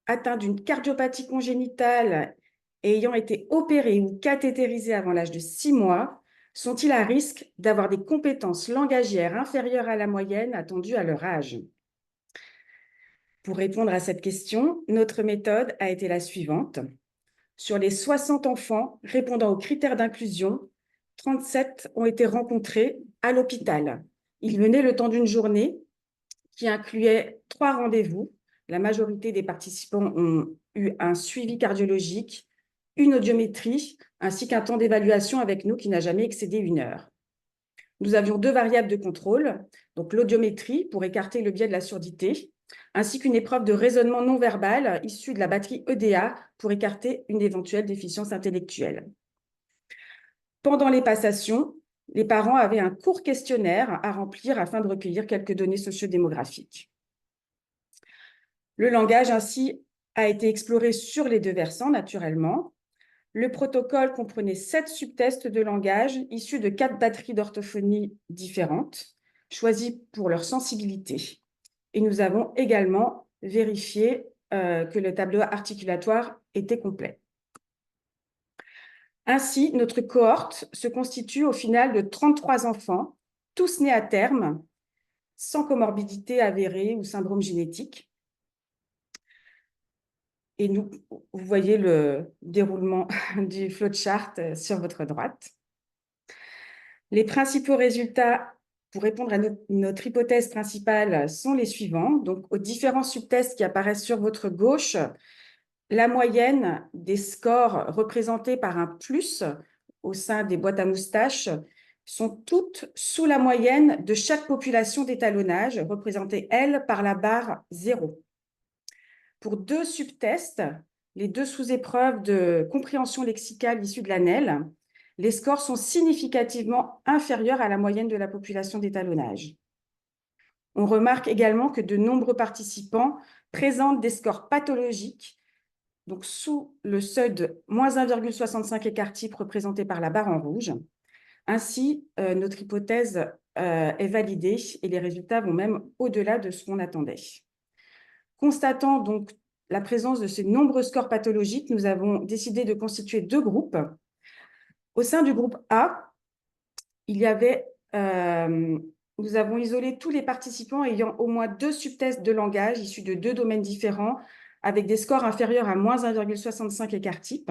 atteints d'une cardiopathie congénitale et ayant été opérés ou cathétérisés avant l'âge de 6 mois, sont-ils à risque d'avoir des compétences langagières inférieures à la moyenne attendue à leur âge? Pour répondre à cette question, notre méthode a été la suivante. Sur les 60 enfants répondant aux critères d'inclusion, 37 ont été rencontrés à l'hôpital. Ils venaient le temps d'une journée qui incluait 3 rendez-vous. La majorité des participants ont eu un suivi cardiologique, une audiométrie, ainsi qu'un temps d'évaluation avec nous qui n'a jamais excédé 1 heure. Nous avions 2 variables de contrôle, donc l'audiométrie pour écarter le biais de la surdité, ainsi qu'une épreuve de raisonnement non verbal issue de la batterie EDA pour écarter une éventuelle déficience intellectuelle. Pendant les passations, les parents avaient un court questionnaire à remplir afin de recueillir quelques données sociodémographiques. Le langage ainsi a été exploré sur les 2 versants, naturellement. Le protocole comprenait 7 subtests de langage issus de 4 batteries d'orthophonie différentes, choisies pour leur sensibilité. Et nous avons également vérifié que le tableau articulatoire était complet. Ainsi, notre cohorte se constitue au final de 33 enfants, tous nés à terme, sans comorbidité avérée ou syndrome génétique. Et vous voyez le déroulement du flowchart sur votre droite. Les principaux résultats pour répondre à notre hypothèse principale sont les suivants. Donc, aux différents subtests qui apparaissent sur votre gauche, la moyenne des scores représentés par un plus au sein des boîtes à moustaches sont toutes sous la moyenne de chaque population d'étalonnage, représentée, elle, par la barre 0. Pour 2 subtests, les 2 sous-épreuves de compréhension lexicale issues de l'ANEL, les scores sont significativement inférieurs à la moyenne de la population d'étalonnage. On remarque également que de nombreux participants présentent des scores pathologiques, donc sous le seuil de moins 1,65 écart type représenté par la barre en rouge. Ainsi, notre hypothèse est validée et les résultats vont même au-delà de ce qu'on attendait. Constatant donc la présence de ces nombreux scores pathologiques, nous avons décidé de constituer 2 groupes. Au sein du groupe A, nous avons isolé tous les participants ayant au moins 2 subtests de langage issus de 2 domaines différents avec des scores inférieurs à moins 1,65 écart type.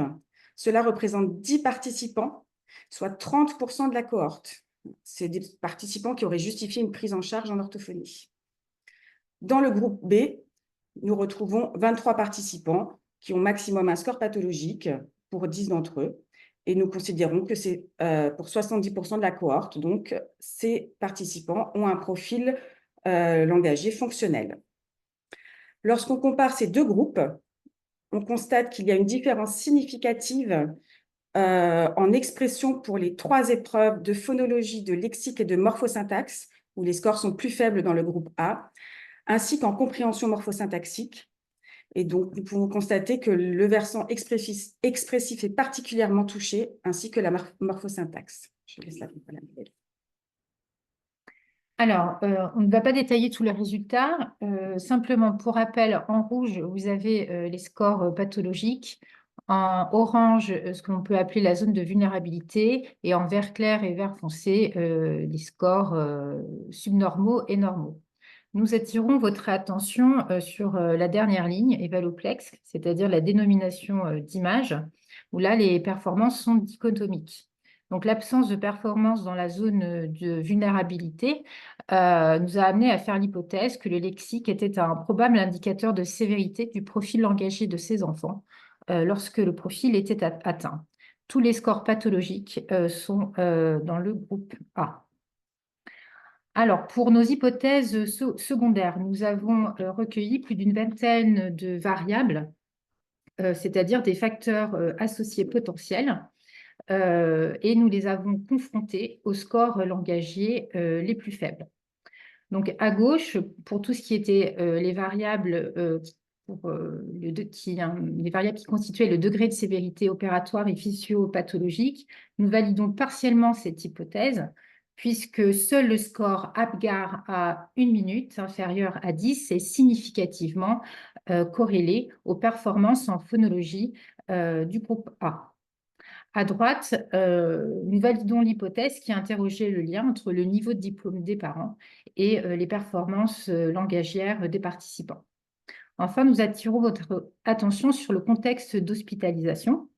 Cela représente 10 participants, soit 30% de la cohorte. C'est des participants qui auraient justifié une prise en charge en orthophonie. Dans le groupe B, nous retrouvons 23 participants qui ont maximum un score pathologique pour 10 d'entre eux. Et nous considérons que c'est pour 70% de la cohorte. Donc, ces participants ont un profil langagier fonctionnel. Lorsqu'on compare ces 2 groupes, on constate qu'il y a une différence significative en expression pour les 3 épreuves de phonologie, de lexique et de morphosyntaxe, où les scores sont plus faibles dans le groupe A, ainsi qu'en compréhension morphosyntaxique. Et donc, nous pouvons constater que le versant expressif est particulièrement touché, ainsi que la morphosyntaxe. Je laisse la parole à Maëlle. Alors, on ne va pas détailler tous les résultats. Simplement, pour rappel, en rouge, vous avez les scores pathologiques. En orange, ce que l'on peut appeler la zone de vulnérabilité. Et en vert clair et vert foncé, les scores subnormaux et normaux. Nous attirons votre attention sur la dernière ligne, évaloplex, c'est-à-dire la dénomination d'image, où là, les performances sont dichotomiques. Donc, l'absence de performance dans la zone de vulnérabilité nous a amené à faire l'hypothèse que le lexique était un probable indicateur de sévérité du profil langagier de ces enfants lorsque le profil était atteint. Tous les scores pathologiques sont dans le groupe A. Alors, pour nos hypothèses secondaires, nous avons recueilli plus d'une vingtaine de variables, c'est-à-dire des facteurs associés potentiels, et nous les avons confrontés aux scores langagiers les plus faibles. Donc, à gauche, pour tout ce qui était les variables, les variables qui constituaient le degré de sévérité opératoire et physio-pathologique, nous validons partiellement cette hypothèse, puisque seul le score APGAR à 1 minute, inférieur à 10, est significativement corrélé aux performances en phonologie du groupe A. À droite, nous validons l'hypothèse qui interrogeait le lien entre le niveau de diplôme des parents et les performances langagières des participants. Enfin, nous attirons votre attention sur le contexte d'hospitalisation.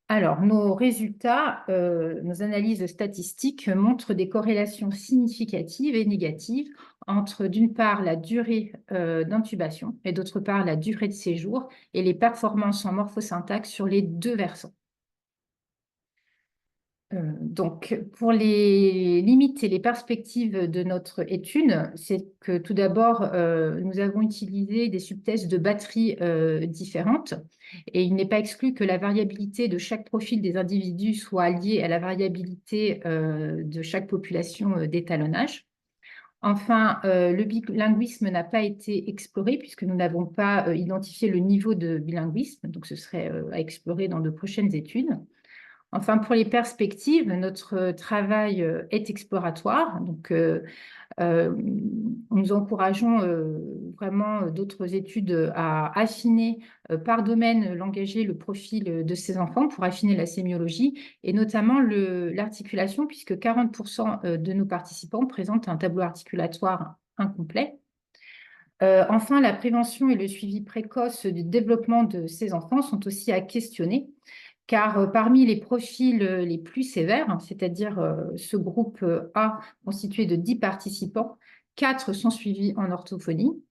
Alors, nos résultats, nos analyses statistiques montrent des corrélations significatives et négatives entre, d'une part, la durée d'intubation et d'autre part, la durée de séjour et les performances en morphosyntaxe sur les deux versants. Donc, pour les limites et les perspectives de notre étude, c'est que tout d'abord, nous avons utilisé des subtests de batteries différentes et il n'est pas exclu que la variabilité de chaque profil des individus soit liée à la variabilité de chaque population d'étalonnage. Enfin, le bilinguisme n'a pas été exploré puisque nous n'avons pas identifié le niveau de bilinguisme, donc ce serait à explorer dans de prochaines études. Enfin, pour les perspectives, notre travail est exploratoire. Donc, nous encourageons vraiment d'autres études à affiner par domaine langagier le profil de ces enfants pour affiner la sémiologie et notamment l'articulation, puisque 40% de nos participants présentent un tableau articulatoire incomplet. Enfin, la prévention et le suivi précoce du développement de ces enfants sont aussi à questionner, car parmi les profils les plus sévères, c'est-à-dire ce groupe A constitué de 10 participants, 4 sont suivis en orthophonie.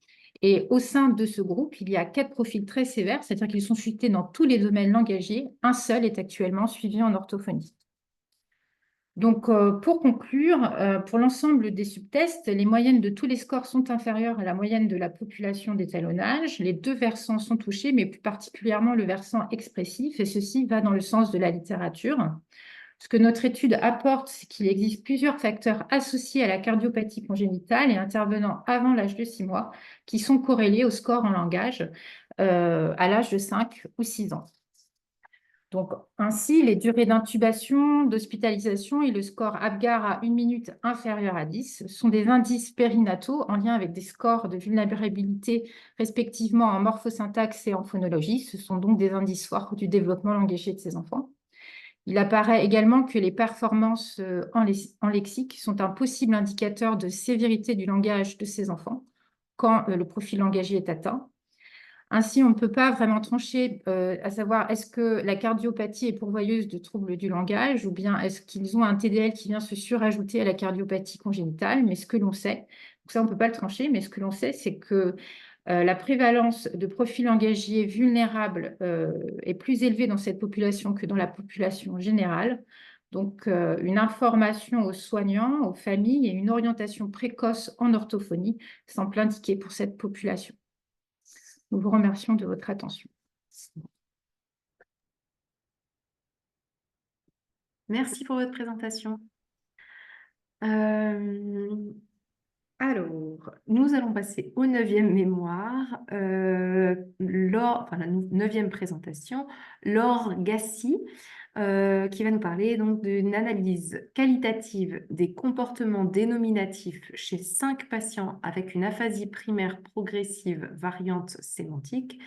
Et au sein de ce groupe, il y a 4 profils très sévères, c'est-à-dire qu'ils sont chutés dans tous les domaines langagiers. Un seul est actuellement suivi en orthophonie. Donc, pour conclure, pour l'ensemble des subtests, les moyennes de tous les scores sont inférieures à la moyenne de la population d'étalonnage. Les deux versants sont touchés, mais plus particulièrement le versant expressif, et ceci va dans le sens de la littérature. Ce que notre étude apporte, c'est qu'il existe plusieurs facteurs associés à la cardiopathie congénitale et intervenant avant l'âge de 6 mois, qui sont corrélés au score en langage à l'âge de 5 ou 6 ans. Donc, ainsi, les durées d'intubation, d'hospitalisation et le score APGAR à 1 minute inférieur à 10 sont des indices périnataux en lien avec des scores de vulnérabilité respectivement en morphosyntaxe et en phonologie. Ce sont donc des indices forts du développement langagier de ces enfants. Il apparaît également que les performances en lexique sont un possible indicateur de sévérité du langage de ces enfants quand le profil langagier est atteint. Ainsi, on ne peut pas vraiment trancher, à savoir est-ce que la cardiopathie est pourvoyeuse de troubles du langage ou bien est-ce qu'ils ont un TDL qui vient se surajouter à la cardiopathie congénitale. Mais ce que l'on sait, donc ça on ne peut pas le trancher, mais ce que l'on sait, c'est que la prévalence de profils langagiers vulnérables est plus élevée dans cette population que dans la population générale. Donc, une information aux soignants, aux familles et une orientation précoce en orthophonie semble indiquée pour cette population. Nous vous remercions de votre attention. Merci pour votre présentation. Alors, nous allons passer au 9e mémoire, la 9e présentation, Laure Gassi, qui va nous parler donc d'une analyse qualitative des comportements dénominatifs chez 5 patients avec une aphasie primaire progressive variante sémantique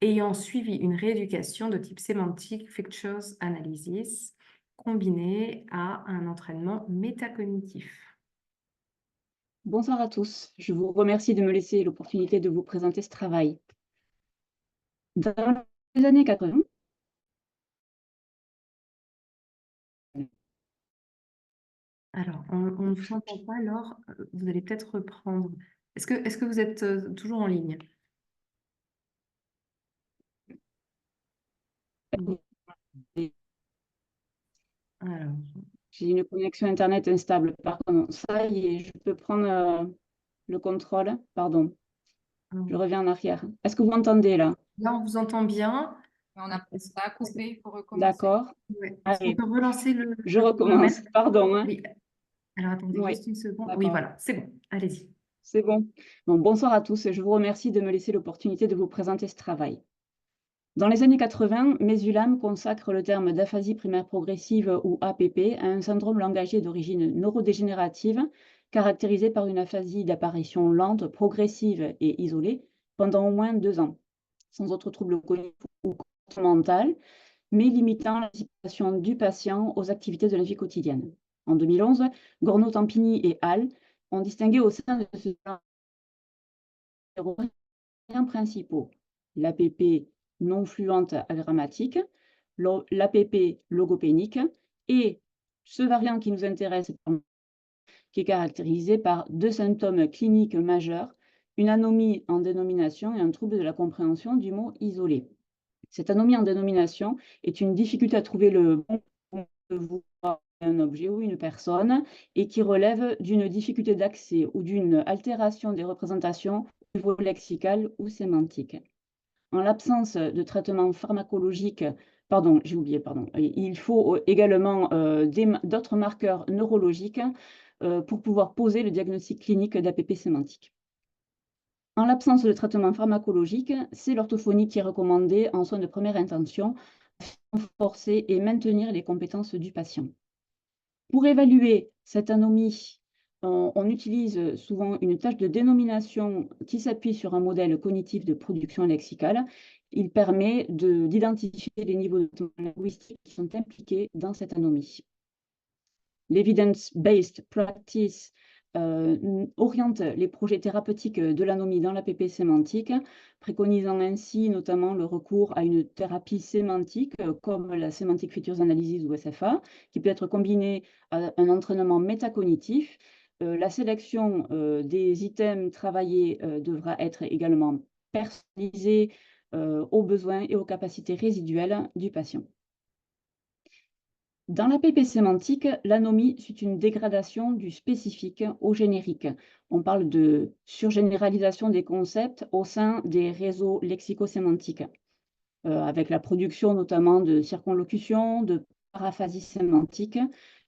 ayant suivi une rééducation de type Semantic Features Analysis combinée à un entraînement métacognitif. Bonsoir à tous. Je vous remercie de me laisser l'opportunité de vous présenter ce travail. Dans les années 80, alors, on ne vous entend pas, Laure. Vous allez peut-être reprendre. Est-ce que vous êtes toujours en ligne? Alors, j'ai une connexion Internet instable. Pardon, ça y est, je peux prendre le contrôle. Pardon, je reviens en arrière. Est-ce que vous m'entendez là? là, on vous entend bien. On a coupé pour recommencer. D'accord. Ouais. Est-ce qu'on Allez, peut relancer le... je recommence. Pardon. Oui. Alors, attendez Oui, juste une seconde. Oui, d'accord. voilà, c'est bon. Allez-y. C'est bon. Bon, bonsoir à tous. Je vous remercie de me laisser l'opportunité de vous présenter ce travail. Dans les années 80, Mesulam consacre le terme d'aphasie primaire progressive ou APP à un syndrome langagier d'origine neurodégénérative caractérisé par une aphasie d'apparition lente, progressive et isolée pendant au moins 2 ans, sans autre trouble cognitif ou comportemental, mais limitant la participation du patient aux activités de la vie quotidienne. En 2011, Gorno, Tampini et Hall ont distingué au sein de ce principaux, l'APP non fluente agrammatique, l'APP logopénique et ce variant qui nous intéresse, qui est caractérisé par 2 symptômes cliniques majeurs, une anomie en dénomination et un trouble de la compréhension du mot isolé. Cette anomie en dénomination est une difficulté à trouver le bon mot de voir un objet ou une personne et qui relève d'une difficulté d'accès ou d'une altération des représentations au niveau lexical ou sémantique. En l'absence de traitement pharmacologique, pardon, j'ai oublié, pardon, il faut également d'autres marqueurs neurologiques pour pouvoir poser le diagnostic clinique d'APP sémantique. En l'absence de traitement pharmacologique, c'est l'orthophonie qui est recommandée en soins de première intention pour renforcer et maintenir les compétences du patient. Pour évaluer cette anomie, on utilise souvent une tâche de dénomination qui s'appuie sur un modèle cognitif de production lexicale. Il permet d'identifier les niveaux de linguistique qui sont impliqués dans cette anomie. L'evidence-based practice oriente les projets thérapeutiques de l'anomie dans l'APP sémantique, préconisant ainsi notamment le recours à une thérapie sémantique comme la Semantic Features Analysis ou SFA, qui peut être combinée à un entraînement métacognitif. La sélection des items travaillés devra être également personnalisée aux besoins et aux capacités résiduelles du patient. Dans l'APP sémantique, l'anomie suit une dégradation du spécifique au générique. On parle de surgénéralisation des concepts au sein des réseaux lexico-sémantiques, avec la production notamment de circonlocutions, de paraphasies sémantiques.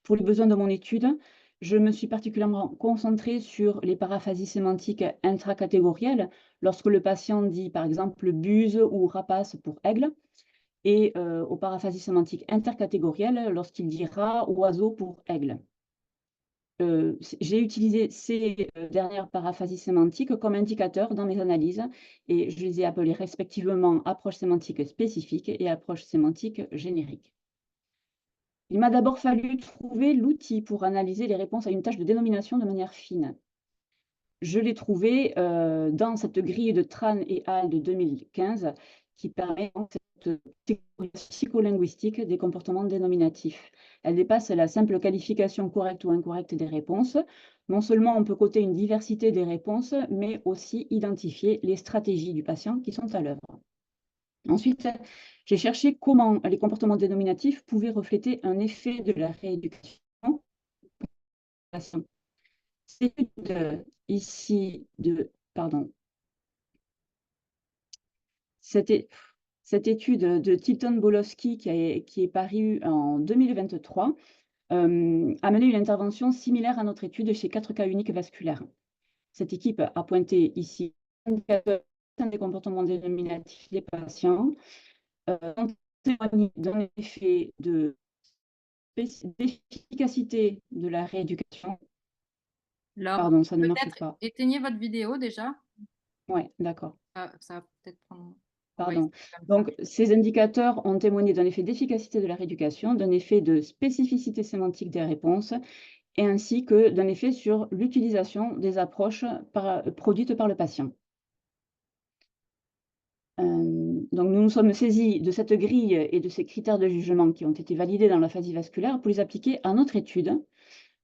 Pour les besoins de mon étude, je me suis particulièrement concentrée sur les paraphasies sémantiques intracatégorielles, lorsque le patient dit par exemple buse ou rapace pour aigle, et aux paraphasies sémantiques intercatégorielles lorsqu'il dira oiseau pour aigle. J'ai utilisé ces dernières paraphasies sémantiques comme indicateurs dans mes analyses et je les ai appelées respectivement approche sémantique spécifique et approche sémantique générique. Il m'a d'abord fallu trouver l'outil pour analyser les réponses à une tâche de dénomination de manière fine. Je l'ai trouvé dans cette grille de Tran et Hall de 2015 qui permet cette théorie psycholinguistique des comportements dénominatifs. Elle dépasse la simple qualification correcte ou incorrecte des réponses. Non seulement on peut coter une diversité des réponses, mais aussi identifier les stratégies du patient qui sont à l'œuvre. Ensuite, j'ai cherché comment les comportements dénominatifs pouvaient refléter un effet de la rééducation du patient. Cette étude ici de, pardon, cette étude de Tilton-Bolowski qui est parue en 2023 a mené une intervention similaire à notre étude chez 4 cas uniques vasculaires. Cette équipe a pointé ici des comportements dénominatifs des patients, témoigne d'un effet d'efficacité de la rééducation. Laure, Pardon, ça ne marche peut-être pas. éteignez votre vidéo déjà. Oui, d'accord. Ça va peut-être prendre. Pardon. Donc, ces indicateurs ont témoigné d'un effet d'efficacité de la rééducation, d'un effet de spécificité sémantique des réponses, et ainsi que d'un effet sur l'utilisation des approches produites par le patient. Donc, nous nous sommes saisis de cette grille et de ces critères de jugement qui ont été validés dans l'aphasie vasculaire pour les appliquer à notre étude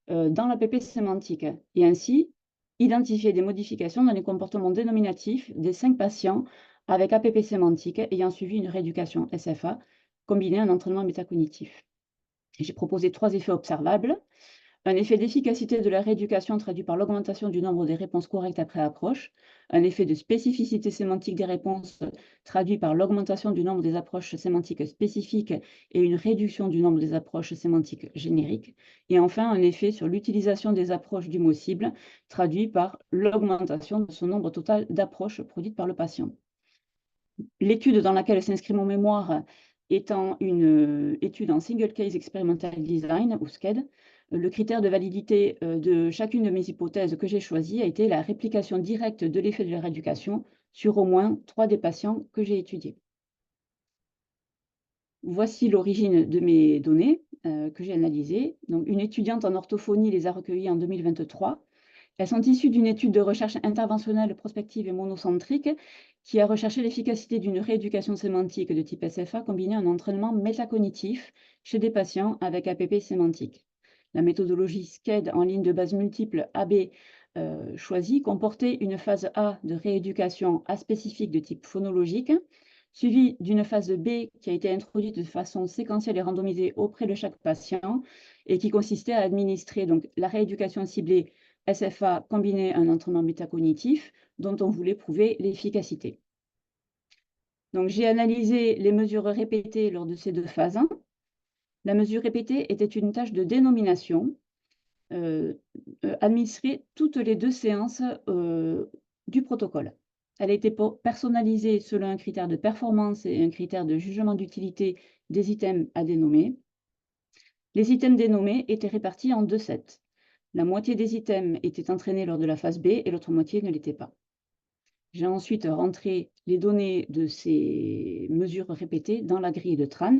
dans l'APP sémantique, et ainsi identifier des modifications dans les comportements dénominatifs des 5 patients avec APP sémantique ayant suivi une rééducation SFA combinée à un entraînement métacognitif. J'ai proposé 3 effets observables. Un effet d'efficacité de la rééducation traduit par l'augmentation du nombre des réponses correctes après approche. Un effet de spécificité sémantique des réponses traduit par l'augmentation du nombre des approches sémantiques spécifiques et une réduction du nombre des approches sémantiques génériques. Et enfin, un effet sur l'utilisation des approches du mot cible traduit par l'augmentation de son nombre total d'approches produites par le patient. L'étude dans laquelle s'inscrit mon mémoire étant une étude en Single Case Experimental Design, ou SCED, le critère de validité de chacune de mes hypothèses que j'ai choisies a été la réplication directe de l'effet de la rééducation sur au moins 3 des patients que j'ai étudiés. Voici l'origine de mes données que j'ai analysées. Donc, une étudiante en orthophonie les a recueillies en 2023. Elles sont issues d'une étude de recherche interventionnelle prospective et monocentrique qui a recherché l'efficacité d'une rééducation sémantique de type SFA combinée à un entraînement métacognitif chez des patients avec APP sémantique. La méthodologie SCED en ligne de base multiple AB choisie comportait une phase A de rééducation aspécifique de type phonologique, suivie d'une phase B qui a été introduite de façon séquentielle et randomisée auprès de chaque patient et qui consistait à administrer donc, la rééducation ciblée SFA combinée à un entraînement métacognitif dont on voulait prouver l'efficacité. Donc, j'ai analysé les mesures répétées lors de ces 2 phases. La mesure répétée était une tâche de dénomination administrée toutes les 2 séances du protocole. Elle a été personnalisée selon un critère de performance et un critère de jugement d'utilité des items à dénommer. Les items dénommés étaient répartis en 2 sets. La moitié des items étaient entraînés lors de la phase B et l'autre moitié ne l'était pas. J'ai ensuite rentré les données de ces mesures répétées dans la grille de Tran.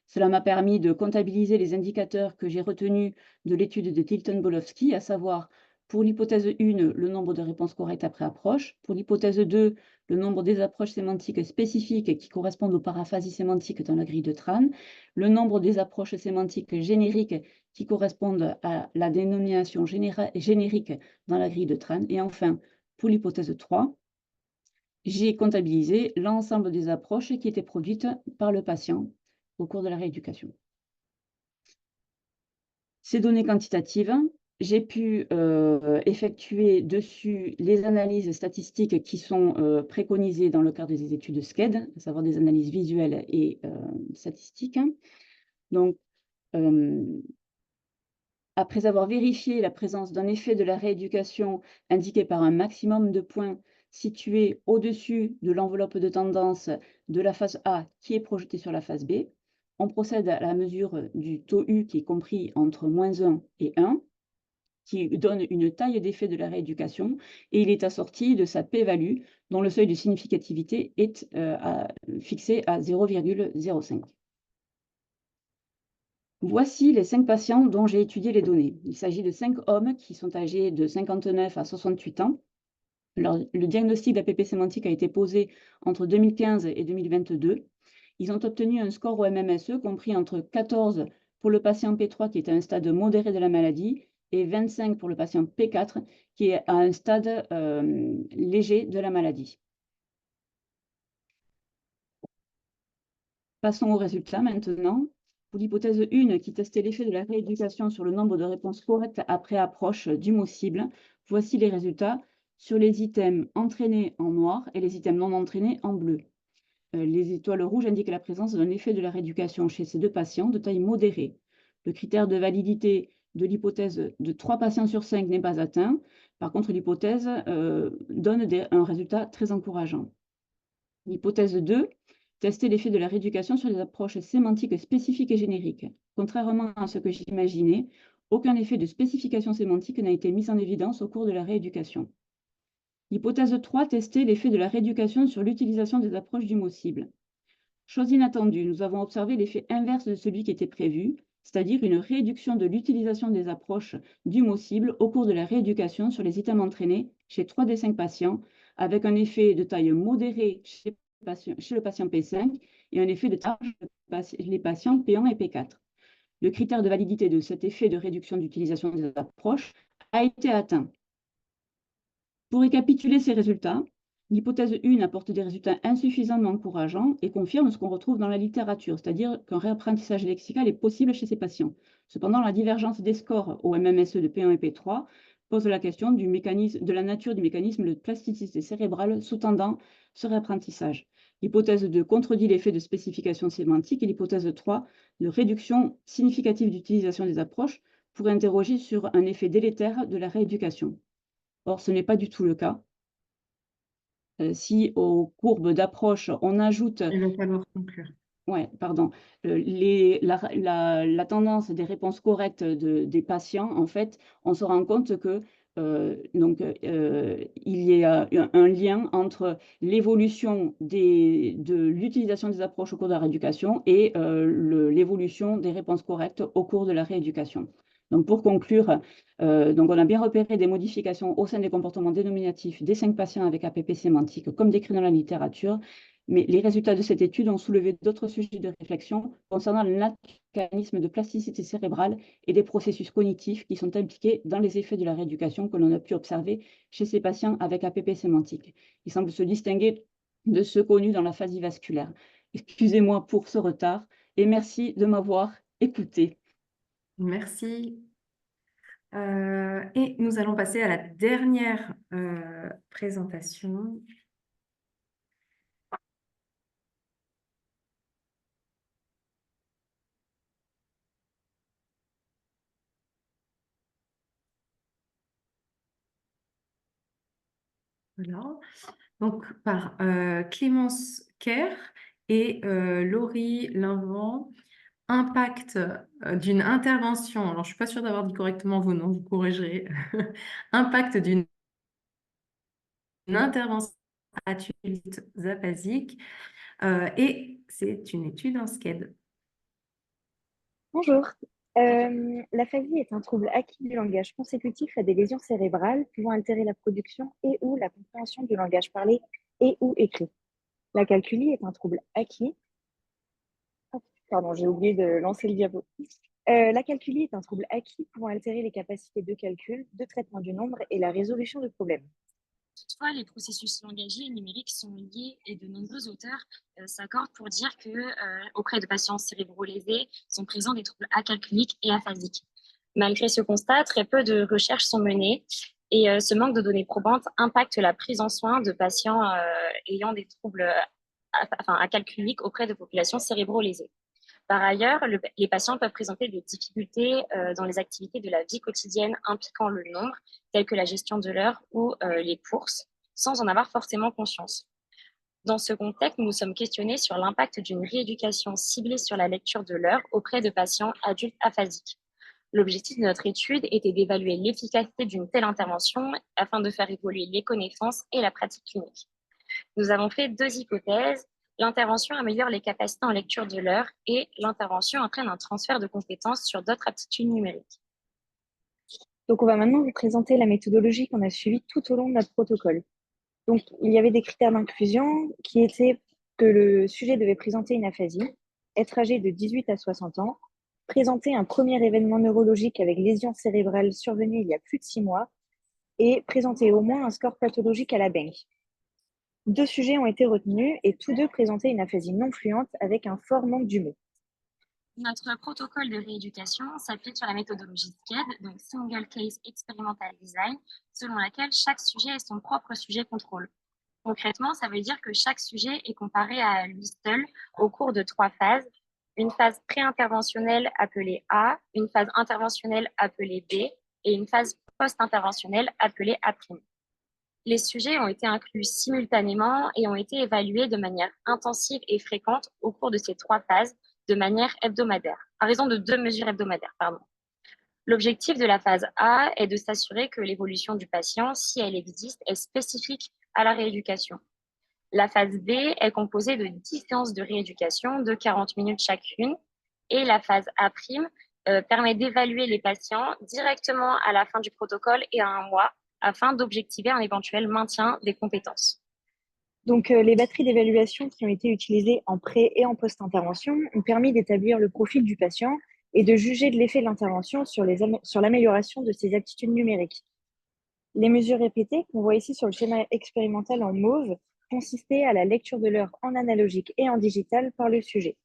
Cela m'a permis de comptabiliser les indicateurs que j'ai retenus de l'étude de Tilton-Bolofsky, à savoir pour l'hypothèse 1, le nombre de réponses correctes après approche, pour l'hypothèse 2, le nombre des approches sémantiques spécifiques qui correspondent aux paraphasies sémantiques dans la grille de Tran, le nombre des approches sémantiques génériques qui correspondent à la dénomination générique dans la grille de Tran, et enfin, pour l'hypothèse 3, j'ai comptabilisé l'ensemble des approches qui étaient produites par le patient au cours de la rééducation. Ces données quantitatives, j'ai pu effectuer dessus les analyses statistiques qui sont préconisées dans le cadre des études SCED, à savoir des analyses visuelles et statistiques. Donc, après avoir vérifié la présence d'un effet de la rééducation indiqué par un maximum de points situé au-dessus de l'enveloppe de tendance de la phase A qui est projetée sur la phase B, on procède à la mesure du taux U qui est compris entre -1 et 1, qui donne une taille d'effet de la rééducation, et il est assorti de sa p-value, dont le seuil de significativité est fixé à 0,05. Voici les 5 patients dont j'ai étudié les données. Il s'agit de 5 hommes qui sont âgés de 59 à 68 ans. Le diagnostic d'APP sémantique a été posé entre 2015 et 2022. Ils ont obtenu un score au MMSE compris entre 14 pour le patient P3 qui est à un stade modéré de la maladie et 25 pour le patient P4 qui est à un stade léger de la maladie. Passons aux résultats maintenant. Pour l'hypothèse 1 qui testait l'effet de la rééducation sur le nombre de réponses correctes après approche du mot cible, voici les résultats sur les items entraînés en noir et les items non entraînés en bleu. Les étoiles rouges indiquent la présence d'un effet de la rééducation chez ces 2 patients de taille modérée. Le critère de validité de l'hypothèse de 3 patients sur 5 n'est pas atteint. Par contre, l'hypothèse donne un résultat très encourageant. L'hypothèse 2 testait l'effet de la rééducation sur les approches sémantiques spécifiques et génériques. Contrairement à ce que j'imaginais, aucun effet de spécification sémantique n'a été mis en évidence au cours de la rééducation. L'hypothèse 3 testait l'effet de la rééducation sur l'utilisation des approches du mot cible. Chose inattendue, nous avons observé l'effet inverse de celui qui était prévu, c'est-à-dire une réduction de l'utilisation des approches du mot cible au cours de la rééducation sur les items entraînés chez 3 des 5 patients, avec un effet de taille modérée chez le patient P5 et un effet de taille chez les patients P1 et P4. Le critère de validité de cet effet de réduction d'utilisation des approches a été atteint. Pour récapituler ces résultats, L'hypothèse 1 apporte des résultats insuffisamment encourageants et confirme ce qu'on retrouve dans la littérature, c'est-à-dire qu'un réapprentissage lexical est possible chez ces patients. Cependant, la divergence des scores au MMSE de P1 et P3 pose la question de la nature du mécanisme de plasticité cérébrale sous-tendant ce réapprentissage. L'hypothèse 2 contredit l'effet de spécification sémantique et l'hypothèse 3 de réduction significative d'utilisation des approches pourrait interroger sur un effet délétère de la rééducation. Or, ce n'est pas du tout le cas. Si aux courbes d'approche, on ajoute Il va falloir conclure. ouais, pardon, la tendance des réponses correctes des patients, en fait, on se rend compte que, il y a un lien entre l'évolution de l'utilisation des approches au cours de la rééducation et l'évolution des réponses correctes au cours de la rééducation. Donc pour conclure, donc on a bien repéré des modifications au sein des comportements dénominatifs des 5 patients avec APP sémantique, comme décrit dans la littérature, mais les résultats de cette étude ont soulevé d'autres sujets de réflexion concernant le mécanisme de plasticité cérébrale et des processus cognitifs qui sont impliqués dans les effets de la rééducation que l'on a pu observer chez ces patients avec APP sémantique. Ils semblent se distinguer de ceux connus dans l'aphasie vasculaire. Excusez-moi pour ce retard et merci de m'avoir écouté. Merci. Et nous allons passer à la dernière présentation. Voilà. Donc, par Clémence Kerr et Laurie Linvent, impact d'une intervention, alors je ne suis pas sûre d'avoir dit correctement vos noms, vous corrigerez, impact d'une intervention adulte aphasique, et c'est une étude en SCED. Bonjour. L'aphasie est un trouble acquis du langage consécutif à des lésions cérébrales pouvant altérer la production et ou la compréhension du langage parlé et ou écrit. La calculie est un trouble acquis. Pardon, j'ai oublié de lancer le diapo. La calculie est un trouble acquis pouvant altérer les capacités de calcul, de traitement du nombre et la résolution de problèmes. Toutefois, les processus langagiers et numériques sont liés et de nombreux auteurs s'accordent pour dire que auprès de patients cérébro-lésés sont présents des troubles acalculiques et aphasiques. Malgré ce constat, très peu de recherches sont menées et ce manque de données probantes impacte la prise en soin de patients ayant des troubles acalculiques auprès de populations cérébro-lésées. Par ailleurs, les patients peuvent présenter des difficultés dans les activités de la vie quotidienne impliquant le nombre, telles que la gestion de l'heure ou les courses, sans en avoir forcément conscience. Dans ce contexte, nous nous sommes questionnés sur l'impact d'une rééducation ciblée sur la lecture de l'heure auprès de patients adultes aphasiques. L'objectif de notre étude était d'évaluer l'efficacité d'une telle intervention afin de faire évoluer les connaissances et la pratique clinique. Nous avons fait 2 hypothèses. L'intervention améliore les capacités en lecture de l'heure et l'intervention entraîne un transfert de compétences sur d'autres aptitudes numériques. Donc, on va maintenant vous présenter la méthodologie qu'on a suivie tout au long de notre protocole. Donc, il y avait des critères d'inclusion qui étaient que le sujet devait présenter une aphasie, être âgé de 18 à 60 ans, présenter un premier événement neurologique avec lésion cérébrale survenue il y a plus de 6 mois et présenter au moins un score pathologique à la Benck. 2 sujets ont été retenus et tous 2 présentaient une aphasie non fluente avec un fort manque d'humour. Notre protocole de rééducation s'appuie sur la méthodologie SCED, donc Single Case Experimental Design, selon laquelle chaque sujet est son propre sujet contrôle. Concrètement, ça veut dire que chaque sujet est comparé à lui seul au cours de 3 phases. Une phase pré-interventionnelle appelée A, une phase interventionnelle appelée B et une phase post-interventionnelle appelée A'. Les sujets ont été inclus simultanément et ont été évalués de manière intensive et fréquente au cours de ces 3 phases de manière hebdomadaire, à raison de 2 mesures hebdomadaires. L'objectif de la phase A est de s'assurer que l'évolution du patient, si elle existe, est spécifique à la rééducation. La phase B est composée de 10 séances de rééducation de 40 minutes chacune et la phase A' permet d'évaluer les patients directement à la fin du protocole et à 1 mois afin d'objectiver un éventuel maintien des compétences. Donc, les batteries d'évaluation qui ont été utilisées en pré- et en post-intervention ont permis d'établir le profil du patient et de juger de l'effet de l'intervention sur l'amélioration de ses aptitudes numériques. Les mesures répétées qu'on voit ici sur le schéma expérimental en mauve consistaient à la lecture de l'heure en analogique et en digital par le sujet.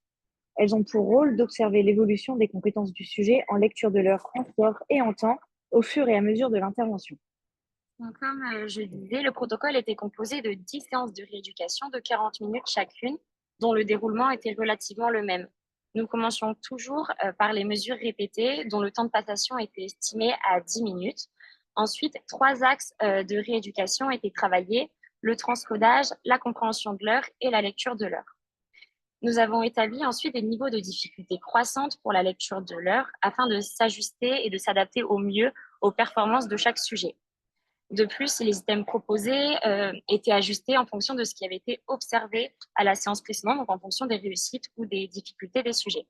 Elles ont pour rôle d'observer l'évolution des compétences du sujet en lecture de l'heure en score et en temps au fur et à mesure de l'intervention. Donc, comme je disais, le protocole était composé de 10 séances de rééducation de 40 minutes chacune, dont le déroulement était relativement le même. Nous commencions toujours par les mesures répétées, dont le temps de passation était estimé à 10 minutes. Ensuite, 3 axes de rééducation étaient travaillés, le transcodage, la compréhension de l'heure et la lecture de l'heure. Nous avons établi ensuite des niveaux de difficulté croissantes pour la lecture de l'heure afin de s'ajuster et de s'adapter au mieux aux performances de chaque sujet. De plus, les items proposés étaient ajustés en fonction de ce qui avait été observé à la séance précédente, donc en fonction des réussites ou des difficultés des sujets.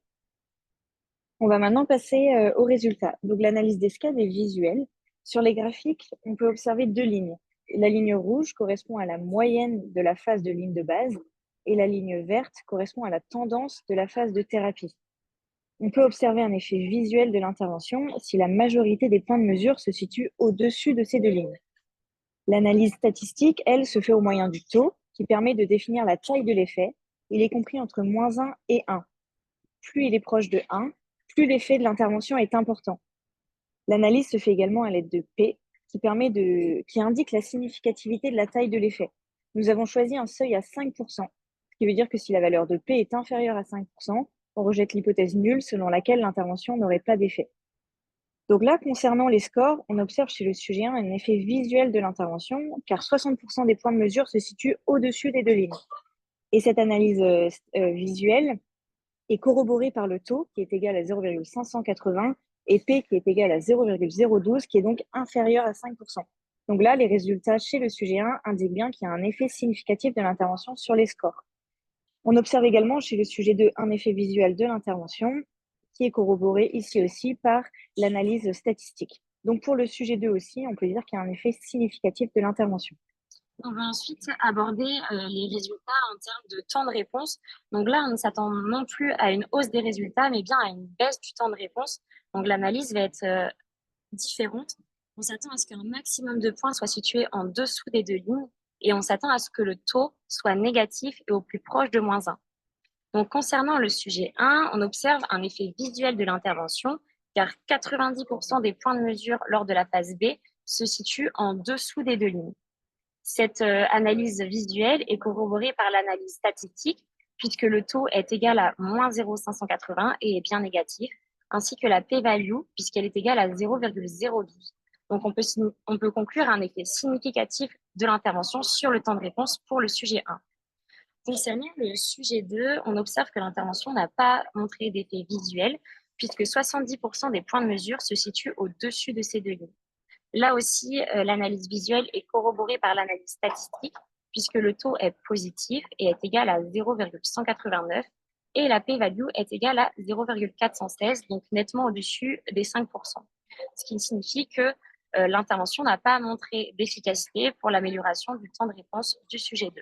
On va maintenant passer aux résultats. Donc l'analyse des SCAD est visuelle. Sur les graphiques, on peut observer 2 lignes. La ligne rouge correspond à la moyenne de la phase de ligne de base et la ligne verte correspond à la tendance de la phase de thérapie. On peut observer un effet visuel de l'intervention si la majorité des points de mesure se situent au-dessus de ces 2 lignes. L'analyse statistique, elle, se fait au moyen du taux, qui permet de définir la taille de l'effet. Il est compris entre -1 et 1. Plus il est proche de 1, plus l'effet de l'intervention est important. L'analyse se fait également à l'aide de P, qui indique la significativité de la taille de l'effet. Nous avons choisi un seuil à 5%, ce qui veut dire que si la valeur de P est inférieure à 5%, on rejette l'hypothèse nulle selon laquelle l'intervention n'aurait pas d'effet. Donc là, concernant les scores, on observe chez le sujet 1 un effet visuel de l'intervention, car 60% des points de mesure se situent au-dessus des 2 lignes. Et cette analyse visuelle est corroborée par le taux, qui est égal à 0,580, et P, qui est égal à 0,012, qui est donc inférieur à 5%. Donc là, les résultats chez le sujet 1 indiquent bien qu'il y a un effet significatif de l'intervention sur les scores. On observe également chez le sujet 2 un effet visuel de l'intervention, qui est corroboré ici aussi par l'analyse statistique. Donc pour le sujet 2 aussi, on peut dire qu'il y a un effet significatif de l'intervention. On va ensuite aborder les résultats en termes de temps de réponse. Donc là, on ne s'attend non plus à une hausse des résultats, mais bien à une baisse du temps de réponse. Donc l'analyse va être différente. On s'attend à ce qu'un maximum de points soit situé en dessous des 2 lignes et on s'attend à ce que le taux soit négatif et au plus proche de -1. Donc, concernant le sujet 1, on observe un effet visuel de l'intervention, car 90% des points de mesure lors de la phase B se situent en dessous des 2 lignes. Cette analyse visuelle est corroborée par l'analyse statistique, puisque le taux est égal à -0,580 et est bien négatif, ainsi que la p-value, puisqu'elle est égale à 0,012. Donc, on peut conclure un effet significatif de l'intervention sur le temps de réponse pour le sujet 1. Concernant le sujet 2, on observe que l'intervention n'a pas montré d'effet visuel, puisque 70% des points de mesure se situent au-dessus de ces 2 lignes. Là aussi, l'analyse visuelle est corroborée par l'analyse statistique, puisque le taux est positif et est égal à 0,189, et la p-value est égale à 0,416, donc nettement au-dessus des 5%. Ce qui signifie que l'intervention n'a pas montré d'efficacité pour l'amélioration du temps de réponse du sujet 2.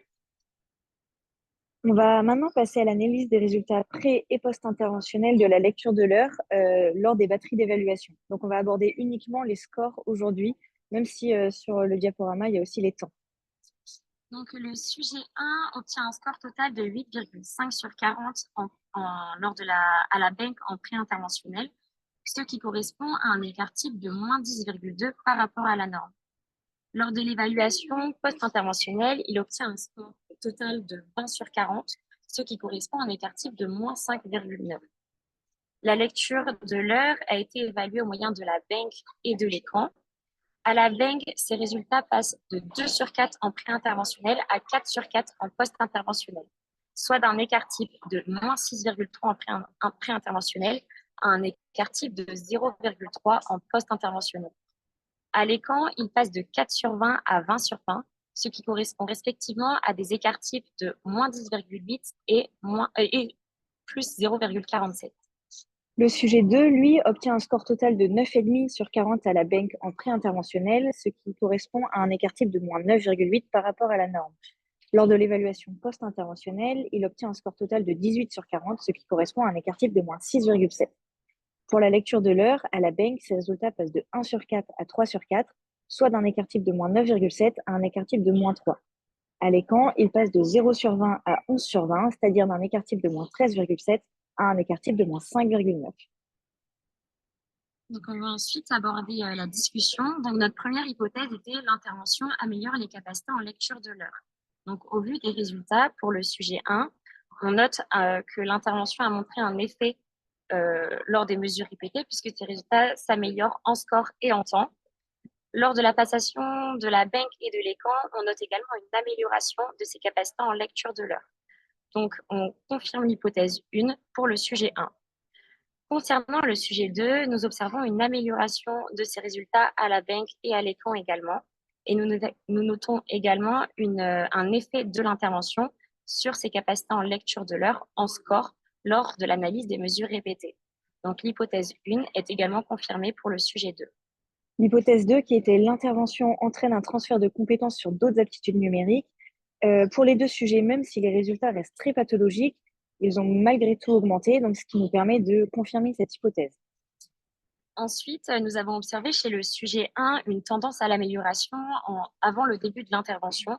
On va maintenant passer à l'analyse des résultats pré- et post-interventionnels de la lecture de l'heure lors des batteries d'évaluation. Donc, on va aborder uniquement les scores aujourd'hui, même si sur le diaporama, il y a aussi les temps. Donc, le sujet 1 obtient un score total de 8,5 sur 40 à la banque en pré-interventionnel, ce qui correspond à un écart type de -10,2 par rapport à la norme. Lors de l'évaluation post-interventionnelle, il obtient un score total de 20 sur 40, ce qui correspond à un écart type de -5,9. La lecture de l'heure a été évaluée au moyen de la banque et de l'écran. À la banque, ces résultats passent de 2 sur 4 en pré-interventionnel à 4 sur 4 en post-interventionnel, soit d'un écart type de -6,3 en pré-interventionnel à un écart type de 0,3 en post-interventionnel. À l'écran, il passe de 4 sur 20 à 20 sur 20, ce qui correspond respectivement à des écarts types de -10,8 et plus 0,47. Le sujet 2, lui, obtient un score total de 9,5 sur 40 à la banque en pré-interventionnel, ce qui correspond à un écart type de -9,8 par rapport à la norme. Lors de l'évaluation post-interventionnelle, il obtient un score total de 18 sur 40, ce qui correspond à un écart type de -6,7. Pour la lecture de l'heure, à la banque, ces résultats passent de 1 sur 4 à 3 sur 4, soit d'un écart type de moins 9,7 à un écart type de moins 3. À Lécan, il passe de 0 sur 20 à 11 sur 20, c'est-à-dire d'un écart type de moins 13,7 à un écart type de moins 5,9. Donc, on va ensuite aborder la discussion. Donc, notre première hypothèse était l'intervention améliore les capacités en lecture de l'heure. Donc, au vu des résultats pour le sujet 1, on note que l'intervention a montré un effet lors des mesures répétées, puisque ces résultats s'améliorent en score et en temps. Lors de la passation de la Benck et de Lécan, on note également une amélioration de ces capacités en lecture de l'heure. Donc, on confirme l'hypothèse 1 pour le sujet 1. Concernant le sujet 2, nous observons une amélioration de ces résultats à la Benck et à Lécan également. Et nous notons également un effet de l'intervention sur ces capacités en lecture de l'heure en score lors de l'analyse des mesures répétées. Donc, l'hypothèse 1 est également confirmée pour le sujet 2. L'hypothèse 2, qui était l'intervention entraîne un transfert de compétences sur d'autres aptitudes numériques. Pour les deux sujets, même si les résultats restent très pathologiques, ils ont malgré tout augmenté, donc ce qui nous permet de confirmer cette hypothèse. Ensuite, nous avons observé chez le sujet 1 une tendance à l'amélioration avant le début de l'intervention.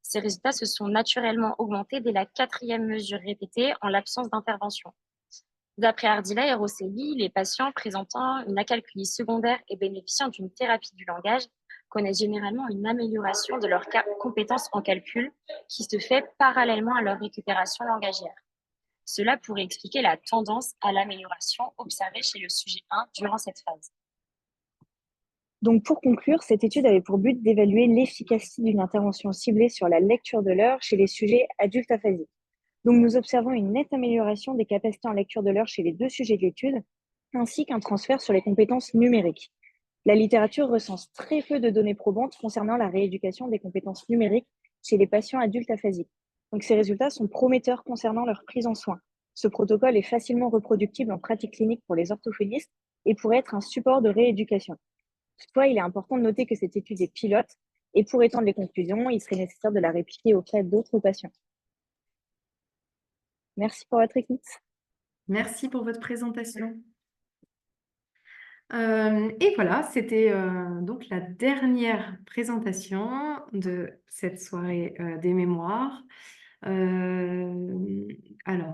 Ces résultats se sont naturellement augmentés dès la 4e mesure répétée en l'absence d'intervention. D'après Ardila et Rosselli, les patients présentant une acalculie secondaire et bénéficiant d'une thérapie du langage connaissent généralement une amélioration de leurs compétences en calcul qui se fait parallèlement à leur récupération langagière. Cela pourrait expliquer la tendance à l'amélioration observée chez le sujet 1 durant cette phase. Donc, pour conclure, cette étude avait pour but d'évaluer l'efficacité d'une intervention ciblée sur la lecture de l'heure chez les sujets adultes aphasiques. Donc, nous observons une nette amélioration des capacités en lecture de l'heure chez les deux sujets de l'étude, ainsi qu'un transfert sur les compétences numériques. La littérature recense très peu de données probantes concernant la rééducation des compétences numériques chez les patients adultes aphasiques. Donc, ces résultats sont prometteurs concernant leur prise en soin. Ce protocole est facilement reproductible en pratique clinique pour les orthophonistes et pourrait être un support de rééducation. Toutefois, il est important de noter que cette étude est pilote et pour étendre les conclusions, il serait nécessaire de la répliquer auprès d'autres patients. Merci pour votre écoute. Merci pour votre présentation. Et voilà, c'était donc la dernière présentation de cette soirée des mémoires. Alors,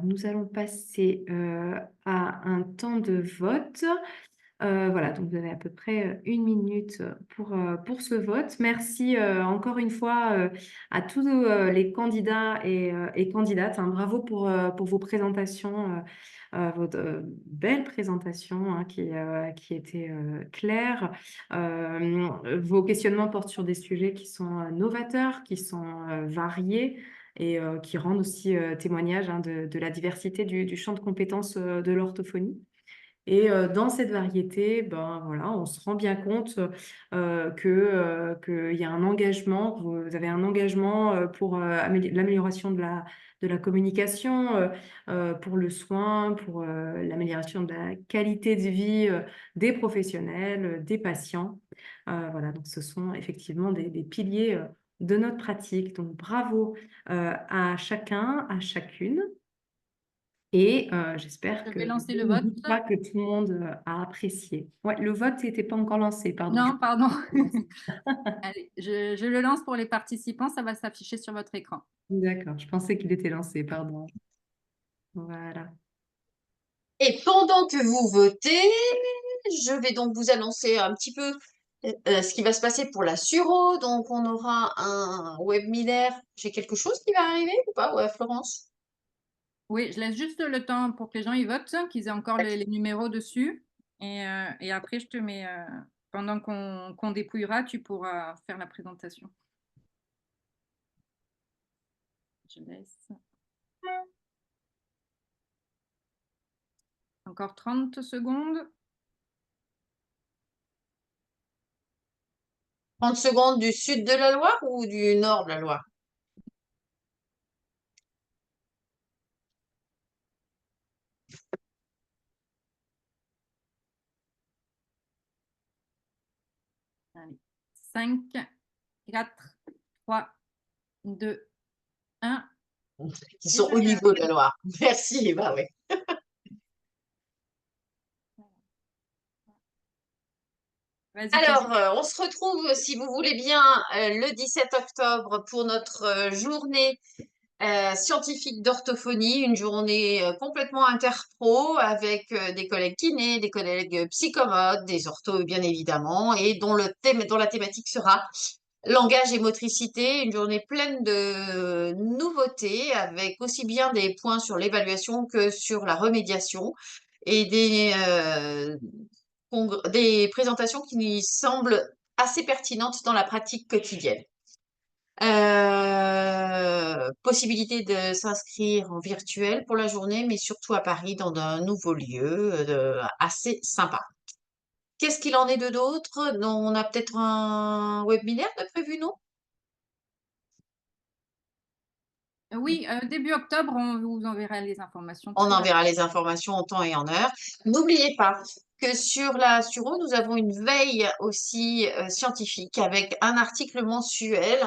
nous allons passer à un temps de vote. Voilà, donc vous avez à peu près 1 minute pour ce vote. Merci encore une fois à tous les candidats et candidates, hein. Bravo pour vos présentations, votre belle présentation, hein, qui était claire. Vos questionnements portent sur des sujets qui sont novateurs, qui sont variés et qui rendent aussi témoignage, hein, de la diversité du champ de compétences de l'orthophonie. Et dans cette variété, ben, voilà, on se rend bien compte qu'il y a un engagement, que vous avez un engagement pour l'amélioration de la communication, pour le soin, pour l'amélioration de la qualité de vie des professionnels, des patients. Voilà, donc ce sont effectivement des piliers de notre pratique. Donc bravo à chacun, à chacune. Et j'espère Je que vais lancer le je ne vote. doute pas que tout le monde a apprécié. Ouais, le vote n'était pas encore lancé, pardon. Non, pardon. Allez, je le lance pour les participants, ça va s'afficher sur votre écran. D'accord, je pensais qu'il était lancé, pardon. Voilà. Et pendant que vous votez, je vais donc vous annoncer un petit peu ce qui va se passer pour la Suro. Donc, on aura un webinaire. J'ai quelque chose qui va arriver ou pas? Ouais, Florence? Oui, je laisse juste le temps pour que les gens y votent, qu'ils aient encore les numéros dessus. Et après, je te mets, pendant qu'on dépouillera, tu pourras faire la présentation. Je laisse. Encore 30 secondes. 30 secondes du sud de la Loire ou du nord de la Loire? Allez. 5, 4, 3, 2, 1. Qui sont au niveau de la Loire. Merci, Eva, oui. Vas-y, Alors, on se retrouve, si vous voulez bien, le 17 octobre pour notre journée scientifique d'orthophonie, une journée complètement interpro avec des collègues kinés, des collègues psychomotes, des orthos bien évidemment, et dont la thématique sera langage et motricité, une journée pleine de nouveautés avec aussi bien des points sur l'évaluation que sur la remédiation et des présentations qui semblent assez pertinentes dans la pratique quotidienne. Possibilité de s'inscrire en virtuel pour la journée, mais surtout à Paris dans un nouveau lieu assez sympa. Qu'est-ce qu'il en est de d'autres? Non, on a peut-être un webinaire de prévu, non? Oui, début octobre, on vous enverra les informations On très enverra rapidement. les informations en temps et en heure. N'oubliez pas que sur la Suro, nous avons une veille aussi scientifique avec un article mensuel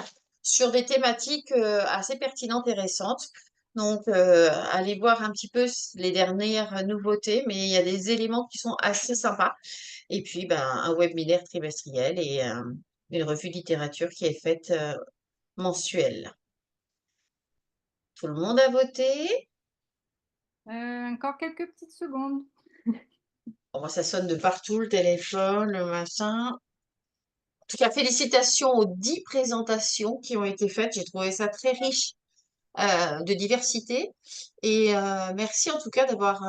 sur des thématiques assez pertinentes et récentes. Donc, allez voir un petit peu les dernières nouveautés, mais il y a des éléments qui sont assez sympas. Et puis, ben, un webinaire trimestriel et une revue de littérature qui est faite mensuelle. Tout le monde a voté? Encore quelques petites secondes. Bon, moi, ça sonne de partout, le téléphone, le machin. En tout cas, félicitations aux 10 présentations qui ont été faites. J'ai trouvé ça très riche de diversité. Et merci en tout cas d'avoir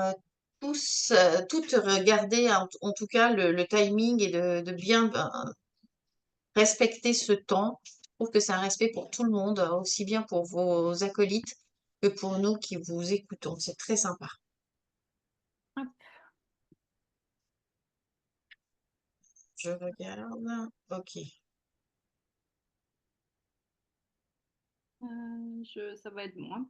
toutes regardé, en tout cas, le timing et de bien respecter ce temps. Je trouve que c'est un respect pour tout le monde, aussi bien pour vos acolytes que pour nous qui vous écoutons. C'est très sympa. Je regarde. OK. Ça va être moi.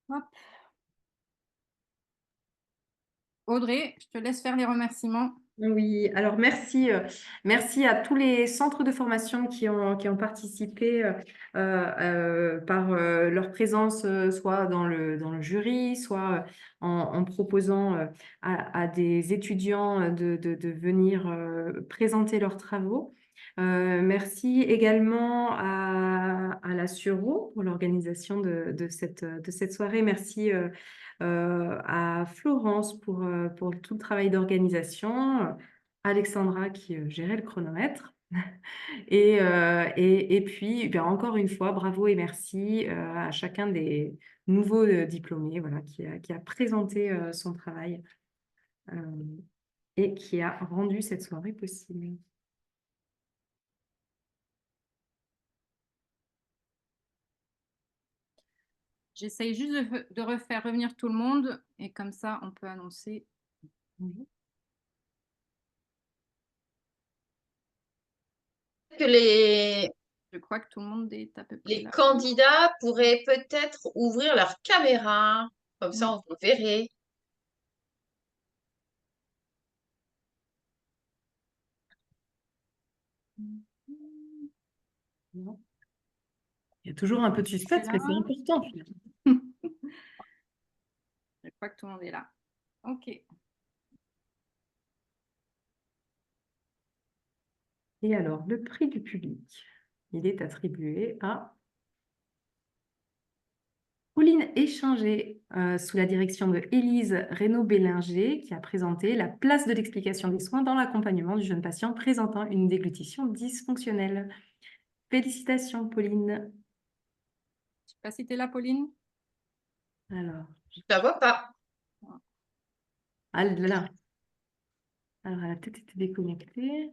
Hop. Audrey, je te laisse faire les remerciements. Oui, alors merci à tous les centres de formation qui ont participé par leur présence, soit dans le jury, soit en proposant à des étudiants de venir présenter leurs travaux. Merci également à la Suro pour l'organisation de cette soirée. Merci à Florence pour tout le travail d'organisation, Alexandra qui gérait le chronomètre. Et puis, eh bien, encore une fois, bravo et merci à chacun des nouveaux diplômés voilà, qui a présenté son travail et qui a rendu cette soirée possible. J'essaye juste de refaire revenir tout le monde et comme ça, on peut annoncer. Que Je crois que tout le monde est à peu près les là. candidats pourraient peut-être ouvrir leur caméra, comme ça on vous verrait. Non. Il y a toujours un peu de suspense, mais c'est important. Je crois que tout le monde est là. OK. Et alors, le prix du public, il est attribué à Pauline Échinger, sous la direction de Élise Reynaud-Bélinger, qui a présenté la place de l'explication des soins dans l'accompagnement du jeune patient présentant une déglutition dysfonctionnelle. Félicitations, Pauline. Je ne sais pas si tu es là, Pauline. Alors, je ne la vois pas. Ah là. Alors, elle a peut-être été déconnectée.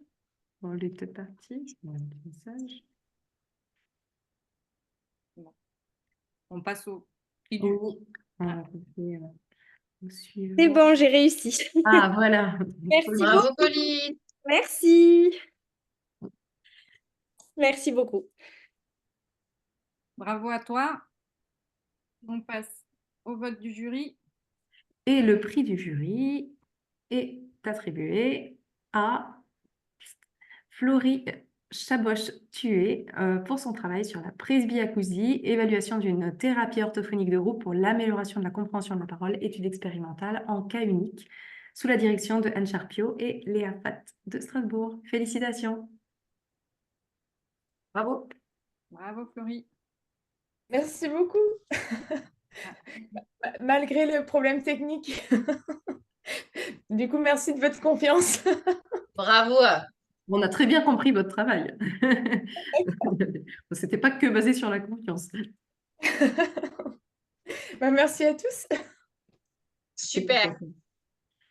Bon, elle est peut-être partie. Message. On passe au prix du... C'est bon, j'ai réussi. Ah, voilà. Merci Bravo, beaucoup. Pauline. Merci. Merci beaucoup. Bravo à toi. On passe au vote du jury. Et le prix du jury est attribué à Florie Chaboche-Thué pour son travail sur la presbyacousie, évaluation d'une thérapie orthophonique de groupe pour l'amélioration de la compréhension de la parole, étude expérimentale en cas unique, sous la direction de Anne Charpiot et Léa Fatt de Strasbourg. Félicitations. Bravo. Bravo, Florie. Merci beaucoup. Malgré le problème technique. Du coup, merci de votre confiance. Bravo. On a très bien compris votre travail. C'était pas que basé sur la confiance. Merci à tous. Super.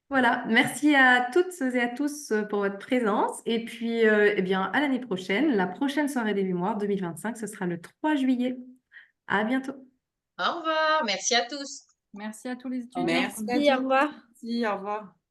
Voilà, merci à toutes et à tous pour votre présence. Et puis, eh bien, à l'année prochaine. La prochaine soirée des mémoires 2025, ce sera le 3 juillet. À bientôt. Au revoir. Merci à tous. Merci à tous les étudiants. Merci à Merci, au tous. revoir. Merci, au revoir.